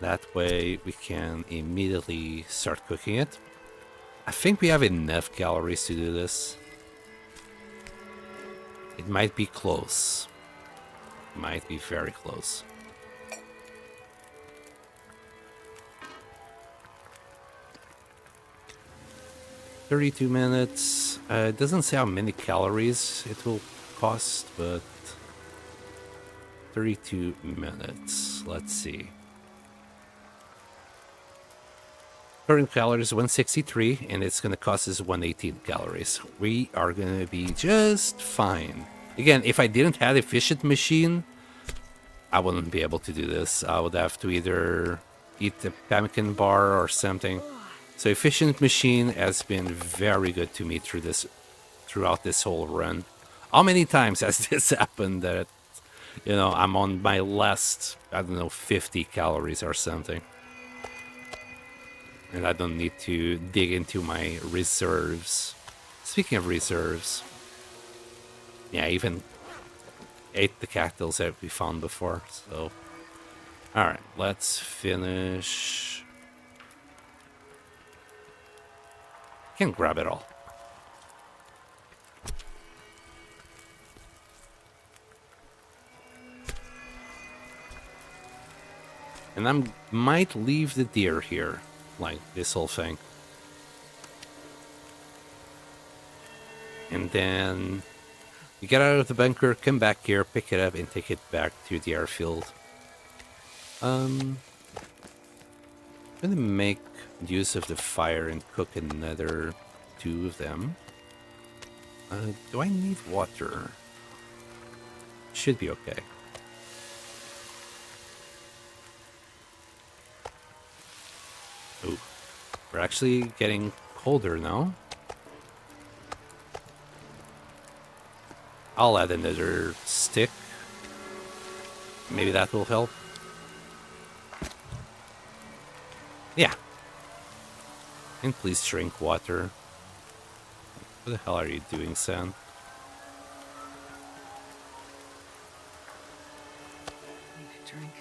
That way we can immediately start cooking it. I think we have enough calories to do this. It might be close. Might be very close. $32 minutes. It doesn't say how many calories it will cost, but 32 minutes. Let's see. Current calories 163, and it's going to cost us 118 calories. We are going to be just fine. Again, if I didn't have efficient machine, I wouldn't be able to do this. I would have to either eat a pumpkin bar or something. So efficient machine has been very good to me throughout this whole run. How many times has this happened that, you know, I'm on my last, I don't know, 50 calories or something. And I don't need to dig into my reserves. Speaking of reserves, yeah, I even ate the cactus that we found before, so. Alright, let's finish. Can grab it all. And I might leave the deer here, like this whole thing. And then you get out of the bunker, come back here, pick it up, and take it back to the airfield. I'm gonna make use of the fire and cook another 2 of them. Do I need water? Should be okay. Ooh, we're actually getting colder now. I'll add another stick. Maybe that will help. Yeah. And please drink water. What the hell are you doing, Sam? Need a drink.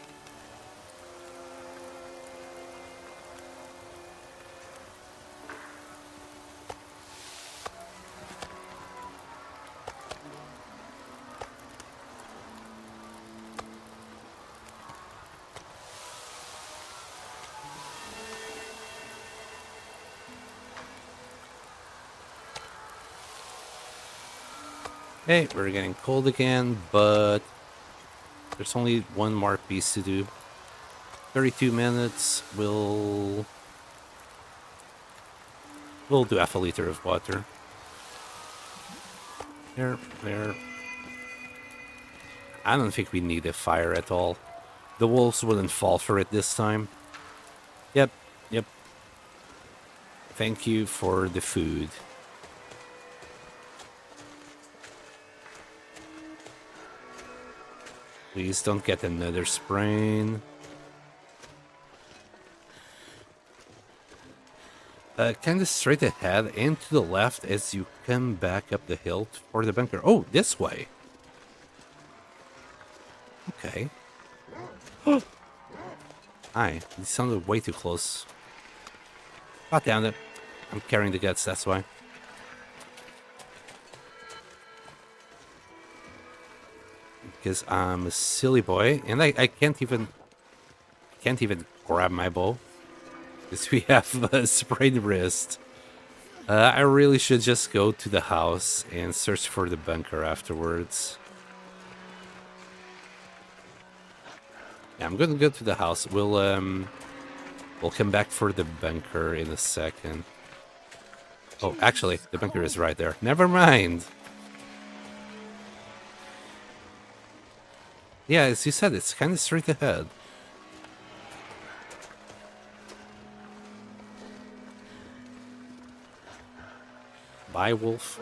Hey, we're getting cold again, but there's only one more piece to do. 32 minutes, we'll do half a liter of water. There. I don't think we need a fire at all. The wolves wouldn't fall for it this time. Yep. Thank you for the food. Please don't get another sprain. Kind of straight ahead and to the left as you come back up the hill for the bunker. Oh, this way. Okay. Hi, you sounded way too close. God damn it. I'm carrying the guts, that's why. Because I'm a silly boy, and I can't even grab my bow because we have a sprained wrist. I really should just go to the house and search for the bunker afterwards. Yeah, I'm gonna go to the house. We'll come back for the bunker in a second. Oh, actually, the bunker is right there. Never mind. Yeah, as you said, it's kind of straight ahead. Bye, wolf.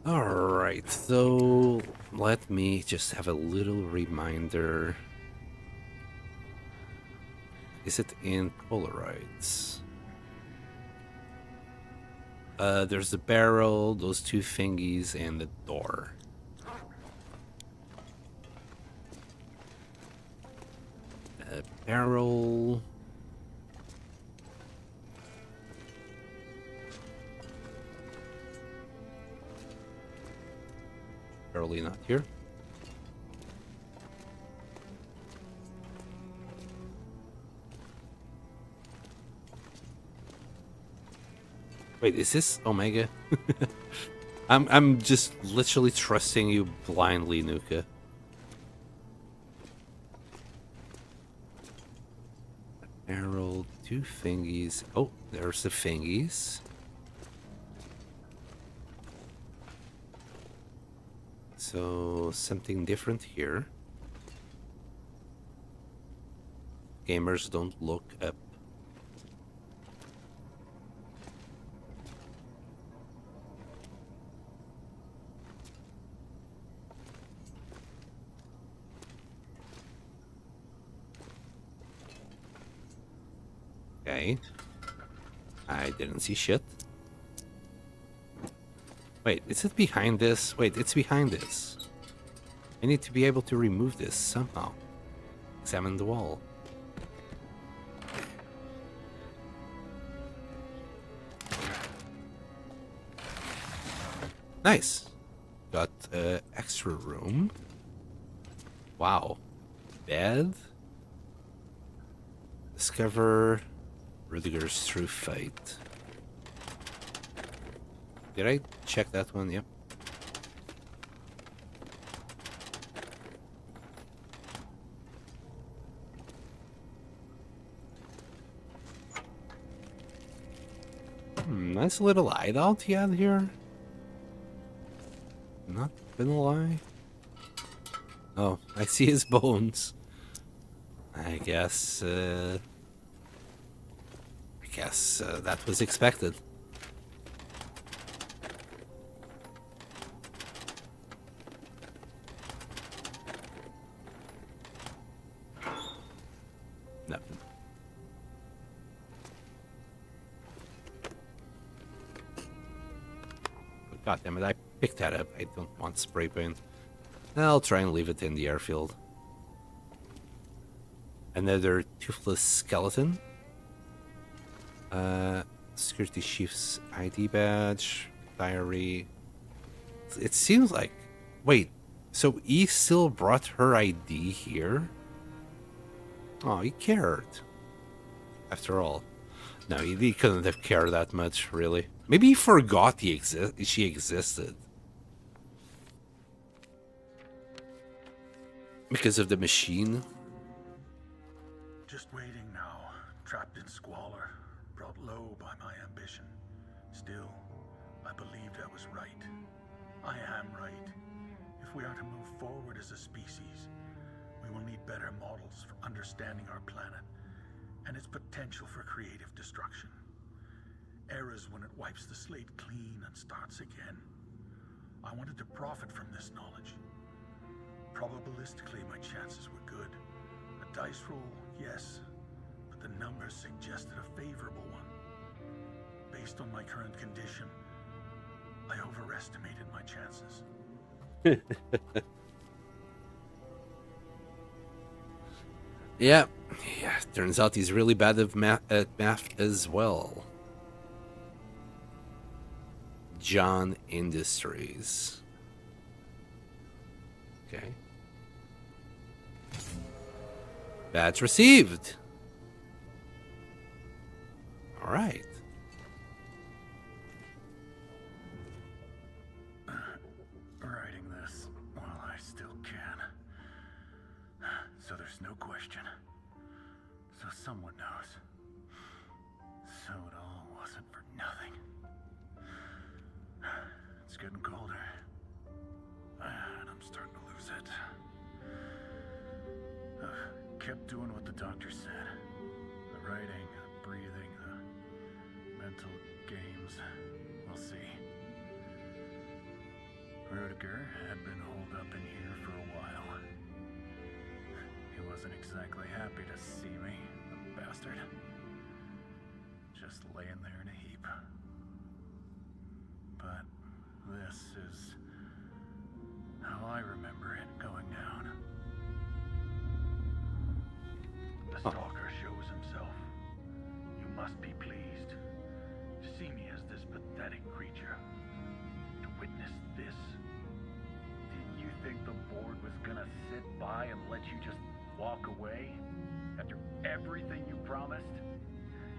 Alright, so let me just have a little reminder. Is it in Polaroids? There's the barrel, those two thingies, and the door. Barrel. Barely not here. Wait, is this Omega? I'm just literally trusting you blindly, Nuka. Arrow, two thingies. Oh, there's the thingies. So something different here. Gamers don't look up. Okay. I didn't see shit. Wait, is it behind this? Wait, it's behind this. I need to be able to remove this somehow. Examine the wall. Nice. Got extra room. Wow. Bed. Discover Rudiger's true fate. Did I check that one? Yep. Nice little hideout he had here. Not gonna lie. Oh, I see his bones. I guess that was expected. No. God damn it, I picked that up. I don't want spray paint. I'll try and leave it in the airfield. Another toothless skeleton. Security chief's ID badge. Diary. It seems like... Wait, so he still brought her ID here? Oh, he cared. After all. No, he couldn't have cared that much, really. Maybe he forgot she existed. Because of the machine? Just waiting now, trapped in squalor, brought low by my ambition. Still, I believed I was right. I am right. If we are to move forward as a species, we will need better models for understanding our planet and its potential for creative destruction. Eras when it wipes the slate clean and starts again. I wanted to profit from this knowledge. Probabilistically, my chances were good. A dice roll, yes, but the numbers suggested a favorable one. Based on my current condition, I overestimated my chances. Yeah, turns out he's really bad at math as well. John Industries. Okay. Badge received. All right. Writing this while I still can. So there's no question. So someone knows. So it all wasn't for nothing. It's getting colder. And I'm starting to lose it. Kept doing what the doctor said. The writing, the breathing, the mental games. We'll see. Rudiger had been holed up in here for a while. He wasn't exactly happy to see me, the bastard. Just laying there in a heap. But this is how I remember it going down. The stalker shows himself. You must be pleased to see me as this pathetic creature. To witness this. Did you think the board was gonna sit by and let you just walk away? After everything you promised?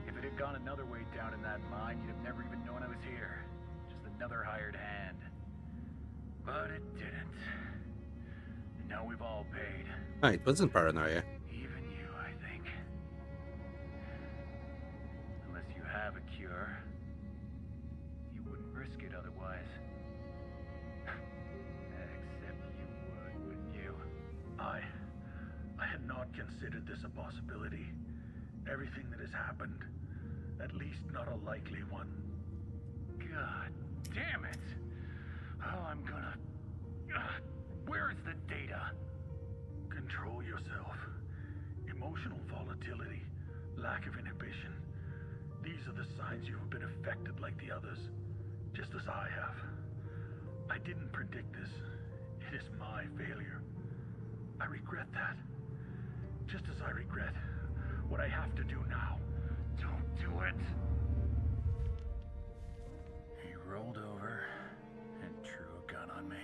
If it had gone another way down in that mine, you'd have never even known I was here. Just another hired hand. But it didn't. And now we've all paid. It wasn't paranoia. Even you, I think. Unless you have a cure. You wouldn't risk it otherwise. Except you would, wouldn't you? I had not considered this a possibility. Everything that has happened. At least not a likely one. God damn it! Oh, I'm gonna... where is the data? Control yourself. Emotional volatility. Lack of inhibition. These are the signs you have been affected like the others. Just as I have. I didn't predict this. It is my failure. I regret that. Just as I regret what I have to do now. Don't do it. He rolled over and drew a gun on me.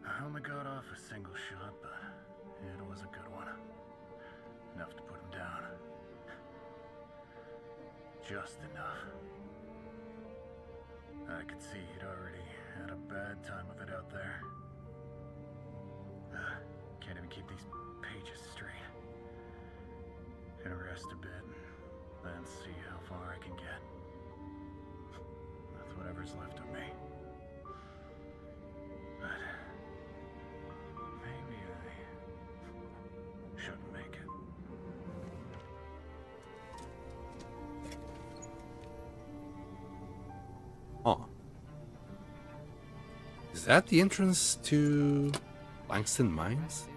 I only got off a single shot, but it was a good one. Enough to put him down. Just enough. I could see he'd already had a bad time of it out there. Can't even keep these pages straight. Gonna rest a bit, then see how far I can get. That's whatever's left of me. But maybe I shouldn't make it. Huh. Is that the entrance to Langston Mines?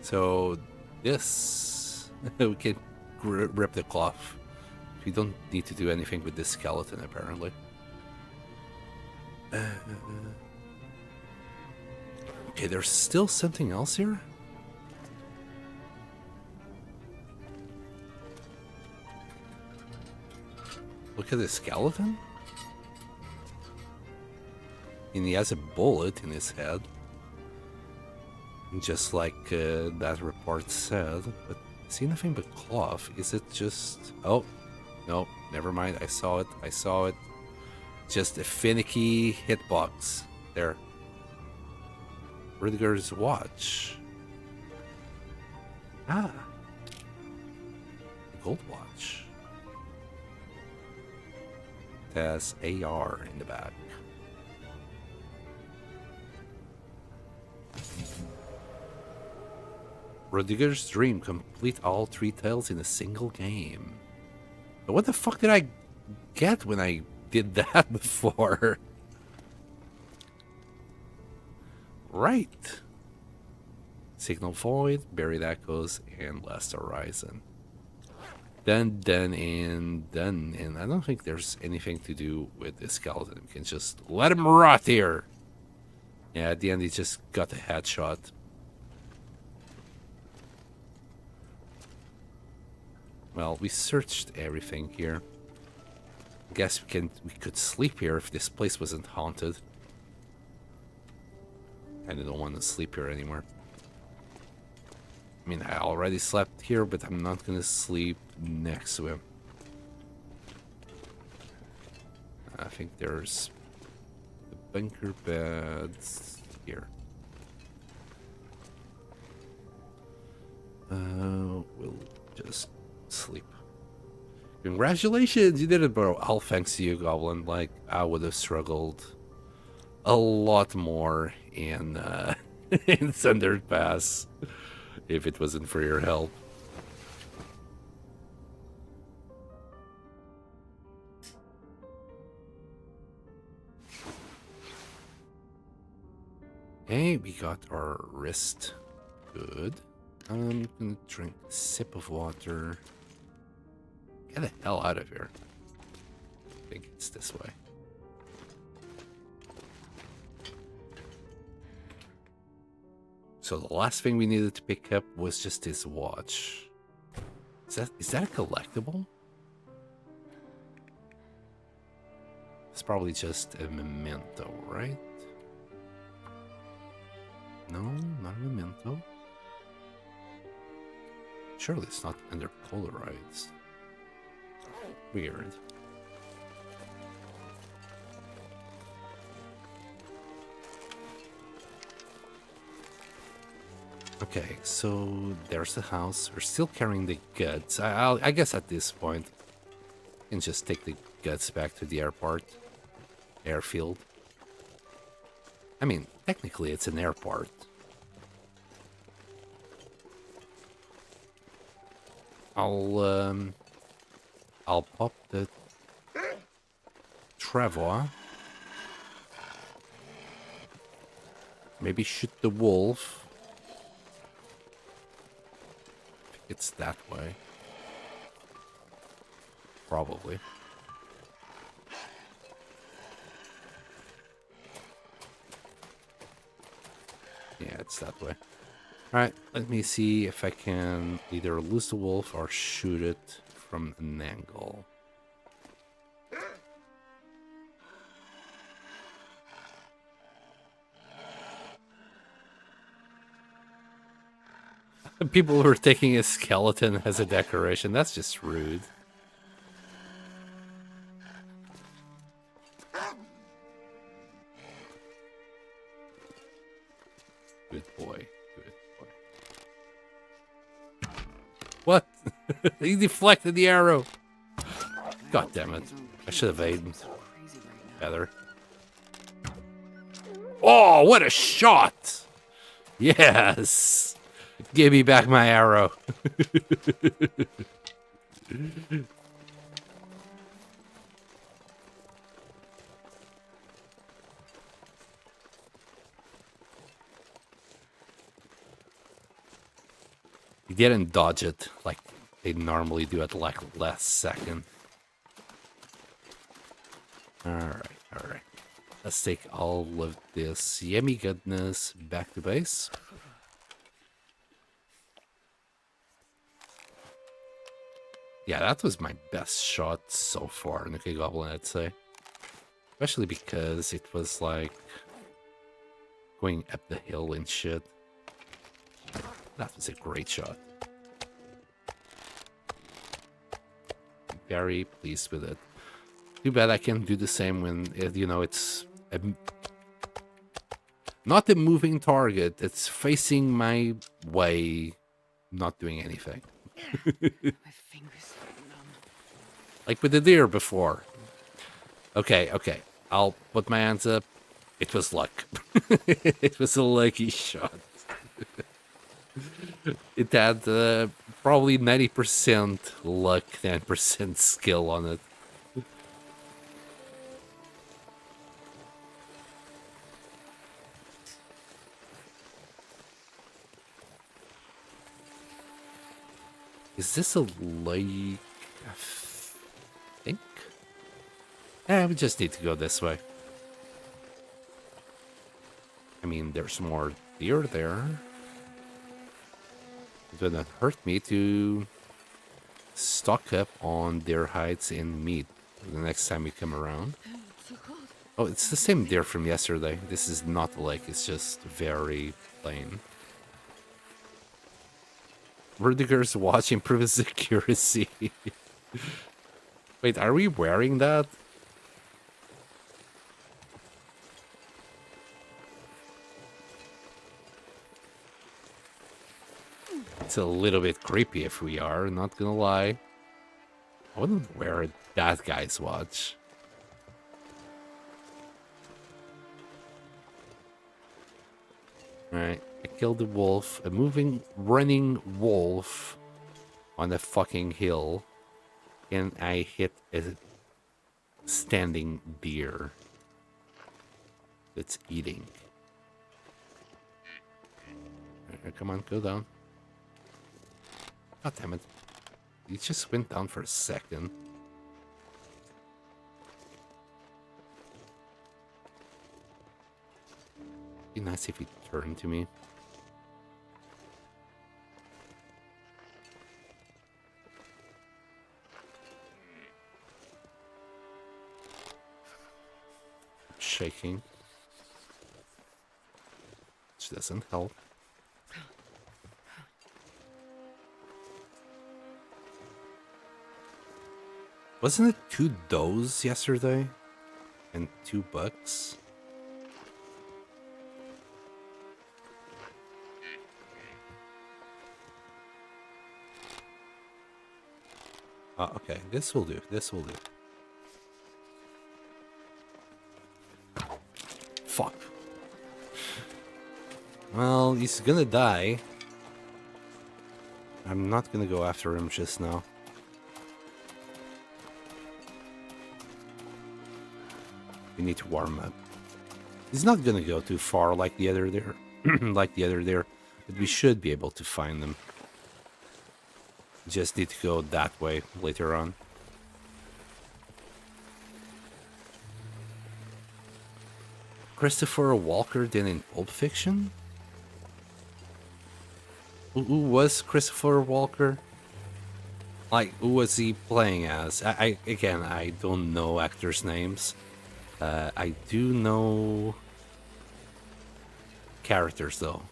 So this we can rip the cloth. We don't need to do anything with this skeleton apparently. Okay, there's still something else here. Look at the skeleton. And he has a bullet in his head. Just like that report said. But see nothing but cloth. Is it just... Oh, no, never mind. I saw it. Just a finicky hitbox. There. Rudiger's watch. Ah. Gold watch. It has AR in the back. Rudiger's dream, complete all 3 tales in a single game. But what the fuck did I get when I did that before? Right. Signal Void, Buried Echoes, and Last Horizon. Then, and I don't think there's anything to do with the skeleton. We can just let him rot here. Yeah, at the end he just got a headshot. Well, we searched everything here. I guess we could sleep here if this place wasn't haunted. I don't want to sleep here anymore. I mean, I already slept here, but I'm not gonna sleep next to him. I think there's the bunker beds here. We'll just sleep. Congratulations, you did it, bro. All thanks to you, Goblin. Like, I would have struggled a lot more in in Sundered Pass if it wasn't for your help. Hey, we got our wrist. Good. I'm gonna drink a sip of water. Get the hell out of here. I think it's this way. So the last thing we needed to pick up was just his watch. Is that a collectible? It's probably just a memento, right? No, not a memento. Surely it's not under polarized. Weird. Okay, so there's the house. We're still carrying the guts. I guess at this point, we can just take the guts back to the airfield. I mean, technically it's an airport. I'll pop the Trevor. Maybe shoot the wolf. It's that way. Probably. Yeah, it's that way. Alright, let me see if I can either lose the wolf or shoot it from an angle. People were taking a skeleton as a decoration. That's just rude. Good boy. Good boy. What? He deflected the arrow. God damn it. I should have aimed better. Oh, what a shot! Yes! Give me back my arrow. You didn't dodge it like they normally do at like last second. Alright. Let's take all of this yummy goodness back to base. Yeah, that was my best shot so far in the Goblin, I'd say. Especially because it was like going up the hill and shit. That was a great shot. Very pleased with it. Too bad I can't do the same when, you know, it's not a moving target. It's facing my way, not doing anything. My fingers are numb. Like with the deer before. Okay. I'll put my hands up. It was luck. It was a lucky shot. It had probably 90% luck, 10% skill on it. Is this a lake? I think. Yeah, we just need to go this way. I mean, there's more deer there. It's gonna hurt me to stock up on deer hides and meat the next time we come around. It's so cold. Oh, it's the same deer from yesterday. This is not a lake, it's just very plain. Rudiger's watch improves accuracy. Wait, are we wearing that? It's a little bit creepy if we are, not gonna lie. I wouldn't wear that guy's watch. Alright, I killed the wolf, a running wolf on a fucking hill, and I hit a standing deer that's eating. Alright, come on, go down. God damn it. He just went down for a second. Be nice if he turned to me. Shaking. Which doesn't help. Wasn't it 2 does yesterday? And 2 bucks? Oh, okay, this will do, this will do. Fuck. Well, he's gonna die. I'm not gonna go after him just now. We need to warm up. He's not gonna go too far like the other there, but we should be able to find them. Just need to go that way later on. Christopher Walker did in Pulp Fiction? Who was Christopher Walker? Like, who was he playing as? Again, I don't know actors' names. I do know characters, though.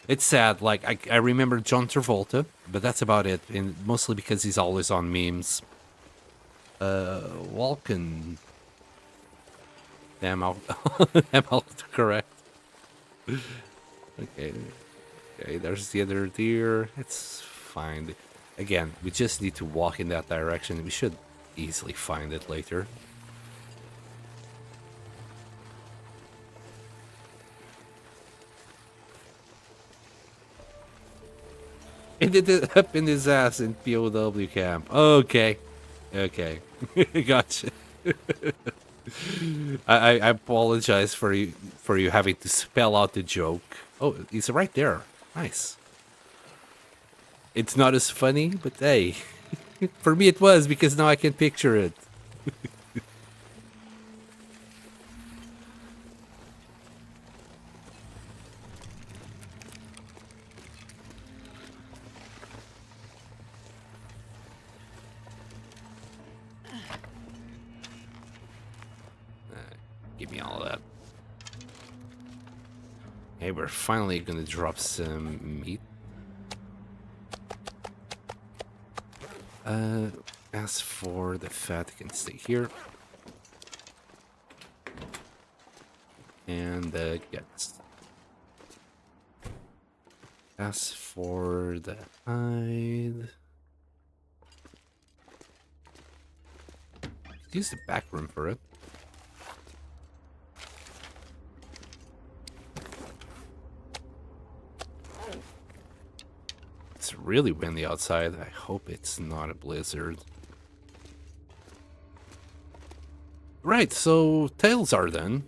It's sad, like, I remember John Travolta, but that's about it, and mostly because he's always on memes. Walken. Damn, I'm correct. Okay. Okay, there's the other deer. It's fine. Again, we just need to walk in that direction. We should easily find it later. It ended up in his ass in POW camp. Okay. Okay. Gotcha. I apologize for you having to spell out the joke. Oh, he's right there. Nice. It's not as funny, but hey. For me it was, because now I can picture it. Give me all of that. Okay, we're finally gonna drop some meat. As for the fat, it can stay here. And the guts. As for the hide, use the back room for it. It's really windy outside. I hope it's not a blizzard. Right, so tails are done.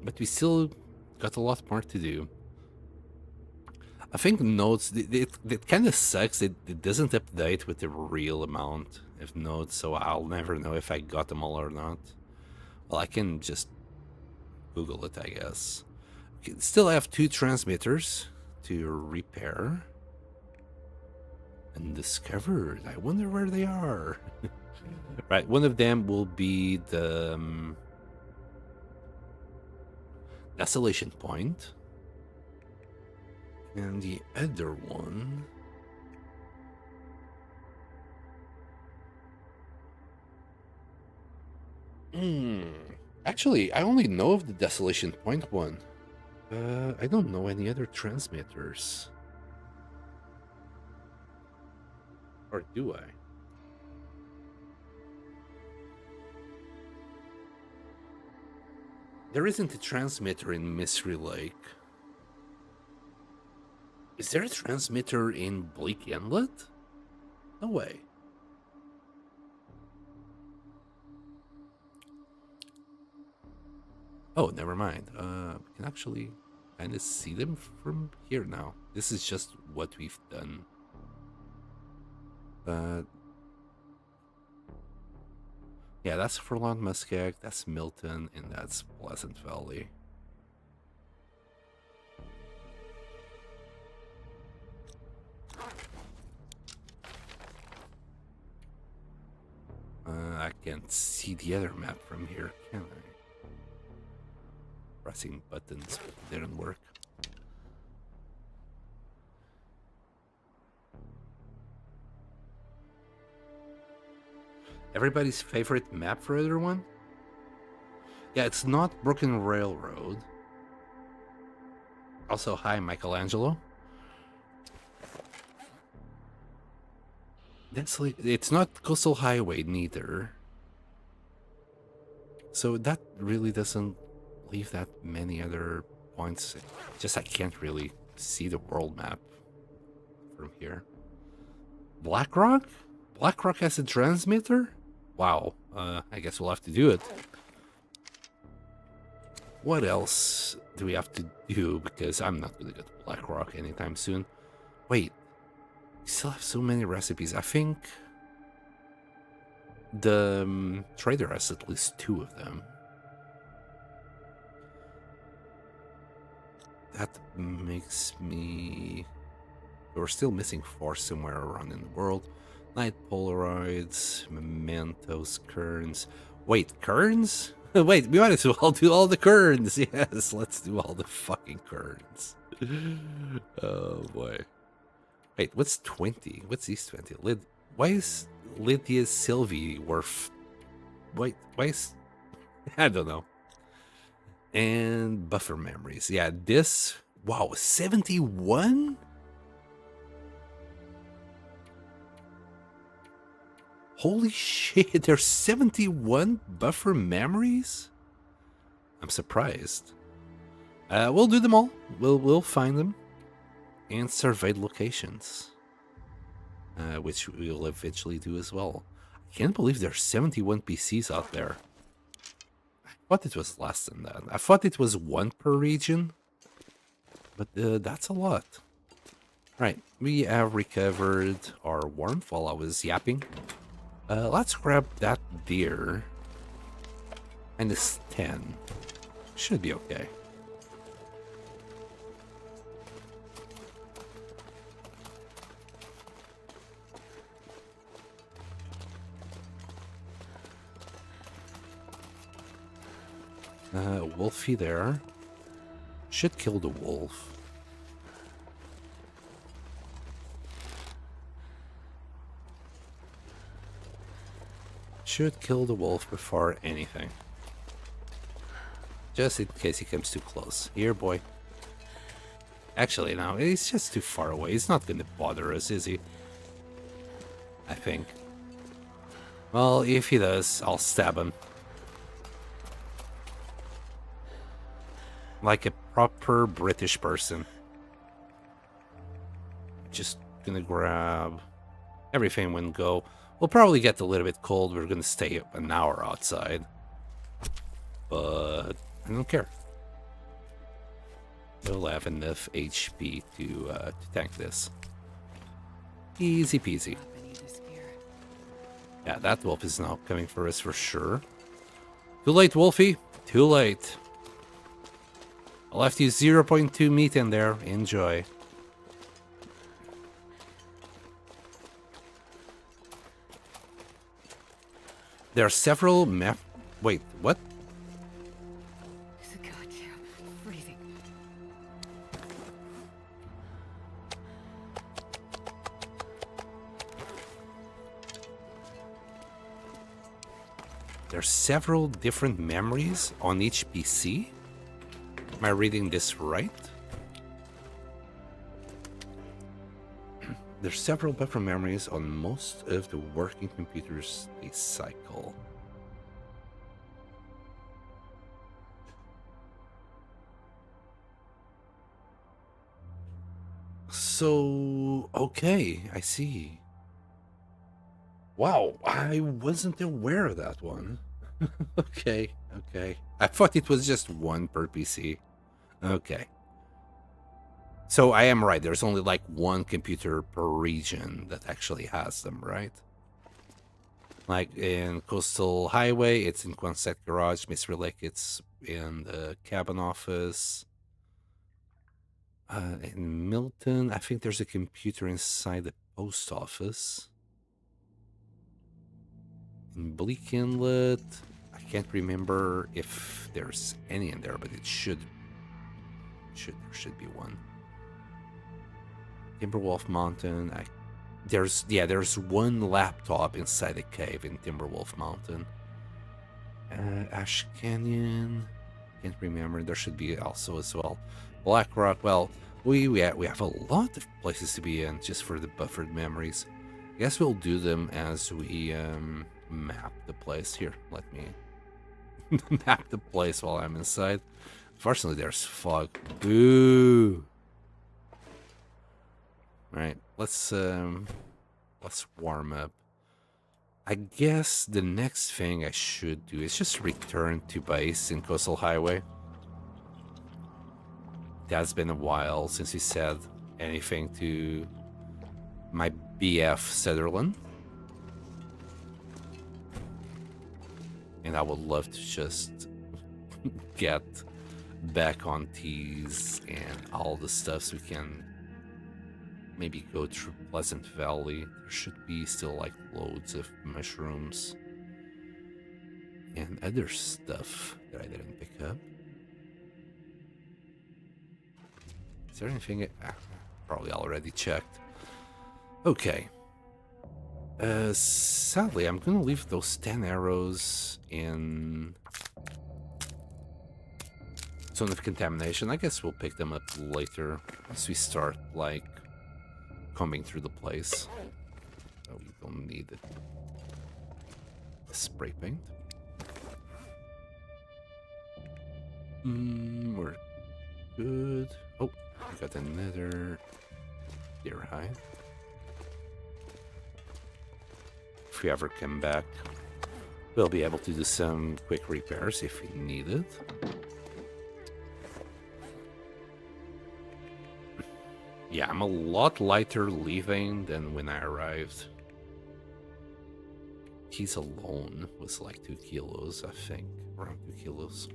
But we still got a lot more to do. I think nodes, it kind of sucks. It doesn't update with the real amount of nodes, so I'll never know if I got them all or not. Well, I can just Google it, I guess. Okay, still have 2 transmitters to repair. Undiscovered. I wonder where they are. Right, one of them will be the Desolation Point. And the other one... Actually, I only know of the Desolation Point one. I don't know any other transmitters. Or do I? There isn't a transmitter in Mystery Lake. Is there a transmitter in Bleak Inlet? No way. Oh, never mind. We can actually kind of see them from here now. This is just what we've done. Yeah, that's Furlong Muskeg, that's Milton, and that's Pleasant Valley. I can't see the other map from here, can I? Pressing buttons, but it didn't work. Everybody's favorite map for other one? Yeah, it's not Broken Railroad. Also, hi, Michelangelo. That's like, it's not Coastal Highway neither. So that really doesn't leave that many other points. Just I can't really see the world map from here. Blackrock? Blackrock has a transmitter? Wow, I guess we'll have to do it. What else do we have to do? Because I'm not gonna get Blackrock anytime soon. Wait, we still have so many recipes. I think the trader has at least 2 of them. That makes me... We're still missing 4 somewhere around in the world. Night Polaroids, Mementos, Kerns. Wait, Kerns? Wait, we might as well do all the Kerns. Yes, let's do all the fucking Kerns. Oh boy. Wait, what's 20? What's these 20? Why is Lydia Sylvie worth... Wait, why is... I don't know. And Buffer Memories. Yeah, this... Wow, 71? Holy shit, there's 71 Buffer Memories? I'm surprised. We'll do them all. We'll find them. And survey locations. Which we'll eventually do as well. I can't believe there's 71 PCs out there. I thought it was less than that. I thought it was 1 per region. But that's a lot. Right, we have recovered our warmth while I was yapping. Let's grab that deer. And this 10. Should be okay. Wolfie there. Should kill the wolf. Should kill the wolf before anything. Just in case he comes too close. Here, boy. Actually, no, he's just too far away. He's not going to bother us, is he? I think. Well, if he does, I'll stab him. Like a proper British person. Just gonna grab everything when go. We'll probably get a little bit cold. We're gonna stay up an hour outside. But I don't care. We'll have enough HP to tank this. Easy peasy. Yeah, that wolf is now coming for us for sure. Too late, Wolfie. Too late. I left you 0.2 meat in there. Enjoy. There are several map. Wait, what? It's a goddamn freezing. There are several different memories on each PC? Am I reading this right? There's several buffer memories on most of the working computers they cycle. So, okay, I see. Wow, I wasn't aware of that one. Okay, okay. I thought it was just one per PC. Okay. So I am right. There's only like one computer per region that actually has them, right? Like in Coastal Highway, it's in Quonset Garage. Mystery Lake, it's in the cabin office. In Milton, I think there's a computer inside the post office. In Bleak Inlet, I can't remember if there's any in there, but it there should be one. Timberwolf Mountain, there's one laptop inside the cave in Timberwolf Mountain. Ash Canyon, can't remember. There should be also as well. Black Rock. Well, we have a lot of places to be in just for the buffered memories. I guess we'll do them as we map the place. Here, let me map the place while I'm inside. Fortunately, there's fog. Boo. All right, let's warm up. I guess the next thing I should do is just return to base in Coastal Highway. That's been a while since we said anything to my BF Sutherland. And I would love to just get back on teas and all the stuff so we can maybe go through Pleasant Valley. There should be still like loads of mushrooms and other stuff that I didn't pick up. Is there anything? Probably already checked. Okay. Sadly, I'm gonna leave those 10 arrows in zone of contamination. I guess we'll pick them up later as we start like combing through the place. Oh, we don't need it. Spray paint. We're good. Oh, we got another deer hide. If we ever come back, we'll be able to do some quick repairs if we need it. Yeah, I'm a lot lighter leaving than when I arrived. He's alone was like 2 kilos, I think. Around 2 kilos.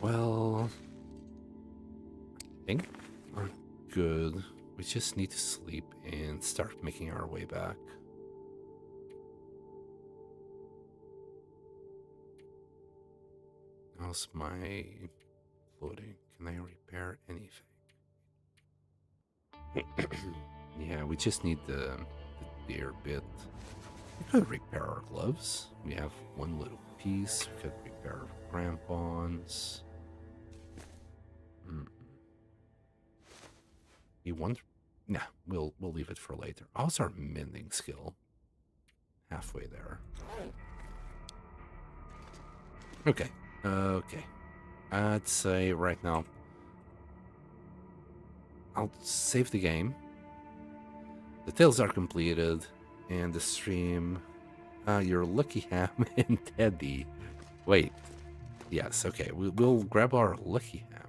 Well, I think we're good. We just need to sleep and start making our way back. How's my floating? Can I repair anything? Yeah, we just need the deer bit. We could repair our gloves. We have one little piece. We could repair crampons. You want? Nah, we'll leave it for later. How's our mending skill? Halfway there. Okay. Okay. I'd say right now I'll save the game. The tales are completed, and the stream. Your Lucky Ham and Teddy. Wait. Yes. Okay. We'll grab our Lucky Ham.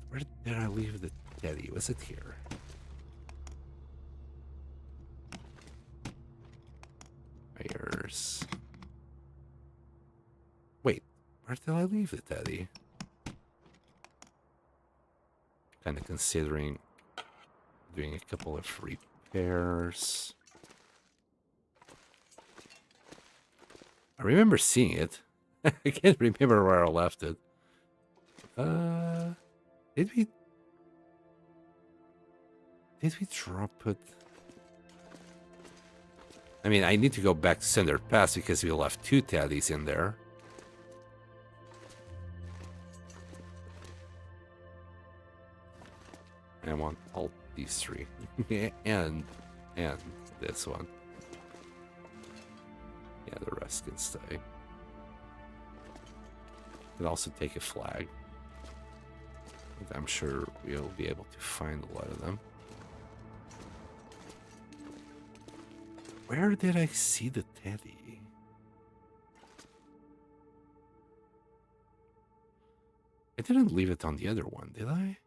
Where did I leave the Teddy? Was it here? Where's... Wait, where did I leave the Teddy? Kind of considering doing a couple of repairs. I remember seeing it. I can't remember where I left it. Did we drop it? I mean, I need to go back to Cinder Pass because we left 2 teddies in there. I want all these 3. and this one. Yeah, the rest can stay. Could also take a flag. But I'm sure we'll be able to find a lot of them. Where did I see the teddy? I didn't leave it on the other one, did I?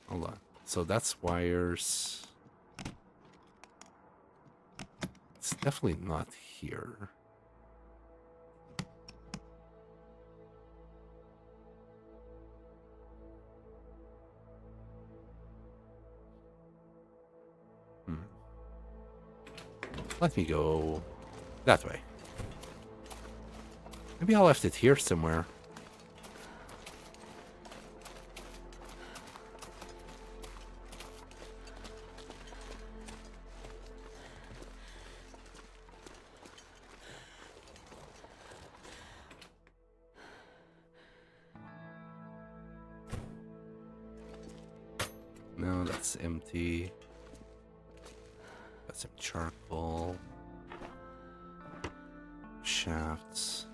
Hold on. So that's wires. It's definitely not here. Let me go that way. Maybe I left it here somewhere. No, that's empty. Got some charcoal. Shafts.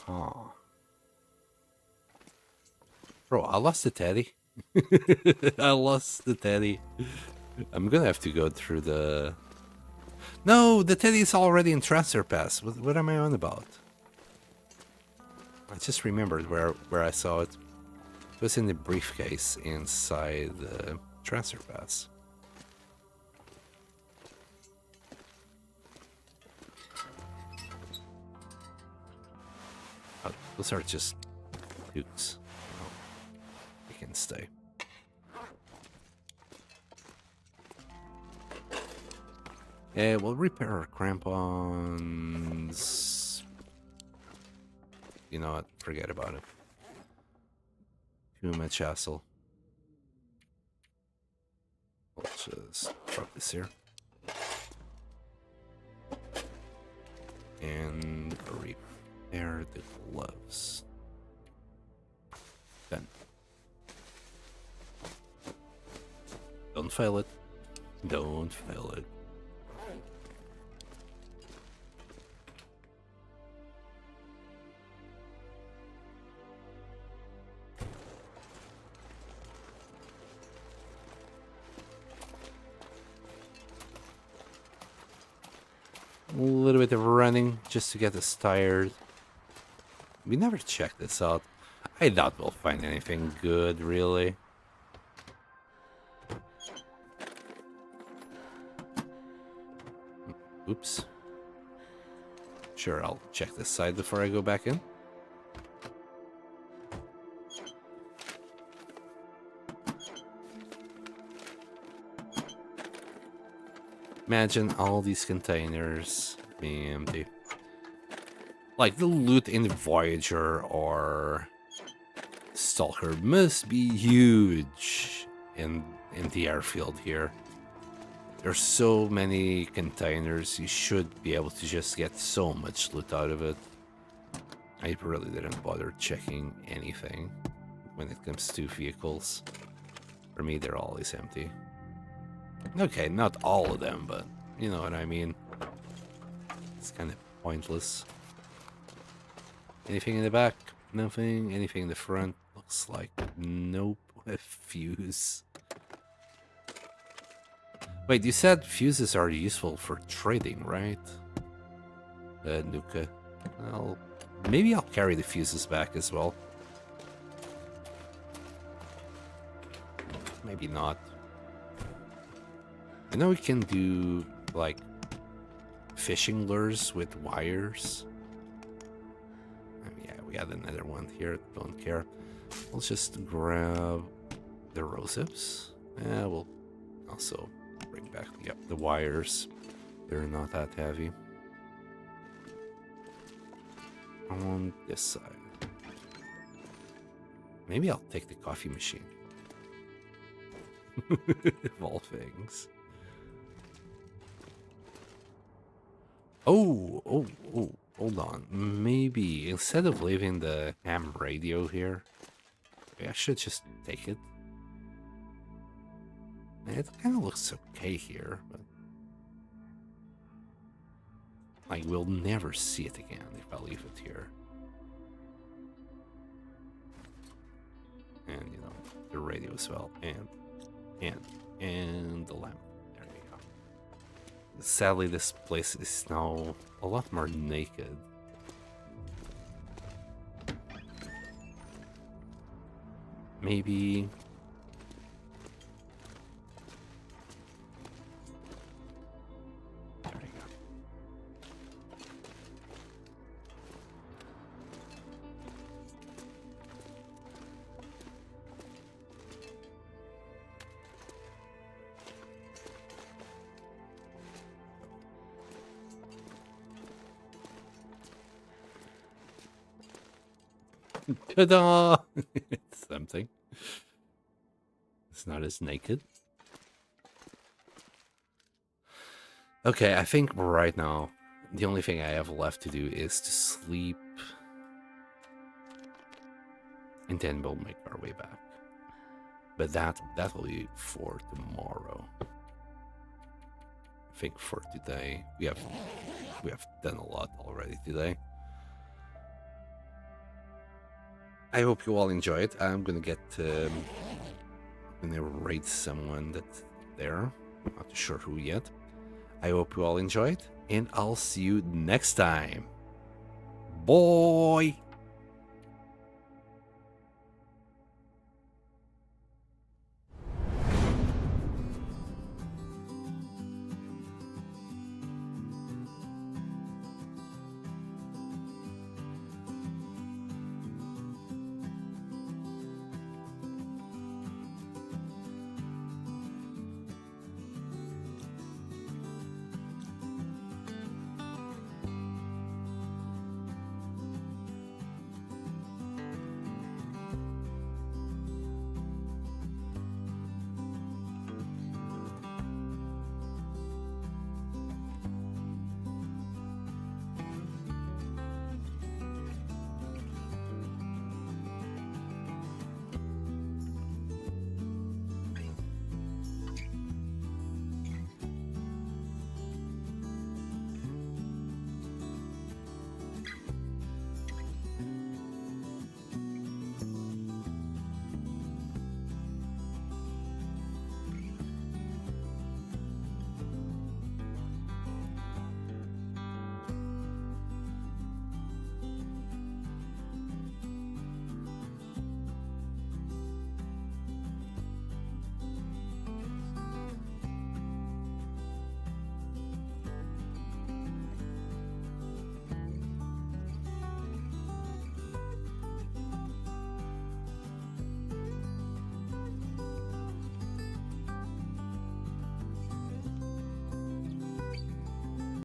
Huh. Bro, I lost the teddy. I lost the teddy. I'm gonna have to go through the... No, the teddy is already in transfer pass. What am I on about? I just remembered where I saw it. It was in the briefcase inside the transfer pass. Oh, those are just dukes. They can stay. Yeah, we'll repair our crampons. You know what? Forget about it. Too much hassle. We'll just drop this here. And repair the gloves. Done. Don't fail it. Don't fail it. A little bit of running just to get us tired. We never checked this out. I doubt we'll find anything good, really. Oops. Sure, I'll check this side before I go back in. Imagine all these containers being empty. Like the loot in Voyager or Stalker must be huge in the airfield here. There's so many containers, you should be able to just get so much loot out of it. I really didn't bother checking anything when it comes to vehicles. For me, they're always empty. Okay, not all of them, but you know what I mean. It's kind of pointless. Anything in the back? Nothing. Anything in the front? Looks like nope. A fuse. Wait, you said fuses are useful for trading, right? Nuka. Well, Maybe I'll carry the fuses back as well. Maybe not. I know we can do, like, fishing lures with wires. Oh, yeah, we had another one here. Don't care. Let's just grab the rose hips. Yeah, we'll also bring back the wires. They're not that heavy. On this side. Maybe I'll take the coffee machine. Of all things. Oh, hold on. Maybe instead of leaving the ham radio here, maybe I should just take it. It kind of looks okay here, but like we'll never see it again if I leave it here. And you know, the radio as well, and the lamp. There you go. Sadly, this place is now a lot more naked. Maybe. There you go. Ta-da! It's something. It's not as naked. Okay, I think right now the only thing I have left to do is to sleep, and then we'll make our way back. But that will be for tomorrow. I think for today we have done a lot already today. I hope you all enjoy it. I'm gonna get I'm gonna raid someone that's there. Not too sure who yet. I hope you all enjoy it, and I'll see you next time. Bye.